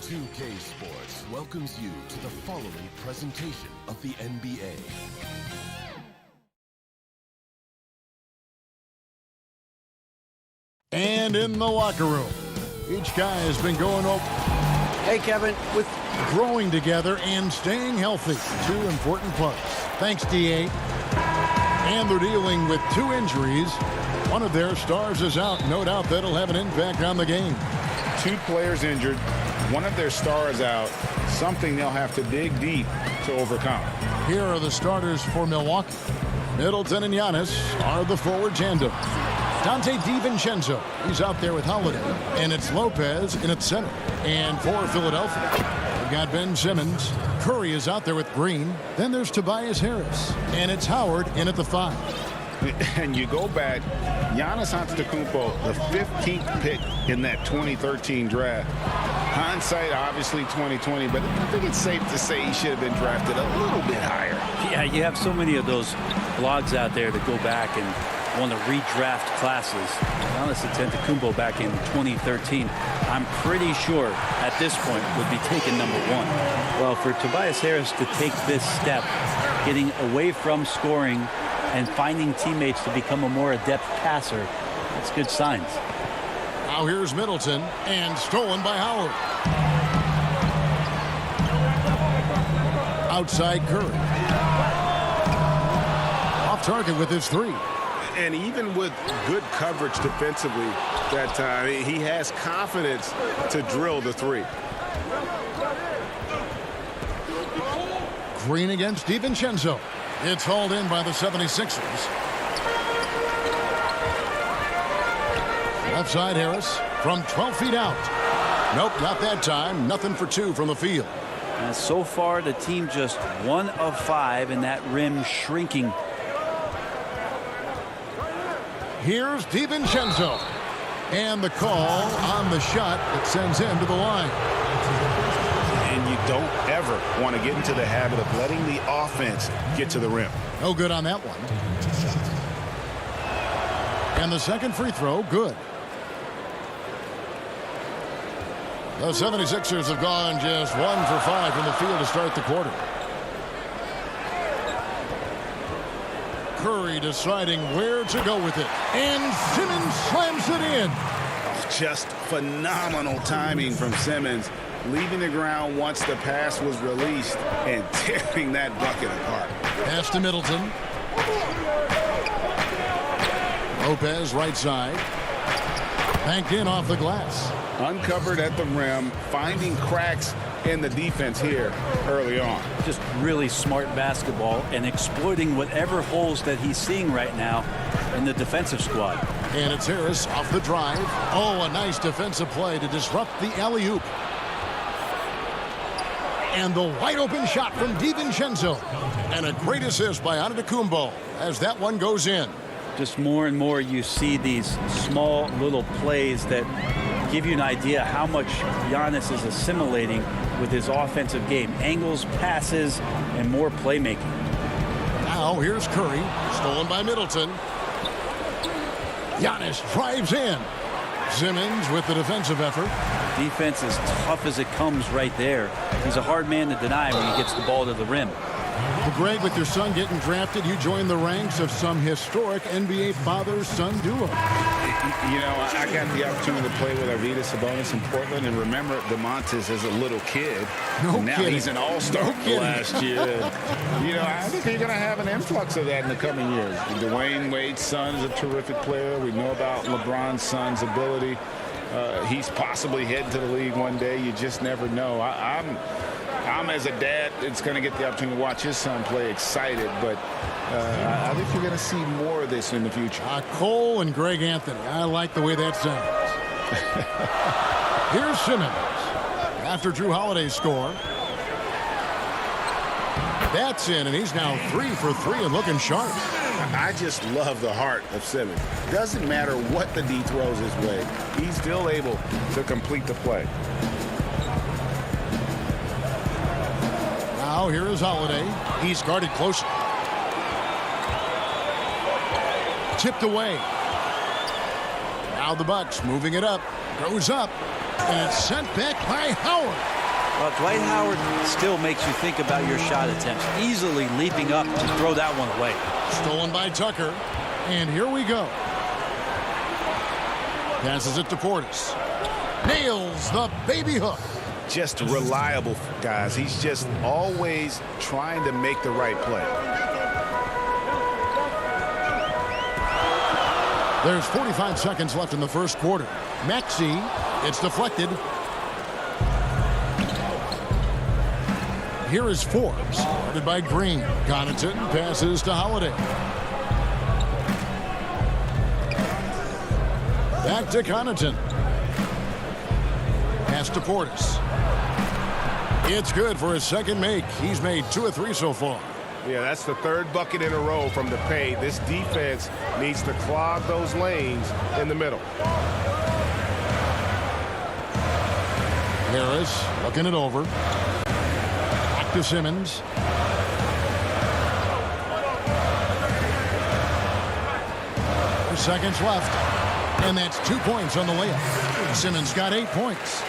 2K Sports welcomes you to the following presentation of the NBA. And in the locker room, each guy has been going over. Hey, Kevin, with growing together and staying healthy, two important parts. Thanks, D8. And they're dealing with two injuries. One of their stars is out. No doubt that'll have an impact on the game. Two players injured, one of their stars out, something they'll have to dig deep to overcome. Here are the starters for Milwaukee. Middleton and Giannis are the forward tandem. Dante DiVincenzo, he's out there with Holiday. And it's Lopez in at center. And for Philadelphia, we've got Ben Simmons. Curry is out there with Green. Then there's Tobias Harris. And it's Howard in at the 5. And you go back, Giannis Antetokounmpo, the 15th pick in that 2013 draft. Hindsight, obviously 2020, but I think it's safe to say he should have been drafted a little bit higher. Yeah, you have so many of those blogs out there that go back and want to redraft classes. Giannis Antetokounmpo back in 2013, I'm pretty sure at this point would be taken number 1. Well, for Tobias Harris to take this step, getting away from scoring and finding teammates to become a more adept passer, that's good signs. Now here's Middleton, and stolen by Howard. Outside Curry. Off target with his 3. And even with good coverage defensively that time, he has confidence to drill the 3. Green against DiVincenzo. It's hauled in by the 76ers. Left side Harris from 12 feet out. Nope, not that time. Nothing for 2 from the field. And so far, the team just 1 of 5, and that rim shrinking. Here's DiVincenzo. And the call on the shot that sends him to the line. And you don't ever want to get into the habit of letting the offense get to the rim. No good on that one. And the second free throw, good. The 76ers have gone just 1 for 5 from the field to start the quarter. Curry deciding where to go with it. And Simmons slams it in. Just phenomenal timing from Simmons, leaving the ground once the pass was released and tearing that bucket apart. Pass to Middleton. Lopez right side. Banked in off the glass. Uncovered at the rim, finding cracks in the defense here early on. Just really smart basketball and exploiting whatever holes that he's seeing right now in the defensive squad. And it's Harris off the drive. Oh, a nice defensive play to disrupt the alley-oop. And the wide open shot from DiVincenzo. And a great assist by Antetokounmpo as that one goes in. Just more and more you see these small little plays that give you an idea how much Giannis is assimilating with his offensive game. Angles, passes, and more playmaking. Now here's Curry, stolen by Middleton. Giannis drives in. Simmons with the defensive effort. Defense is tough as it comes right there. He's a hard man to deny when he gets the ball to the rim. Well, Greg, with your son getting drafted, you joined the ranks of some historic NBA father-son duo. You know, I got the opportunity to play with Arvydas Sabonis in Portland, and remember DeMontis as a little kid. Now he's an all-star last year. You know, I think you're going to have an influx of that in the coming years. Dwayne Wade's son is a terrific player. We know about LeBron's son's ability. He's possibly heading to the league one day. You just never know. I'm as a dad, it's going to get the opportunity to watch his son play excited, but I think you're going to see more of this in the future. Cole and Greg Anthony. I like the way that sounds. Here's Simmons. After Drew Holiday's score. That's in, and he's now 3 for 3 and looking sharp. I just love the heart of Simmons. Doesn't matter what the D throws his way. He's still able to complete the play. Now here is Holiday. He's guarded closely. Tipped away. Now the Bucks moving it up. Goes up. And it's sent back by Howard. Well, Dwight Howard still makes you think about your shot attempts. Easily leaping up to throw that one away. Stolen by Tucker. And here we go. Passes it to Portis. Nails the baby hook. Just reliable, guys. He's just always trying to make the right play. There's 45 seconds left in the first quarter. Maxey, it's deflected. Here is Forbes, guarded by Green. Connaughton passes to Holiday. Back to Connaughton. Pass to Portis. It's good for his second make. He's made 2 of 3 so far. Yeah, that's the third bucket in a row from the paint. This defense needs to clog those lanes in the middle. Harris looking it over. Back to Simmons. Seconds left. And that's 2 points on the layup. Simmons got 8 points.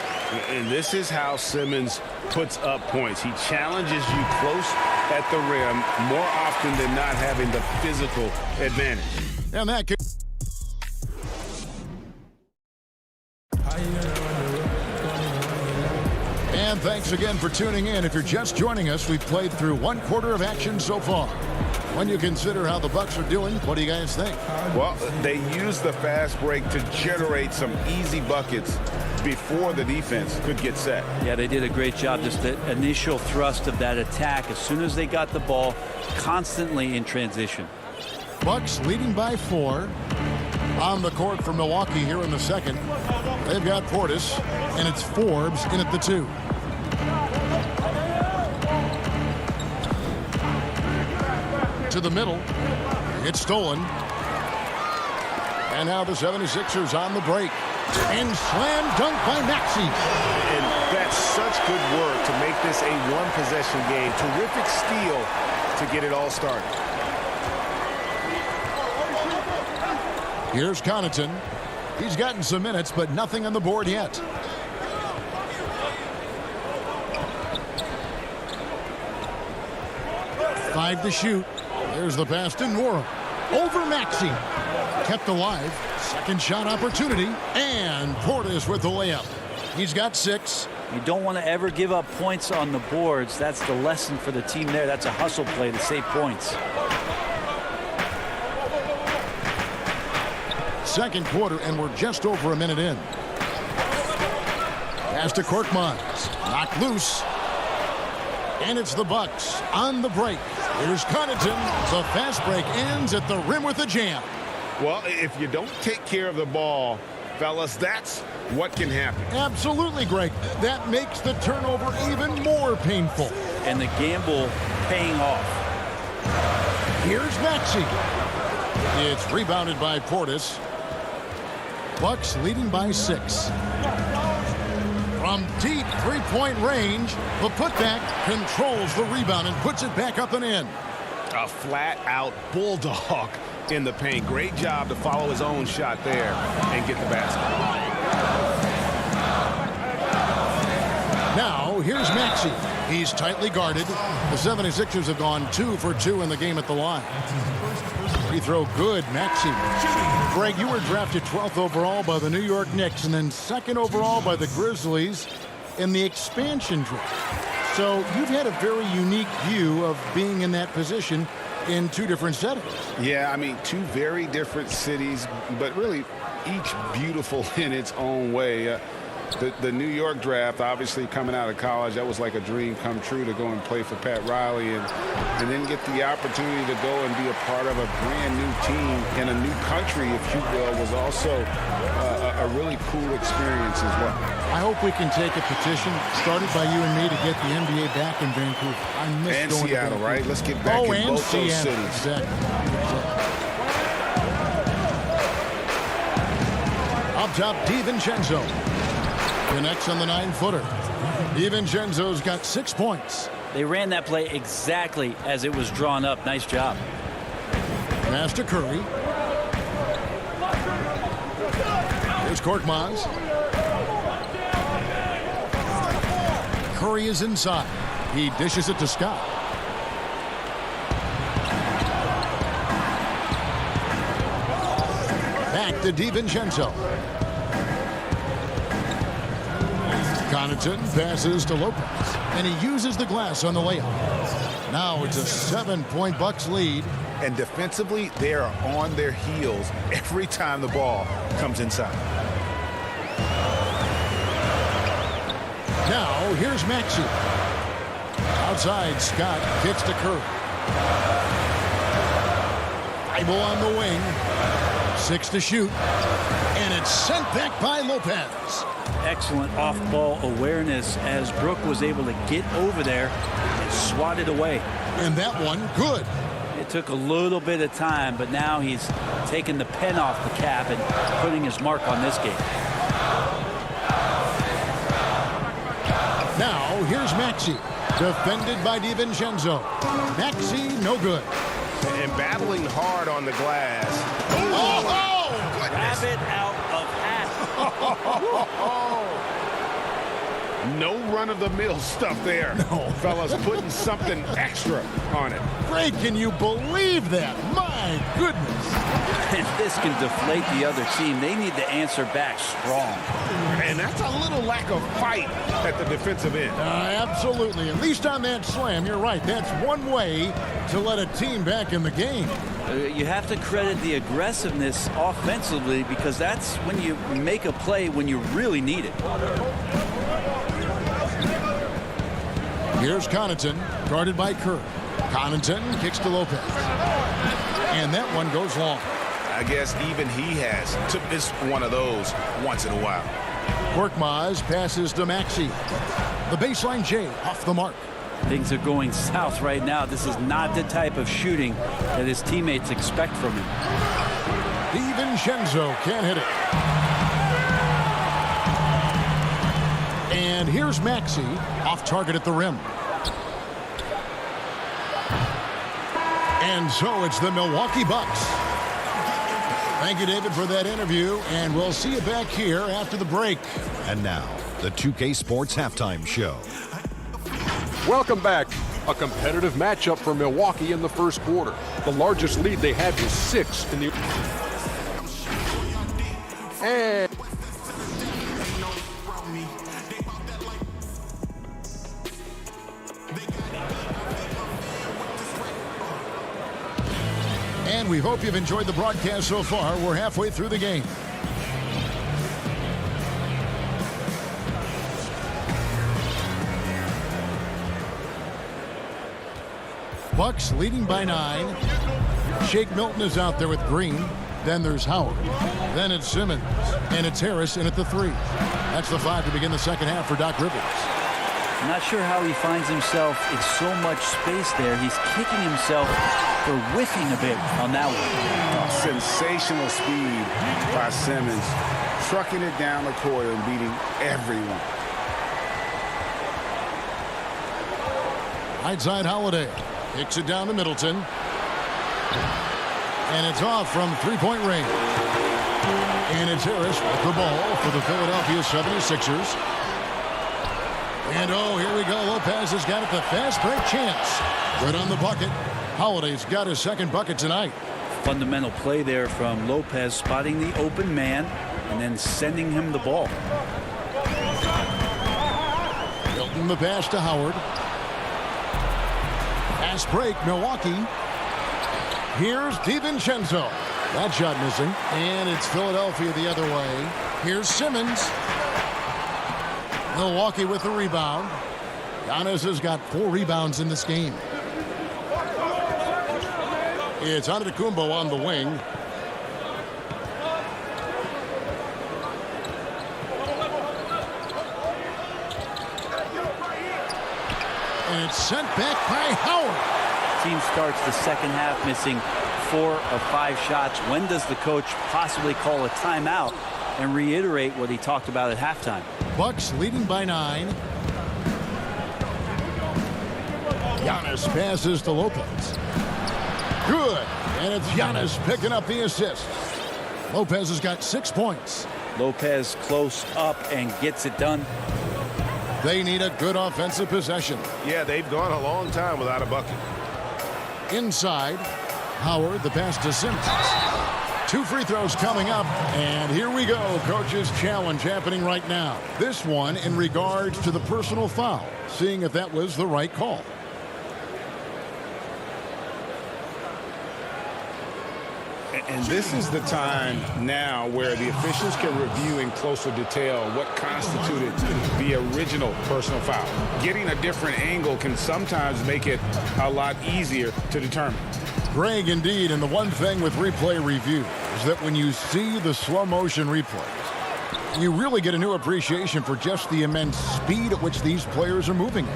And this is how Simmons puts up points. He challenges you close at the rim more often than not, having the physical advantage. And that could... And thanks again for tuning in. If you're just joining us, we've played through 1/4 of action so far. When you consider how the Bucks are doing, what do you guys think? Well, they use the fast break to generate some easy buckets before the defense could get set. Yeah, they did a great job. Just the initial thrust of that attack, as soon as they got the ball, constantly in transition. Bucks leading by 4. On the court for Milwaukee here in the second. They've got Portis, and it's Forbes in at the 2. To the middle. It's stolen. And now the 76ers on the break. And slam dunk by Maxey. And that's such good work to make this a one-possession game. Terrific steal to get it all started. Here's Connaughton. He's gotten some minutes, but nothing on the board yet. Five to shoot. There's the pass to Nora. Over Maxey. Kept alive. Second shot opportunity. And Portis with the layup. He's got 6. You don't want to ever give up points on the boards. That's the lesson for the team there. That's a hustle play to save points. Second quarter, and we're just over a minute in. Pass to Korkmaz. Knocked loose. And it's the Bucks on the break. Here's Connaughton. The fast break ends at the rim with a jam. Well, if you don't take care of the ball, fellas, that's what can happen. Absolutely, Greg. That makes the turnover even more painful. And the gamble paying off. Here's Maxey. It's rebounded by Portis. Bucks leading by 6. From deep three-point range, the putback controls the rebound and puts it back up and in. A flat-out bulldog in the paint. Great job to follow his own shot there and get the basket. Now, here's Maxey. He's tightly guarded. The 76ers have gone 2 for 2 in the game at the line. Free throw good, Maxey. Greg, you were drafted 12th overall by the New York Knicks and then 2nd overall by the Grizzlies in the expansion draft. So you've had a very unique view of being in that position in 2 different settings. Yeah, I mean, 2 very different cities, but really each beautiful in its own way. The New York draft, obviously coming out of college, that was like a dream come true to go and play for Pat Riley and then get the opportunity to go and be a part of a brand new team in a new country, if you will, was also a really cool experience as well. I hope we can take a petition started by you and me to get the NBA back in Vancouver. I miss and going Seattle, to right? Let's get back in both those cities. Exactly. Up top, DiVincenzo. Connects on the 9-footer. DiVincenzo's got 6 points. They ran that play exactly as it was drawn up. Nice job. Pass to Curry. Here's Korkmaz. Curry is inside. He dishes it to Scott. Back to DiVincenzo. Connaughton passes to Lopez, and he uses the glass on the layup. Now it's a 7-point Bucks lead. And defensively, they are on their heels every time the ball comes inside. Now here's Maxey. Outside, Scott kicks to Curry. Bible on the wing. 6 to shoot. And it's sent back by Lopez. Excellent off-ball awareness as Brook was able to get over there and swat it away. And that one good. It took a little bit of time, but now he's taking the pen off the cap and putting his mark on this game. Now here's Maxey, defended by DiVincenzo. Maxey no good. And battling hard on the glass. Oh, Grab it out of hat. No run-of-the-mill stuff there. No. Fellas putting something extra on it. Greg, can you believe that? My goodness. If this can deflate the other team, they need to answer back strong. And that's a little lack of fight at the defensive end. Absolutely. At least on that slam, you're right. That's one way to let a team back in the game. You have to credit the aggressiveness offensively because that's when you make a play when you really need it. Here's Connaughton, guarded by Kerr. Connaughton kicks to Lopez. And that one goes long. I guess even he took this one of those once in a while. Korkmaz passes to Maxey. The baseline J off the mark. Things are going south right now. This is not the type of shooting that his teammates expect from him. DiVincenzo can't hit it. And here's Maxey, off target at the rim. And so it's the Milwaukee Bucks. Thank you, David, for that interview, and we'll see you back here after the break. And now, the 2K Sports Halftime Show. Welcome back. A competitive matchup for Milwaukee in the first quarter. The largest lead they had was 6 in the... And... And we hope you've enjoyed the broadcast so far. We're halfway through the game. Bucks leading by 9. Shake Milton is out there with Green. Then there's Howard. Then it's Simmons. And it's Harris in at the 3. That's the 5 to begin the second half for Doc Rivers. I'm not sure how he finds himself in so much space there. He's kicking himself for whiffing a bit on that one. Sensational speed by Simmons, trucking it down the court and beating everyone. Right side Holiday kicks it down to Middleton. And it's off from three-point range. And it's Harris with the ball for the Philadelphia 76ers. And oh, here we go. Lopez has got it, the fast break chance. Good on the bucket. Holiday's got his second bucket tonight. Fundamental play there from Lopez, spotting the open man and then sending him the ball. Milton the pass to Howard. Fast break, Milwaukee. Here's DiVincenzo. That shot missing. And it's Philadelphia the other way. Here's Simmons. Milwaukee with the rebound. Giannis has got 4 rebounds in this game. It's Antetokounmpo on the wing. And it's sent back by Howard. Team starts the second half missing 4 of 5 shots. When does the coach possibly call a timeout and reiterate what he talked about at halftime? Bucks leading by 9. Giannis passes to Lopez. Good. And it's Giannis picking up the assist. Lopez has got 6 points. Lopez close up and gets it done. They need a good offensive possession. Yeah, they've gone a long time without a bucket. Inside, Howard, the pass to Simmons. 2 free throws coming up, and here we go. Coach's challenge happening right now. This one in regards to the personal foul, seeing if that was the right call. And this is the time now where the officials can review in closer detail what constituted the original personal foul. Getting a different angle can sometimes make it a lot easier to determine. Greg, indeed, and the one thing with replay review is that when you see the slow motion replays, you really get a new appreciation for just the immense speed at which these players are moving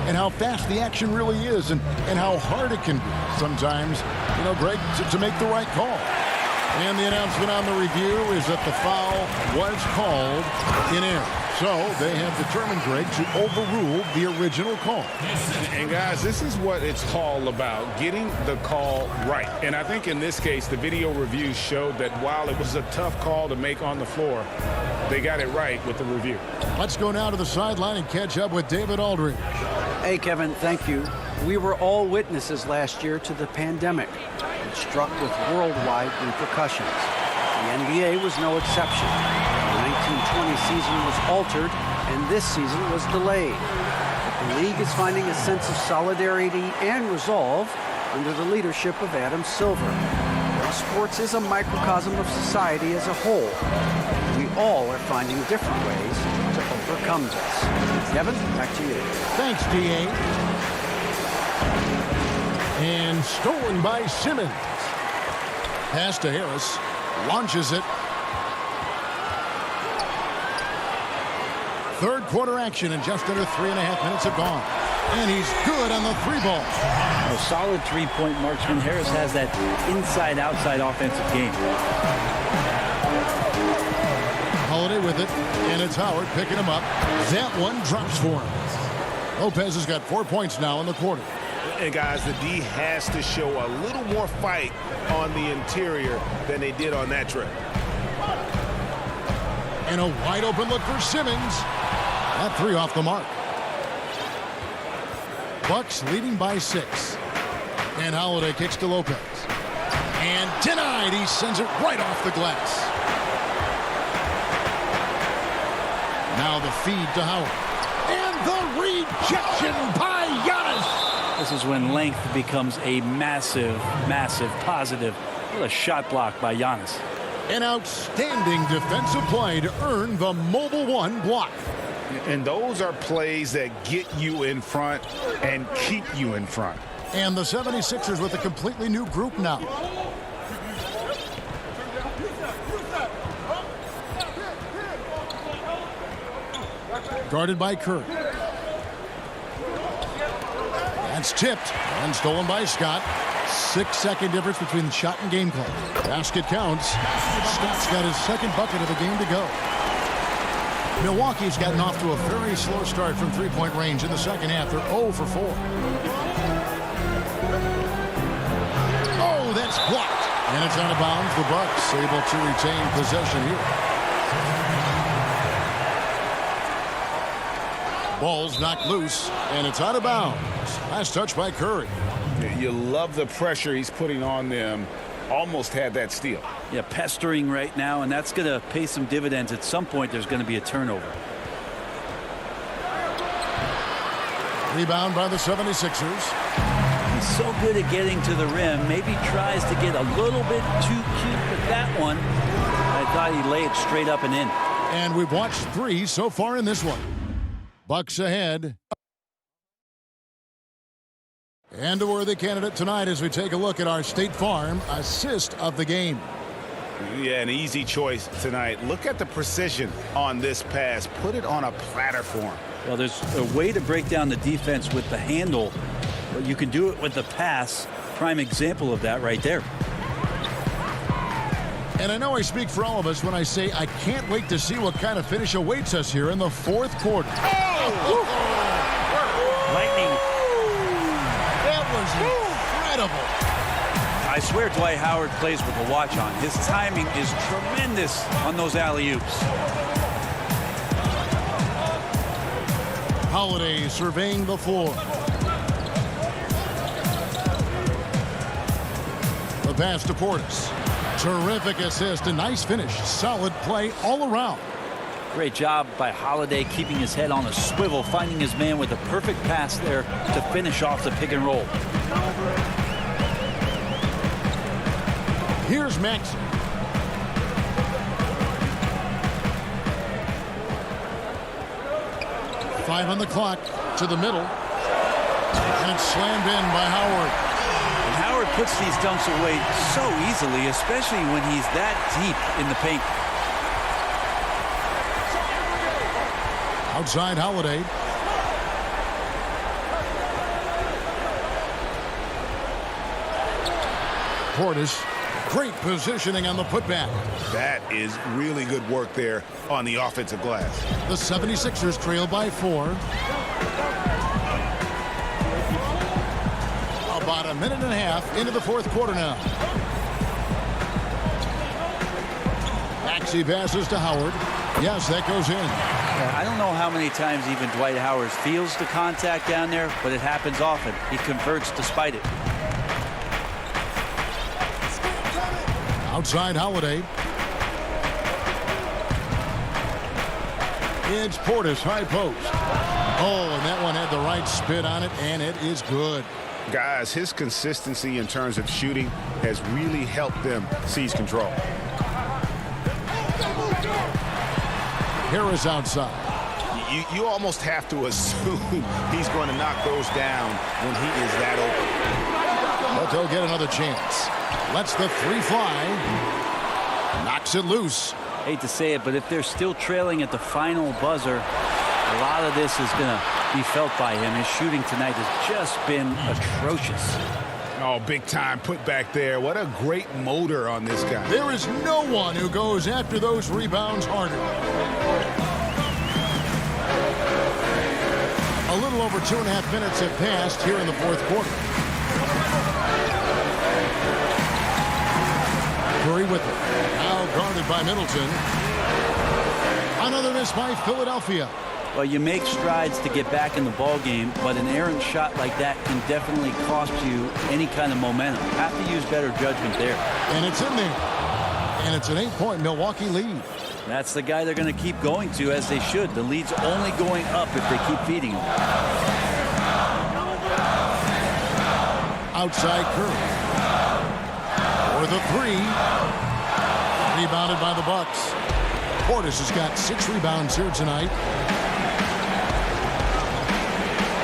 and how fast the action really is and how hard it can be sometimes, you know, Greg, to make the right call. And the announcement on the review is that the foul was called in error. So they have determined, Greg, to overrule the original call. And guys, this is what it's all about, getting the call right. And I think in this case, the video review showed that while it was a tough call to make on the floor, they got it right with the review. Let's go now to the sideline and catch up with David Aldridge. Hey, Kevin, thank you. We were all witnesses last year to the pandemic, which struck with worldwide repercussions. The NBA was no exception. The 1920 season was altered, and this season was delayed. The league is finding a sense of solidarity and resolve under the leadership of Adam Silver. Sports is a microcosm of society as a whole. We all are finding different ways to overcome this. Kevin, back to you. Thanks, D.A. And stolen by Simmons. Pass to Harris. Launches it. Third quarter action, and just under 3.5 minutes have gone. And he's good on the three ball. A solid three-point marksman. Harris has that inside-outside offensive game. Holiday with it, and it's Howard picking him up. That one drops for him. Lopez has got 4 points now in the quarter. And guys, the D has to show a little more fight on the interior than they did on that trip. And a wide open look for Simmons. That three off the mark. Bucks leading by 6. And Holiday kicks to Lopez. And denied. He sends it right off the glass. Now the feed to Howard. And the rejection by Giannis. This is when length becomes a massive, massive positive. What a shot block by Giannis. An outstanding defensive play to earn the Mobile One block. And those are plays that get you in front and keep you in front. And the 76ers with a completely new group now. Guarded by Curry. That's tipped and stolen by Scott. 6-second difference between the shot and game clock. Basket counts. Scott's got his second bucket of the game to go. Milwaukee's gotten off to a very slow start from three-point range in the second half. They're 0 for 4. Oh, that's blocked. And it's out of bounds. The Bucks able to retain possession here. Ball's knocked loose, and it's out of bounds. Last touch by Curry. You love the pressure he's putting on them. Almost had that steal. Yeah, pestering right now, and that's going to pay some dividends. At some point, there's going to be a turnover. Rebound by the 76ers. He's so good at getting to the rim. Maybe tries to get a little bit too cute with that one. I thought he'd lay it straight up and in. And we've watched 3 so far in this one. Bucks ahead. And a worthy candidate tonight as we take a look at our State Farm assist of the game. Yeah, an easy choice tonight. Look at the precision on this pass. Put it on a platter for him. Well, there's a way to break down the defense with the handle, but you can do it with the pass. Prime example of that right there. And I know I speak for all of us when I say I can't wait to see what kind of finish awaits us here in the fourth quarter. Oh! Lightning. That was incredible. I swear Dwight Howard plays with a watch on. His timing is tremendous on those alley-oops. Holiday surveying the floor. The pass to Portis. Terrific assist, a nice finish. Solid play all around. Great job by Holiday keeping his head on a swivel, finding his man with a perfect pass there to finish off the pick and roll. Here's Maxey. Five on the clock to the middle. And it's slammed in by Howard. And Howard puts these dunks away so easily, especially when he's that deep in the paint. Outside Holiday. Portis, great positioning on the putback. That is really good work there on the offensive glass. The 76ers trail by 4. About a minute and a half into the fourth quarter now. Maxey passes to Howard. Yes, that goes in. I don't know how many times even Dwight Howard feels the contact down there, but it happens often. He converts despite it. Outside Holiday. It's Portis, high post. Oh, and that one had the right spin on it, and it is good. Guys, his consistency in terms of shooting has really helped them seize control. Harris outside. You almost have to assume he's going to knock those down when he is that open. But they'll get another chance. Lets the three fly. Knocks it loose. Hate to say it, but if they're still trailing at the final buzzer, a lot of this is going to be felt by him. His shooting tonight has just been atrocious. Oh, big time put back there. What a great motor on this guy. There is no one who goes after those rebounds harder. A little over 2.5 minutes have passed here in the fourth quarter. Curry with it. Now guarded by Middleton. Another miss by Philadelphia. Well, you make strides to get back in the ball game, but an errant shot like that can definitely cost you any kind of momentum. Have to use better judgment there. And it's in there. And it's an 8-point Milwaukee lead. That's the guy they're going to keep going to, as they should. The lead's only going up if they keep feeding him. Outside Curry. For the three. Rebounded by the Bucks. Portis has got 6 rebounds here tonight.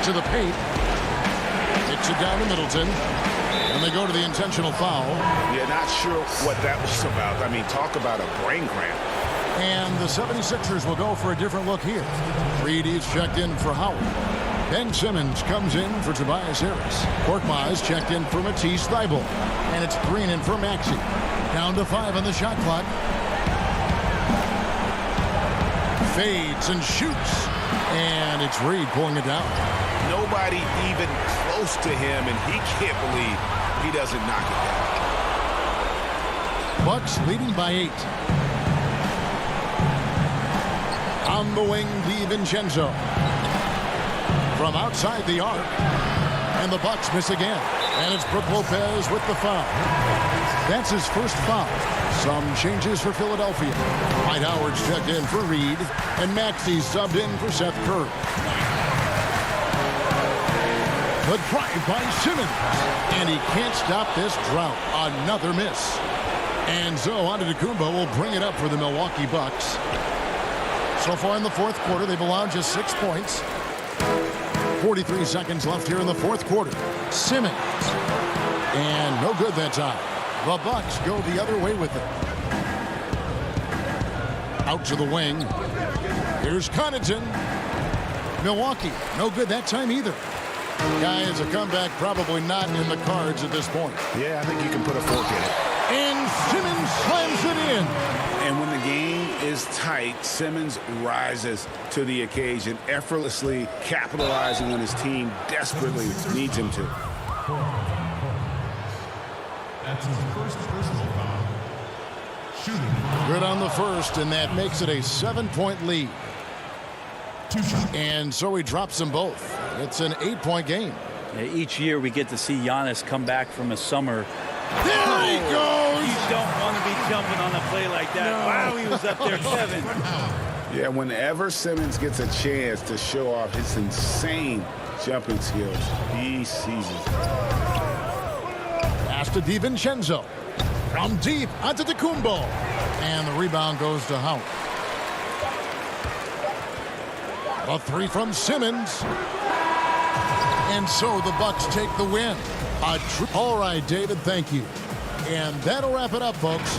To the paint. Kicks it down to Middleton. And they go to the intentional foul. Yeah, not sure what that was about. I mean, talk about a brain cramp. And the 76ers will go for a different look here. Reed is checked in for Howard. Ben Simmons comes in for Tobias Harris. Korkmaz checked in for Matisse Thybulle. And it's Green in for Maxey. Down to 5 on the shot clock. Fades and shoots. And it's Reed pulling it down. Nobody even close to him, and he can't believe he doesn't knock it down. Bucks leading by 8. On the wing, DiVincenzo. From outside the arc. And the Bucks miss again. And it's Brook Lopez with the foul. That's his first foul. Some changes for Philadelphia. Dwight Howard's checked in for Reed. And Maxey subbed in for Seth Curry. The drive by Simmons. And he can't stop this drought. Another miss. And so Antetokounmpo will bring it up for the Milwaukee Bucks. So far in the fourth quarter, they've allowed just 6 points. 43 seconds left here in the fourth quarter. Simmons. And no good that time. The Bucks go the other way with it. Out to the wing. Here's Connaughton. Milwaukee. No good that time either. Guys, a comeback probably not in the cards at this point. Yeah, I think you can put a fork in it. And Simmons slams it in. And when the game is tight, Simmons rises to the occasion, effortlessly capitalizing when his team desperately needs him to. That's his first personal foul. Shooting. Good on the first, and that makes it a 7-point lead. And so he drops them both. It's an 8-point game. Yeah, each year we get to see Giannis come back from a summer. There he goes! You don't want to be jumping on a play like that. No. Wow, he was up there, Kevin. Yeah, whenever Simmons gets a chance to show off his insane jumping skills, he seizes it. Pass to DiVincenzo. From deep onto Tecumbo. And the rebound goes to Howard. A three from Simmons. And so the Bucks take the win. All right, David, thank you. And that'll wrap it up, folks.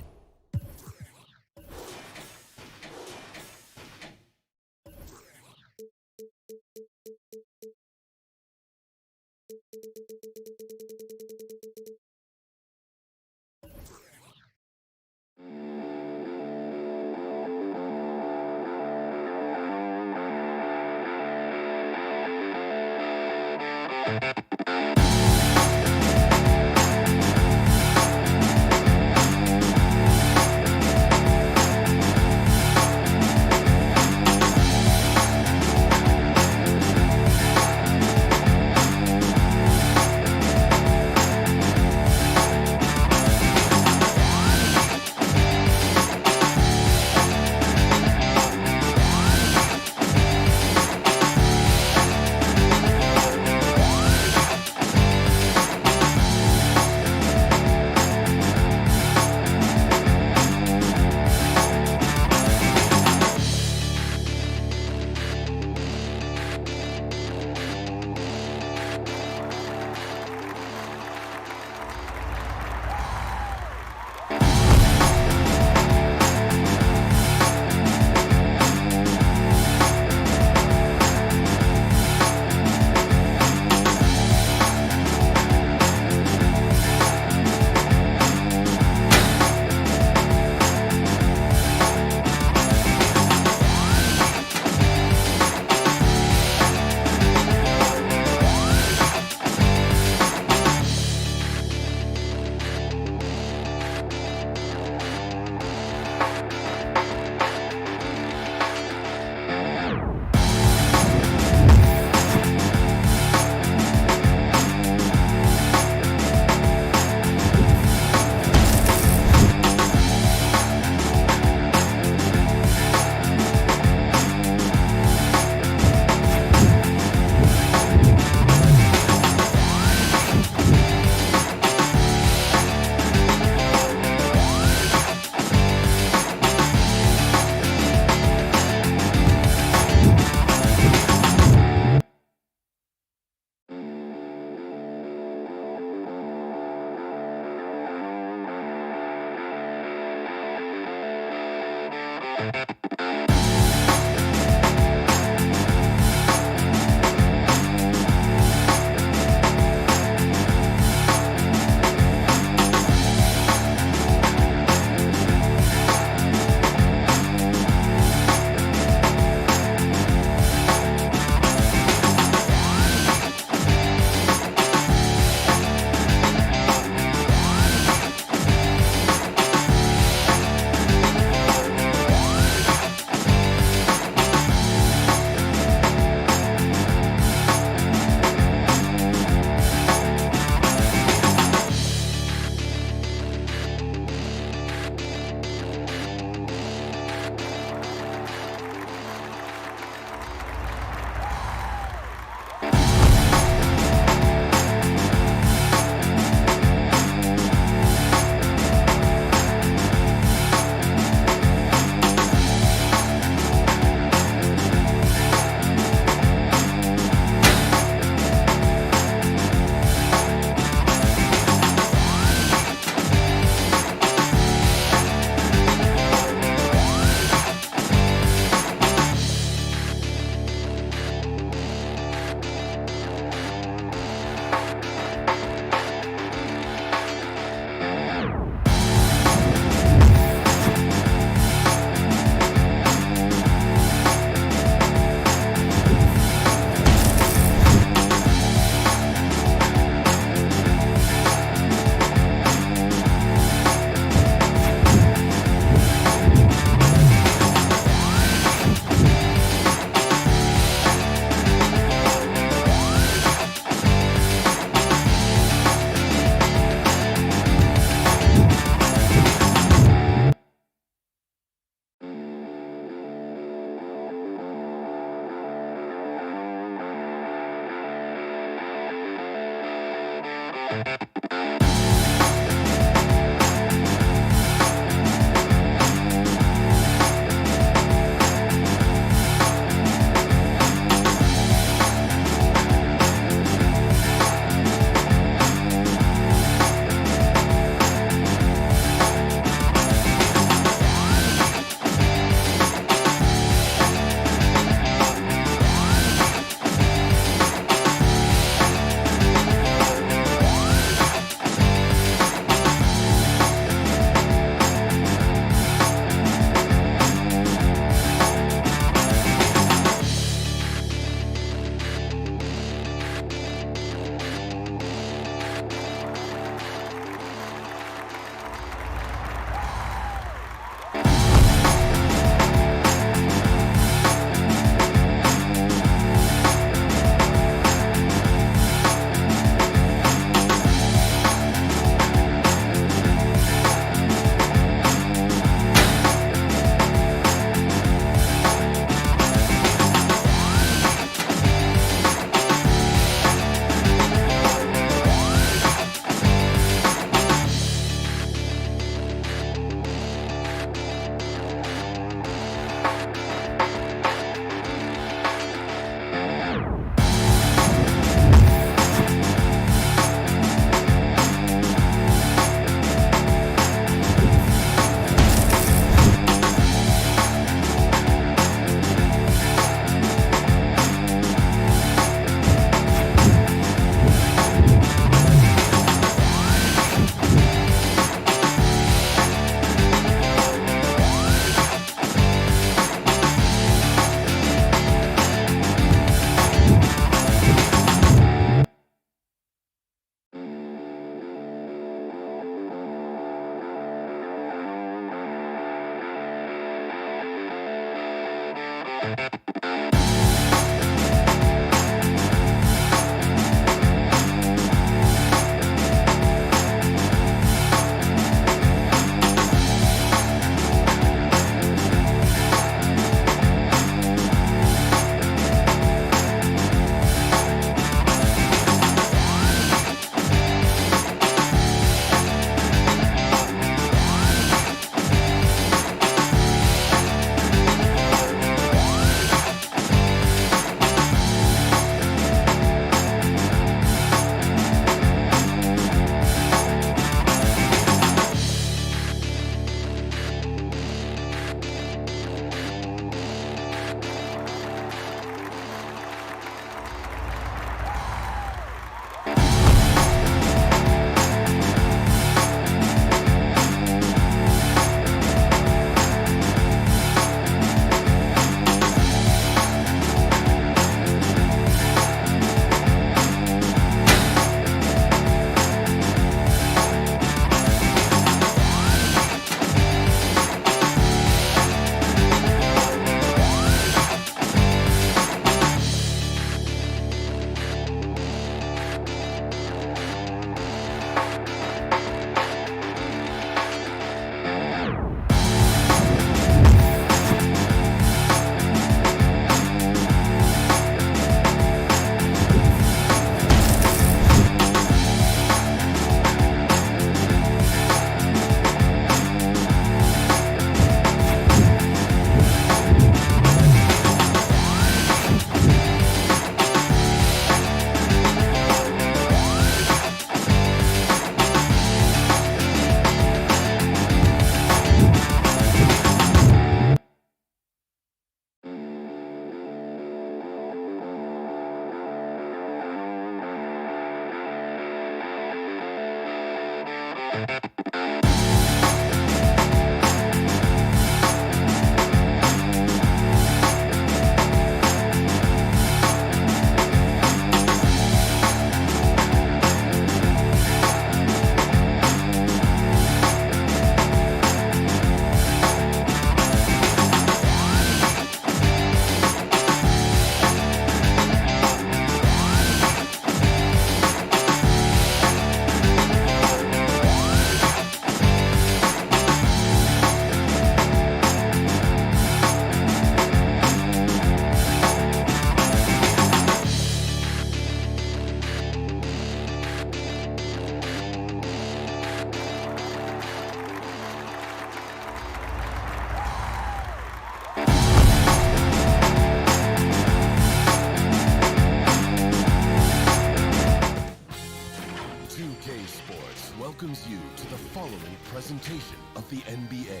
welcomes you to the following presentation of the NBA.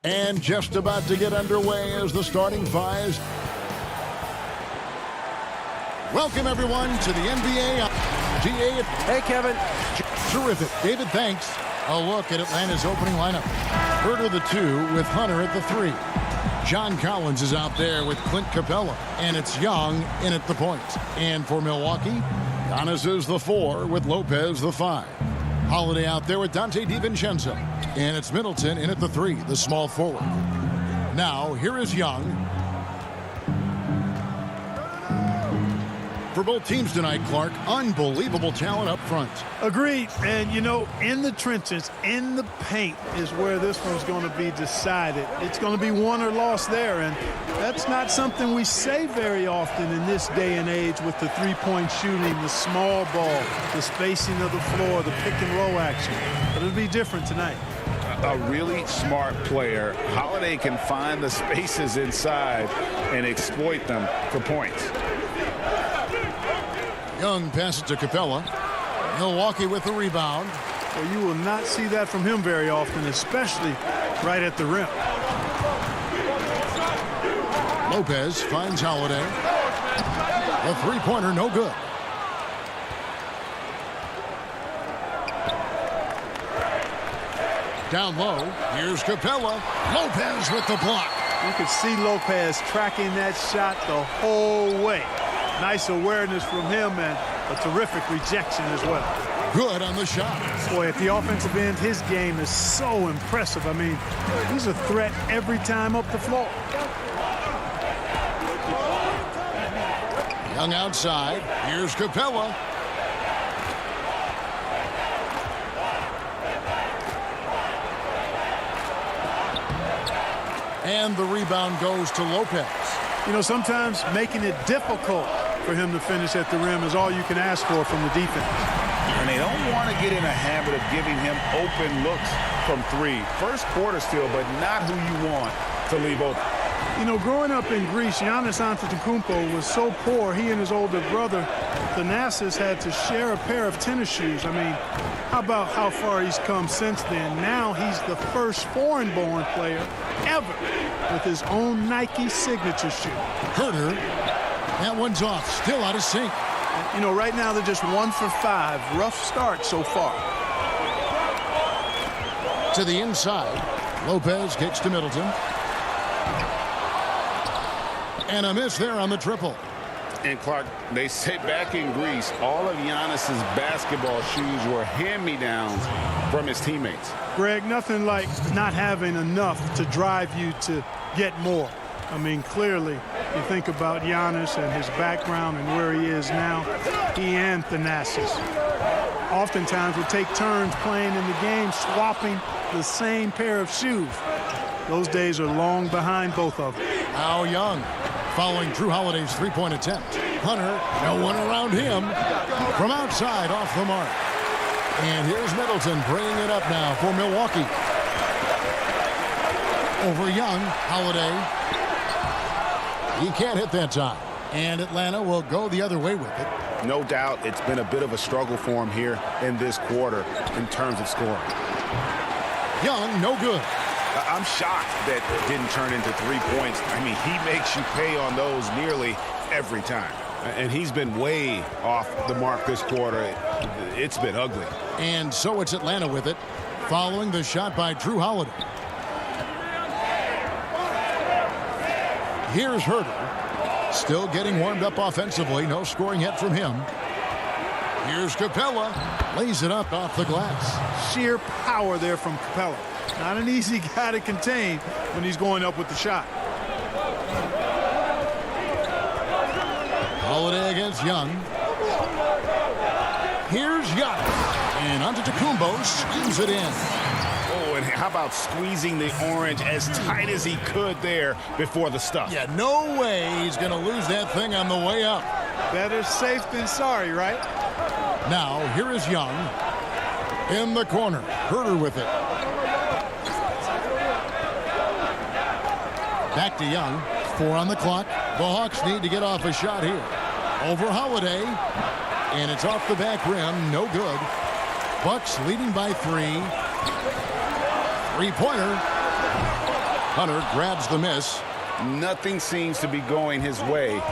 And just about to get underway as the starting fives. Welcome, everyone, to the NBA. GA. Hey, Kevin. Terrific. David, thanks. A look at Atlanta's opening lineup. Herter the 2 with Hunter at the 3. John Collins is out there with Clint Capella. And it's Young in at the point. And for Milwaukee, Giannis is the 4 with Lopez the 5. Holiday out there with Dante DiVincenzo. And it's Middleton in at the 3, the small forward. Now, here is Young. For both teams tonight, Clark, unbelievable talent up front. Agreed. And, you know, in the trenches, in the paint is where this one's going to be decided. It's going to be won or lost there. And that's not something we say very often in this day and age with the three-point shooting, the small ball, the spacing of the floor, the pick-and-roll action. But it'll be different tonight. A really smart player. Holiday can find the spaces inside and exploit them for points. Young passes to Capella. Milwaukee with the rebound. Well, you will not see that from him very often, especially right at the rim. Lopez finds Holiday. A three-pointer, no good. Down low, here's Capella. Lopez with the block. You could see Lopez tracking that shot the whole way. Nice awareness from him and a terrific rejection as well. Good on the shot. Boy, at the offensive end, his game is so impressive. I mean, he's a threat every time up the floor. Young outside. Here's Capella. And the rebound goes to Lopez. You know, sometimes making it difficult for him to finish at the rim is all you can ask for from the defense. And they don't want to get in a habit of giving him open looks from 3. First quarter still, but not who you want to leave open. You know, growing up in Greece, Giannis Antetokounmpo was so poor, he and his older brother, Thanasis, had to share a pair of tennis shoes. I mean, how about how far he's come since then? Now he's the first foreign-born player ever with his own Nike signature shoe. Herter, that one's off, still out of sync. You know, right now they're just 1 for 5. Rough start so far. To the inside, Lopez kicks to Middleton. And a miss there on the triple. And Clark, they say back in Greece, all of Giannis's basketball shoes were hand-me-downs from his teammates. Greg, nothing like not having enough to drive you to get more. I mean, clearly, you think about Giannis and his background and where he is now, he and Thanasis oftentimes would take turns playing in the game, swapping the same pair of shoes. Those days are long behind both of them. Now Young following Drew Holiday's three-point attempt. Hunter, no one around him. From outside, off the mark. And here's Middleton bringing it up now for Milwaukee. Over Young, Holiday. He can't hit that time. And Atlanta will go the other way with it. No doubt it's been a bit of a struggle for him here in this quarter in terms of scoring. Young, no good. I'm shocked that it didn't turn into 3 points. I mean, he makes you pay on those nearly every time. And he's been way off the mark this quarter. It's been ugly. And so it's Atlanta with it, following the shot by Drew Holiday. Here's Herter, still getting warmed up offensively. No scoring yet from him. Here's Capella, lays it up off the glass. Sheer power there from Capella. Not an easy guy to contain when he's going up with the shot. Holiday against Young. Here's Giannis. And Antetokounmpo squeezes it in. Oh, and how about squeezing the orange as tight as he could there before the stuff? Yeah, no way he's going to lose that thing on the way up. Better safe than sorry, right? Now, here is Young in the corner. Herter with it. Back to Young. 4 on the clock. The Hawks need to get off a shot here. Over Holiday. And it's off the back rim. No good. Bucks leading by 3. Three-pointer. Hunter grabs the miss. Nothing seems to be going his way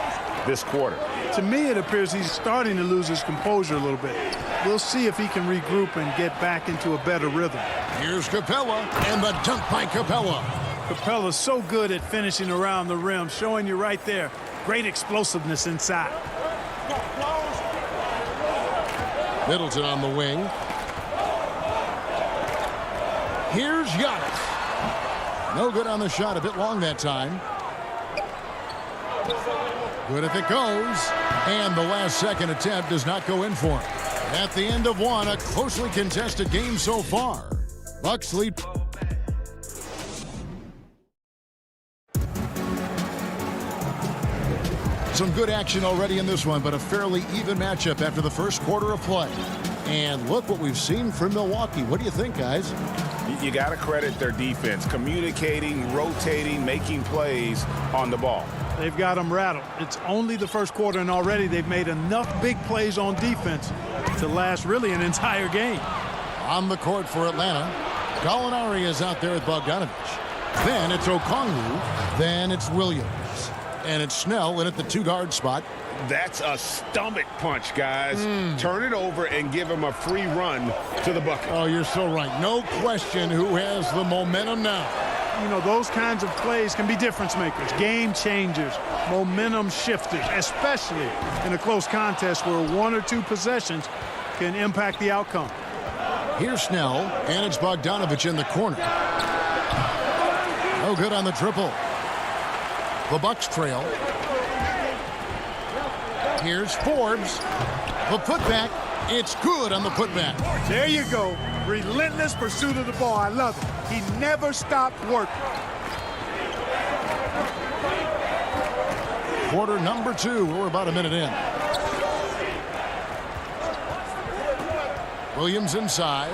this quarter. To me, it appears he's starting to lose his composure a little bit. We'll see if he can regroup and get back into a better rhythm. Here's Capella, and the dunk by Capella. Capella's so good at finishing around the rim, showing you right there. Great explosiveness inside. Middleton on the wing. Here's Giannis. No good on the shot, a bit long that time. Good if it goes. And the last second attempt does not go in for him. At the end of one, a closely contested game so far. Bucks lead. Some good action already in this one, but a fairly even matchup after the first quarter of play. And look what we've seen from Milwaukee. What do you think, guys? You got to credit their defense, communicating, rotating, making plays on the ball. They've got them rattled. It's only the first quarter, and already they've made enough big plays on defense to last really an entire game. On the court for Atlanta, Gallinari is out there with Bogdanovich. Then it's Okongwu. Then it's Williams. And it's Snell in at the 2-guard spot. That's a stomach punch, guys. Turn it over and give him a free run to the bucket. Oh, you're so right. No question who has the momentum now. You know, those kinds of plays can be difference makers, game changers, momentum shifters, especially in a close contest where 1 or 2 possessions can impact the outcome. Here's Snell, and it's Bogdanovich in the corner. No good on the triple. The Bucks trail. Here's Forbes. The putback. It's good on the putback. There you go. Relentless pursuit of the ball. I love it. He never stopped working. Quarter number 2. We're about a minute in. Williams inside.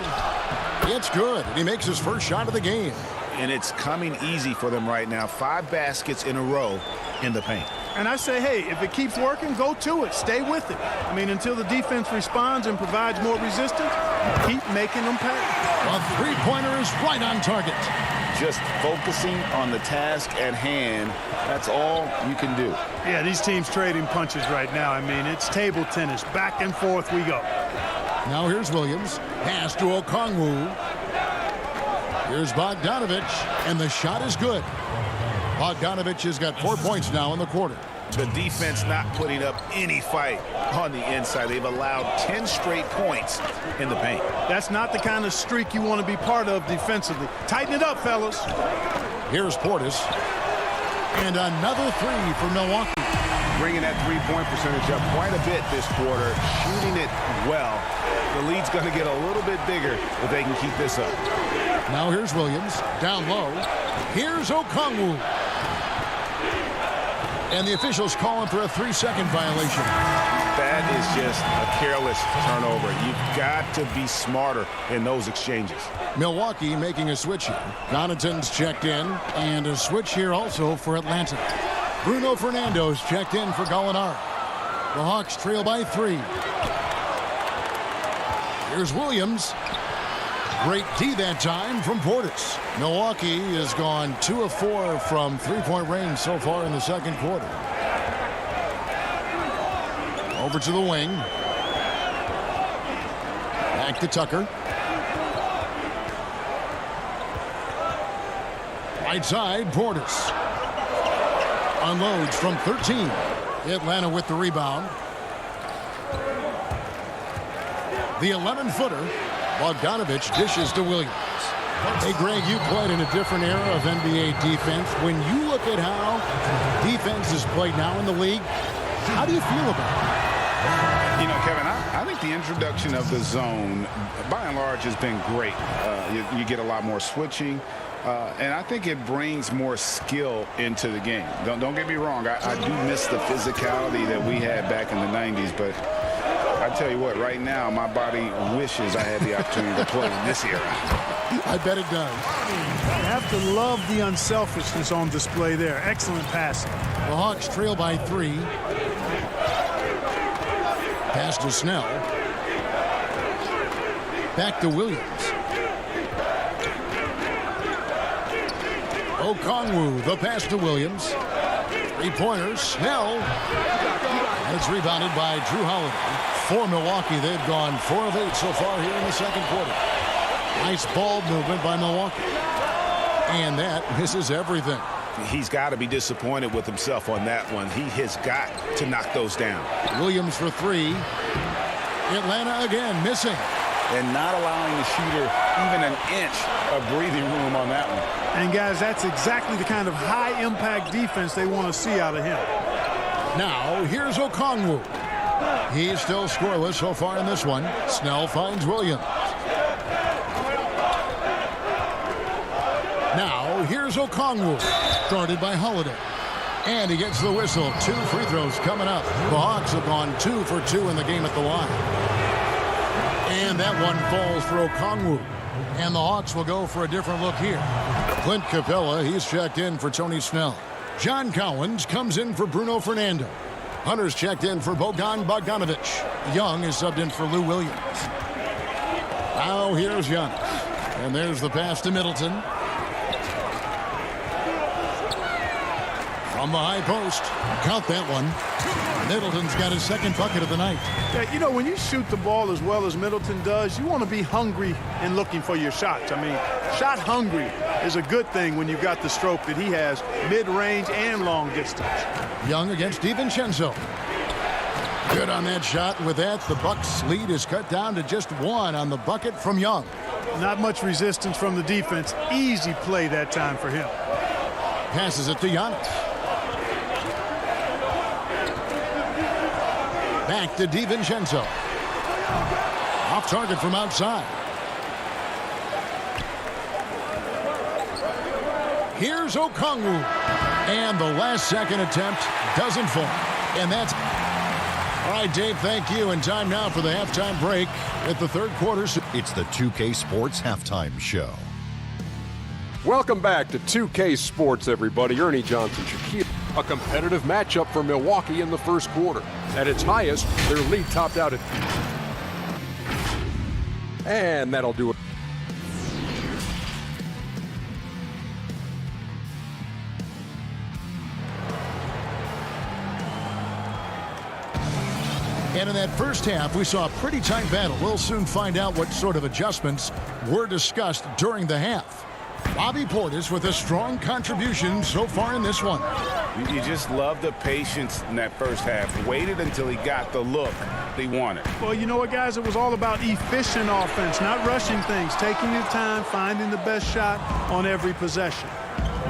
It's good. He makes his first shot of the game. And it's coming easy for them right now. 5 baskets in a row in the paint. And I say, hey, if it keeps working, go to it. Stay with it. I mean, until the defense responds and provides more resistance, keep making them pay. A three-pointer is right on target. Just focusing on the task at hand, that's all you can do. Yeah, these teams trading punches right now. I mean, it's table tennis. Back and forth we go. Now here's Williams. Pass to Okongwu. Here's Bogdanovich, and the shot is good. Bogdanovich has got 4 points now in the quarter. The defense not putting up any fight on the inside. They've allowed 10 straight points in the paint. That's not the kind of streak you want to be part of defensively. Tighten it up, fellas. Here's Portis. And another 3 for Milwaukee. Bringing that three-point percentage up quite a bit this quarter, shooting it well. The lead's going to get a little bit bigger if they can keep this up. Now here's Williams, down low. Here's Okongwu. And the officials calling for a 3-second violation. That is just a careless turnover. You've got to be smarter in those exchanges. Milwaukee making a switch here. Connaughton's checked in, and a switch here also for Atlanta. Bruno Fernando's checked in for Gallinari. The Hawks trail by 3. Here's Williams. Great D that time from Portis. Milwaukee has gone 2 of 4 from 3-point range so far in the second quarter. Over to the wing. Back to Tucker. Right side, Portis. Unloads from 13. Atlanta with the rebound. The 11-footer. Bogdanovich dishes to Williams. Hey, Greg, you played in a different era of NBA defense. When you look at how defense is played now in the league, how do you feel about it? You know, Kevin, I think the introduction of the zone, by and large, has been great. You get a lot more switching. And I think it brings more skill into the game. Don't get me wrong. I do miss the physicality that we had back in the 90s. But I tell you what, right now, my body wishes I had the opportunity to play in this era. I bet it does. You have to love the unselfishness on display there. Excellent passing. The Hawks trail by 3. Pass to Snell. Back to Williams. Okongwu, the pass to Williams. 3-pointers, Snell. And it's rebounded by Drew Holiday. For Milwaukee, they've gone 4 of 8 so far here in the second quarter. Nice ball movement by Milwaukee. And that misses everything. He's got to be disappointed with himself on that one. He has got to knock those down. Williams for 3. Atlanta again missing. And not allowing the shooter even an inch of breathing room on that one. And, guys, that's exactly the kind of high-impact defense they want to see out of him. Now, here's Okongwu. He's still scoreless so far in this one. Snell finds Williams. Now, here's Okongwu. Started by Holiday. And he gets the whistle. 2 free throws coming up. The Hawks have gone 2 for 2 in the game at the line. And that one falls for Okongwu. And the Hawks will go for a different look here. Clint Capella, he's checked in for Tony Snell. John Collins comes in for Bruno Fernando. Hunter's checked in for Bogan Bogdanovich. Young is subbed in for Lou Williams. Now here's Giannis. And there's the pass to Middleton. From the high post. Count that one. Middleton's got his second bucket of the night. Yeah, you know, when you shoot the ball as well as Middleton does, you want to be hungry and looking for your shots. I mean, shot hungry is a good thing when you've got the stroke that he has, mid-range and long distance. Young against DiVincenzo. Good on that shot. With that, the Bucks' lead is cut down to just 1 on the bucket from Young. Not much resistance from the defense. Easy play that time for him. Passes it to Giannis. Back to DiVincenzo. Off target from outside. Here's Okongwu. And the last second attempt doesn't fall. And that's... All right, Dave, thank you. And time now for the halftime break at the third quarter. It's the 2K Sports Halftime Show. Welcome back to 2K Sports, everybody. Ernie Johnson, Shaquille. A competitive matchup for Milwaukee in the first quarter. At its highest, their lead topped out at... And that'll do it. And in that first half, we saw a pretty tight battle. We'll soon find out what sort of adjustments were discussed during the half. Bobby Portis with a strong contribution so far in this one. You just love the patience in that first half. Waited until he got the look he wanted. Well, you know what, guys? It was all about efficient offense, not rushing things, taking your time, finding the best shot on every possession.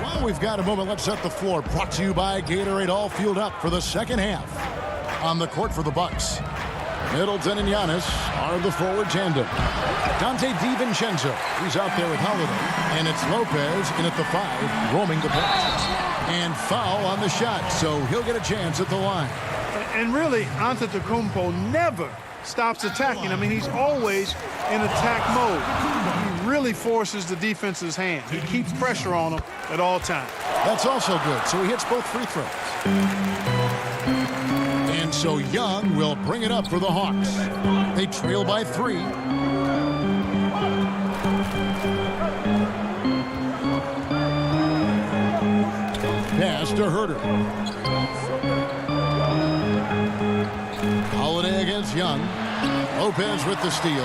Well, we've got a moment. Let's set the floor. Brought to you by Gatorade, all fueled up for the second half. On the court for the Bucks, Middleton and Giannis are the forward tandem. Dante DiVincenzo, he's out there with Holiday. And it's Lopez in at the 5, roaming the pass. And foul on the shot, so he'll get a chance at the line. And really, Antetokounmpo never stops attacking. I mean, he's always in attack mode. He really forces the defense's hand. He keeps pressure on them at all times. That's also good, so he hits both free throws. And so Young will bring it up for the Hawks. They trail by 3. Pass to Herter. Holiday against Young. Lopez with the steal.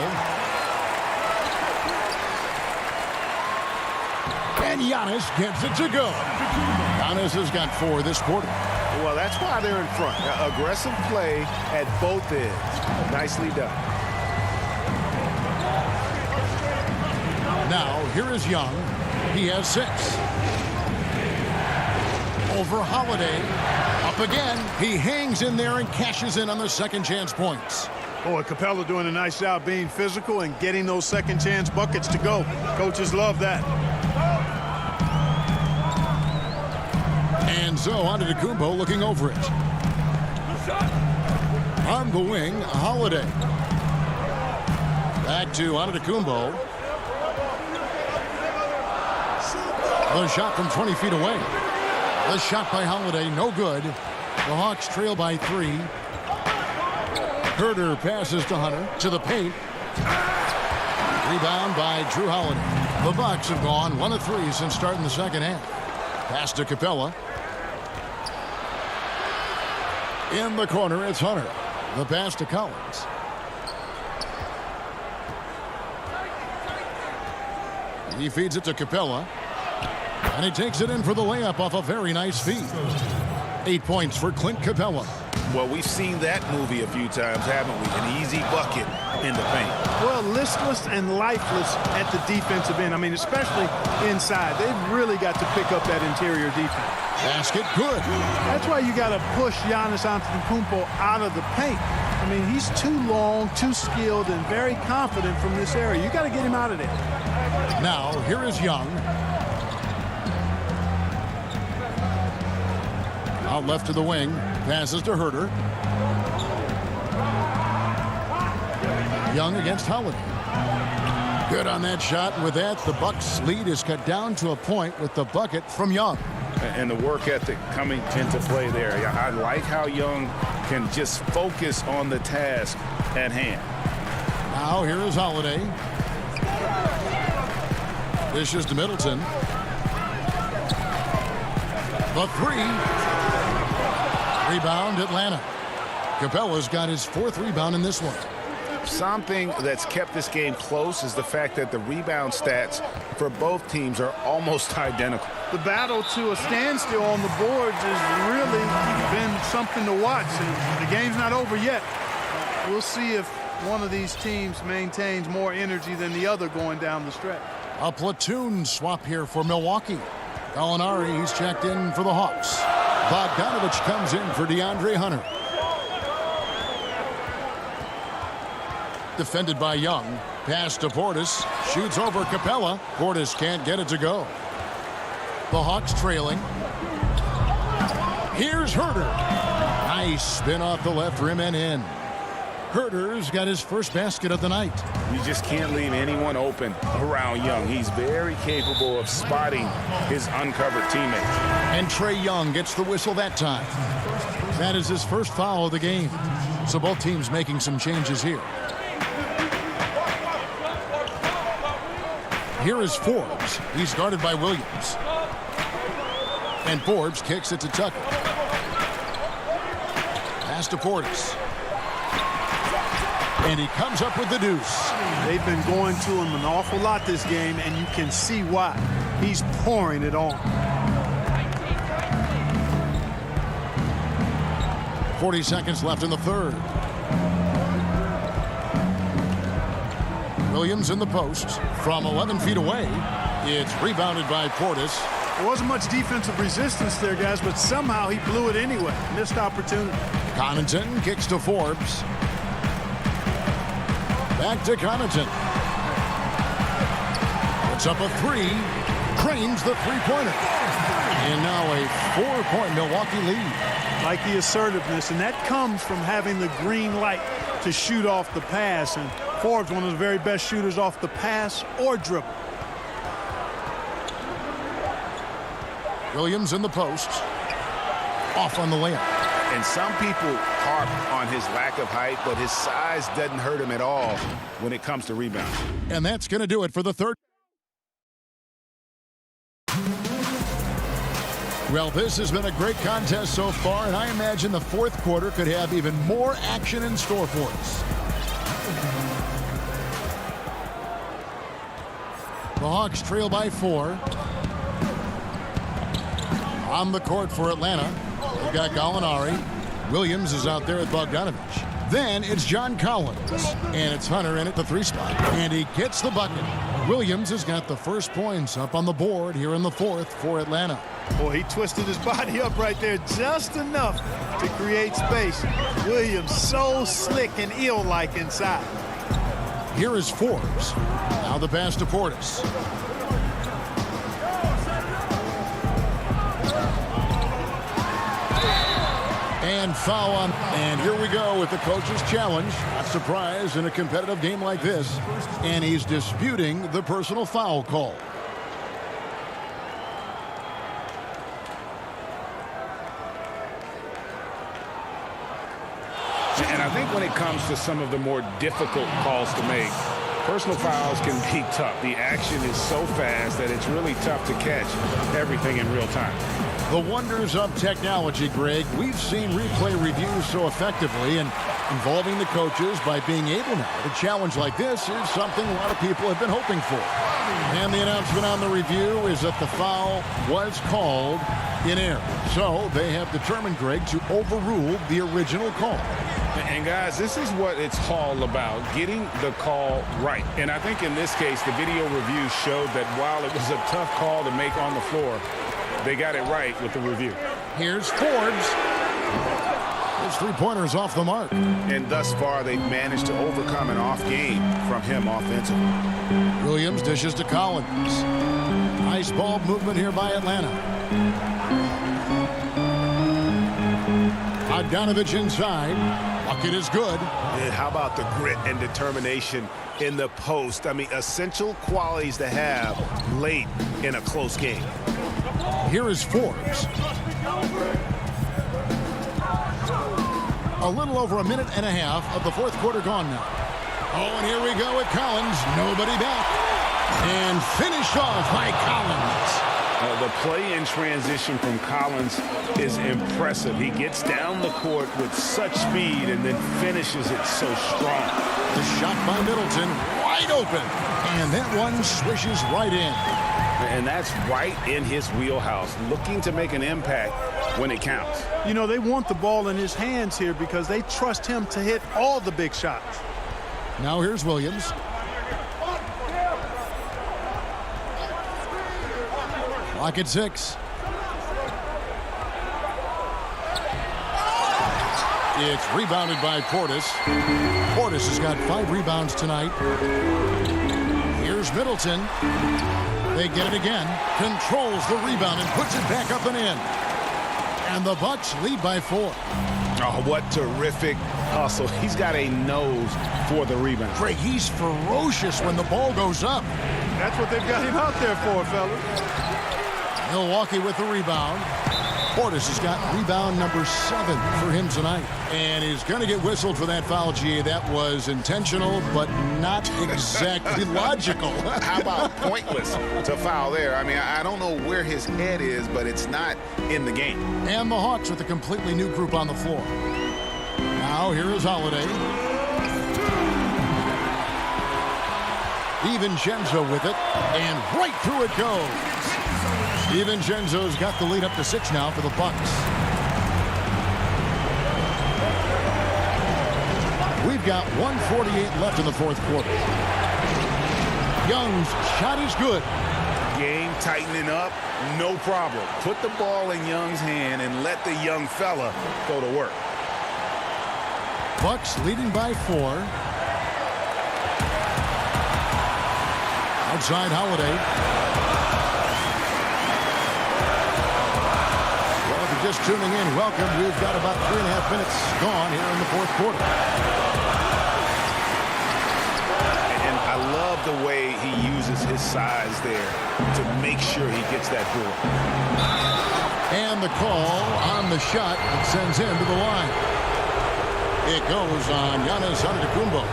And Giannis gets it to go. Giannis has got 4 this quarter. Well, that's why they're in front. Aggressive play at both ends. Nicely done. Now, here is Young. He has 6. Over Holiday. Up again. He hangs in there and cashes in on the second chance points. Boy, Capella doing a nice job being physical and getting those second chance buckets to go. Coaches love that. And so Antetokounmpo looking over it. On the wing, Holiday. Back to Antetokounmpo. The shot from 20 feet away. The shot by Holiday, no good. The Hawks trail by 3. Herder passes to Hunter to the paint. Rebound by Drew Holiday. The Bucks have gone 1 of 3 since starting the second half. Pass to Capella. In the corner, it's Hunter. The pass to Collins. He feeds it to Capella. And he takes it in for the layup off a very nice feed. 8 points for Clint Capella. Well, we've seen that movie a few times, haven't we? An easy bucket in the paint. Well, listless and lifeless at the defensive end. I mean, especially inside. They've really got to pick up that interior defense. Basket good. That's why you got to push Giannis Antetokounmpo out of the paint. I mean, he's too long, too skilled, and very confident from this area. You got to get him out of there. Now, here is Young. Out left to the wing. Passes to Herder. Young against Holiday. Good on that shot. And with that, the Bucks' lead is cut down to a point with the bucket from Young. And the work ethic coming into play there. I like how Young can just focus on the task at hand. Now here is Holiday. Dishes to Middleton. The 3. Rebound, Atlanta. Capella's got his 4th rebound in this one. Something that's kept this game close is the fact that the rebound stats for both teams are almost identical. The battle to a standstill on the boards has really been something to watch. And the game's not over yet. We'll see if one of these teams maintains more energy than the other going down the stretch. A platoon swap here for Milwaukee. Gallinari, he's checked in for the Hawks. Bogdanovich comes in for DeAndre Hunter. Defended by Young. Pass to Portis. Shoots over Capella. Portis can't get it to go. The Hawks trailing. Here's Herder. Nice spin off the left rim and in. Herder's got his first basket of the night. You just can't leave anyone open around Young. He's very capable of spotting his uncovered teammate. And Trae Young gets the whistle that time. That is his first foul of the game. So both teams making some changes here. Here is Forbes. He's guarded by Williams. And Forbes kicks it to Tucker. Pass to Portis. And he comes up with the deuce. They've been going to him an awful lot this game, and you can see why. He's pouring it on. 40 seconds left in the third. Williams in the post from 11 feet away. It's rebounded by Portis. There wasn't much defensive resistance there, guys, but somehow he blew it anyway. Missed opportunity. Connaughton kicks to Forbes. Back to Connaughton. Puts up a 3. Cranes the three-pointer. And now a 4-point Milwaukee lead. Like the assertiveness, and that comes from having the green light to shoot off the pass. And Forbes, one of the very best shooters off the pass or dribble. Williams in the post. Off on the layup. And some people harp on his lack of height, but his size doesn't hurt him at all when it comes to rebounding. And that's going to do it for the third. Well, this has been a great contest so far, and I imagine the fourth quarter could have even more action in store for us. The Hawks trail by 4. On the court for Atlanta, they've got Gallinari. Williams is out there with Bogdanovich. Then it's John Collins, and it's Hunter in at the 3 spot, and he gets the bucket. Williams has got the first points up on the board here in the fourth for Atlanta. Boy, he twisted his body up right there just enough to create space. Williams so slick and ill-like inside. Here is Forbes. Now the pass to Portis. And foul on. And here we go with the coach's challenge. A surprise in a competitive game like this. And he's disputing the personal foul call. And I think when it comes to some of the more difficult calls to make, personal fouls can be tough. The action is so fast that it's really tough to catch everything in real time. The wonders of technology, Greg. We've seen replay reviews so effectively, and involving the coaches by being able now to challenge like this is something a lot of people have been hoping for. And the announcement on the review is that the foul was called in error. So they have determined, Greg, to overrule the original call. And guys, this is what it's all about, getting the call right. And I think in this case, the video review showed that while it was a tough call to make on the floor, they got it right with the review. Here's Forbes. His three-pointer's off the mark. And thus far, they've managed to overcome an off game from him offensively. Williams dishes to Collins. Nice ball movement here by Atlanta. Bogdanovich inside. Bucket is good. And how about the grit and determination in the post? I mean, essential qualities to have late in a close game. Here is Forbes. A little over a minute and a half of the fourth quarter gone now. Oh, and here we go with Collins. Nobody back. And finished off by Collins. The play in transition from Collins is impressive. He gets down the court with such speed and then finishes it so strong. The shot by Middleton, wide open. And that one swishes right in. And that's right in his wheelhouse, looking to make an impact when it counts. You know, they want the ball in his hands here because they trust him to hit all the big shots. Now here's Williams. Clock at 6. It's rebounded by Portis. Portis has got 5 rebounds tonight. Here's Middleton. They get it again. Controls the rebound and puts it back up and in. And the Bucks lead by 4. Oh, what terrific hustle. He's got a nose for the rebound. Greg, he's ferocious when the ball goes up. That's what they've got him out there for, fellas. Milwaukee with the rebound. Portis has got rebound number 7 for him tonight. And he's going to get whistled for that foul, G. That was intentional, but not exactly logical. How about pointless to foul there? I mean, I don't know where his head is, but it's not in the game. And the Hawks with a completely new group on the floor. Now here is Holiday. DiVincenzo with it, and right through it goes. DiVincenzo's got the lead up to 6 now for the Bucks. We've got 1:48 left in the fourth quarter. Young's shot is good. Game tightening up, no problem. Put the ball in Young's hand and let the young fella go to work. Bucks leading by 4. Outside Holiday. Just tuning in, welcome. We've got about 3.5 minutes gone here in the fourth quarter. And I love the way he uses his size there to make sure he gets that board. And the call on the shot that sends him to the line. It goes on Giannis Antetokounmpo.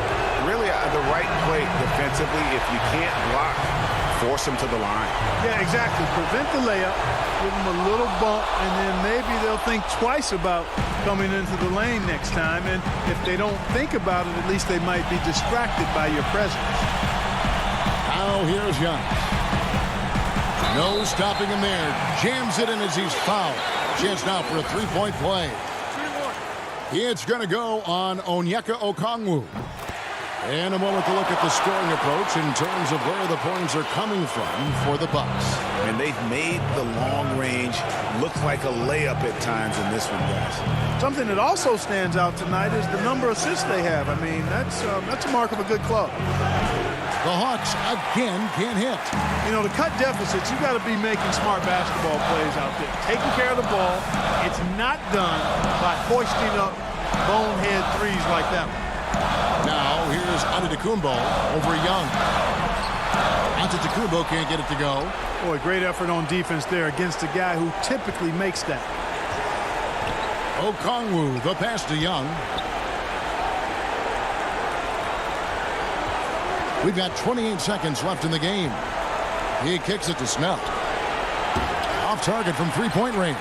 Really the right play defensively. If you can't block force him to the line. Yeah, exactly. Prevent the layup, give them a little bump, and then maybe they'll think twice about coming into the lane next time. And if they don't think about it, at least they might be distracted by your presence. Now here's Young. No stopping him there. Jams it in as he's fouled. Chance now for a three-point play. It's going to go on Onyeka Okongwu. And a moment to look at the scoring approach in terms of where the points are coming from for the Bucks. And they've made the long range look like a layup at times in this one, guys. Something that also stands out tonight is the number of assists they have. I mean, that's a mark of a good club. The Hawks again can't hit. You know, to cut deficits, you got to be making smart basketball plays out there. Taking care of the ball. It's not done by hoisting up bonehead threes like that one. Now here's Antetokounmpo over Young. Antetokounmpo can't get it to go. Boy, great effort on defense there against a guy who typically makes that. Okongwu, the pass to Young. We've got 28 seconds left in the game. He kicks it to Snell. Off target from three-point range.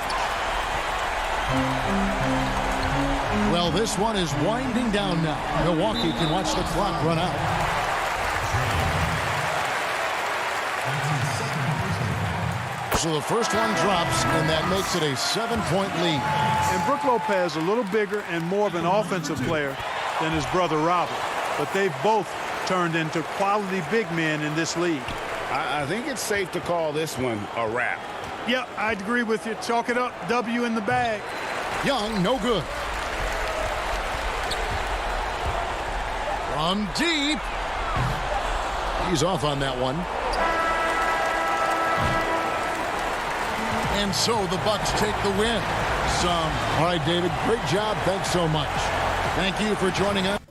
Well, this one is winding down now. Milwaukee can watch the clock run out. So the first one drops, and that makes it a 7-point lead. And Brook Lopez a little bigger and more of an offensive player than his brother Robert. But they've both turned into quality big men in this league. I think it's safe to call this one a wrap. Yep, I'd agree with you. Chalk it up. W in the bag. Young, no good. From deep. He's off on that one. And so the Bucks take the win. All right, David, great job. Thanks so much. Thank you for joining us.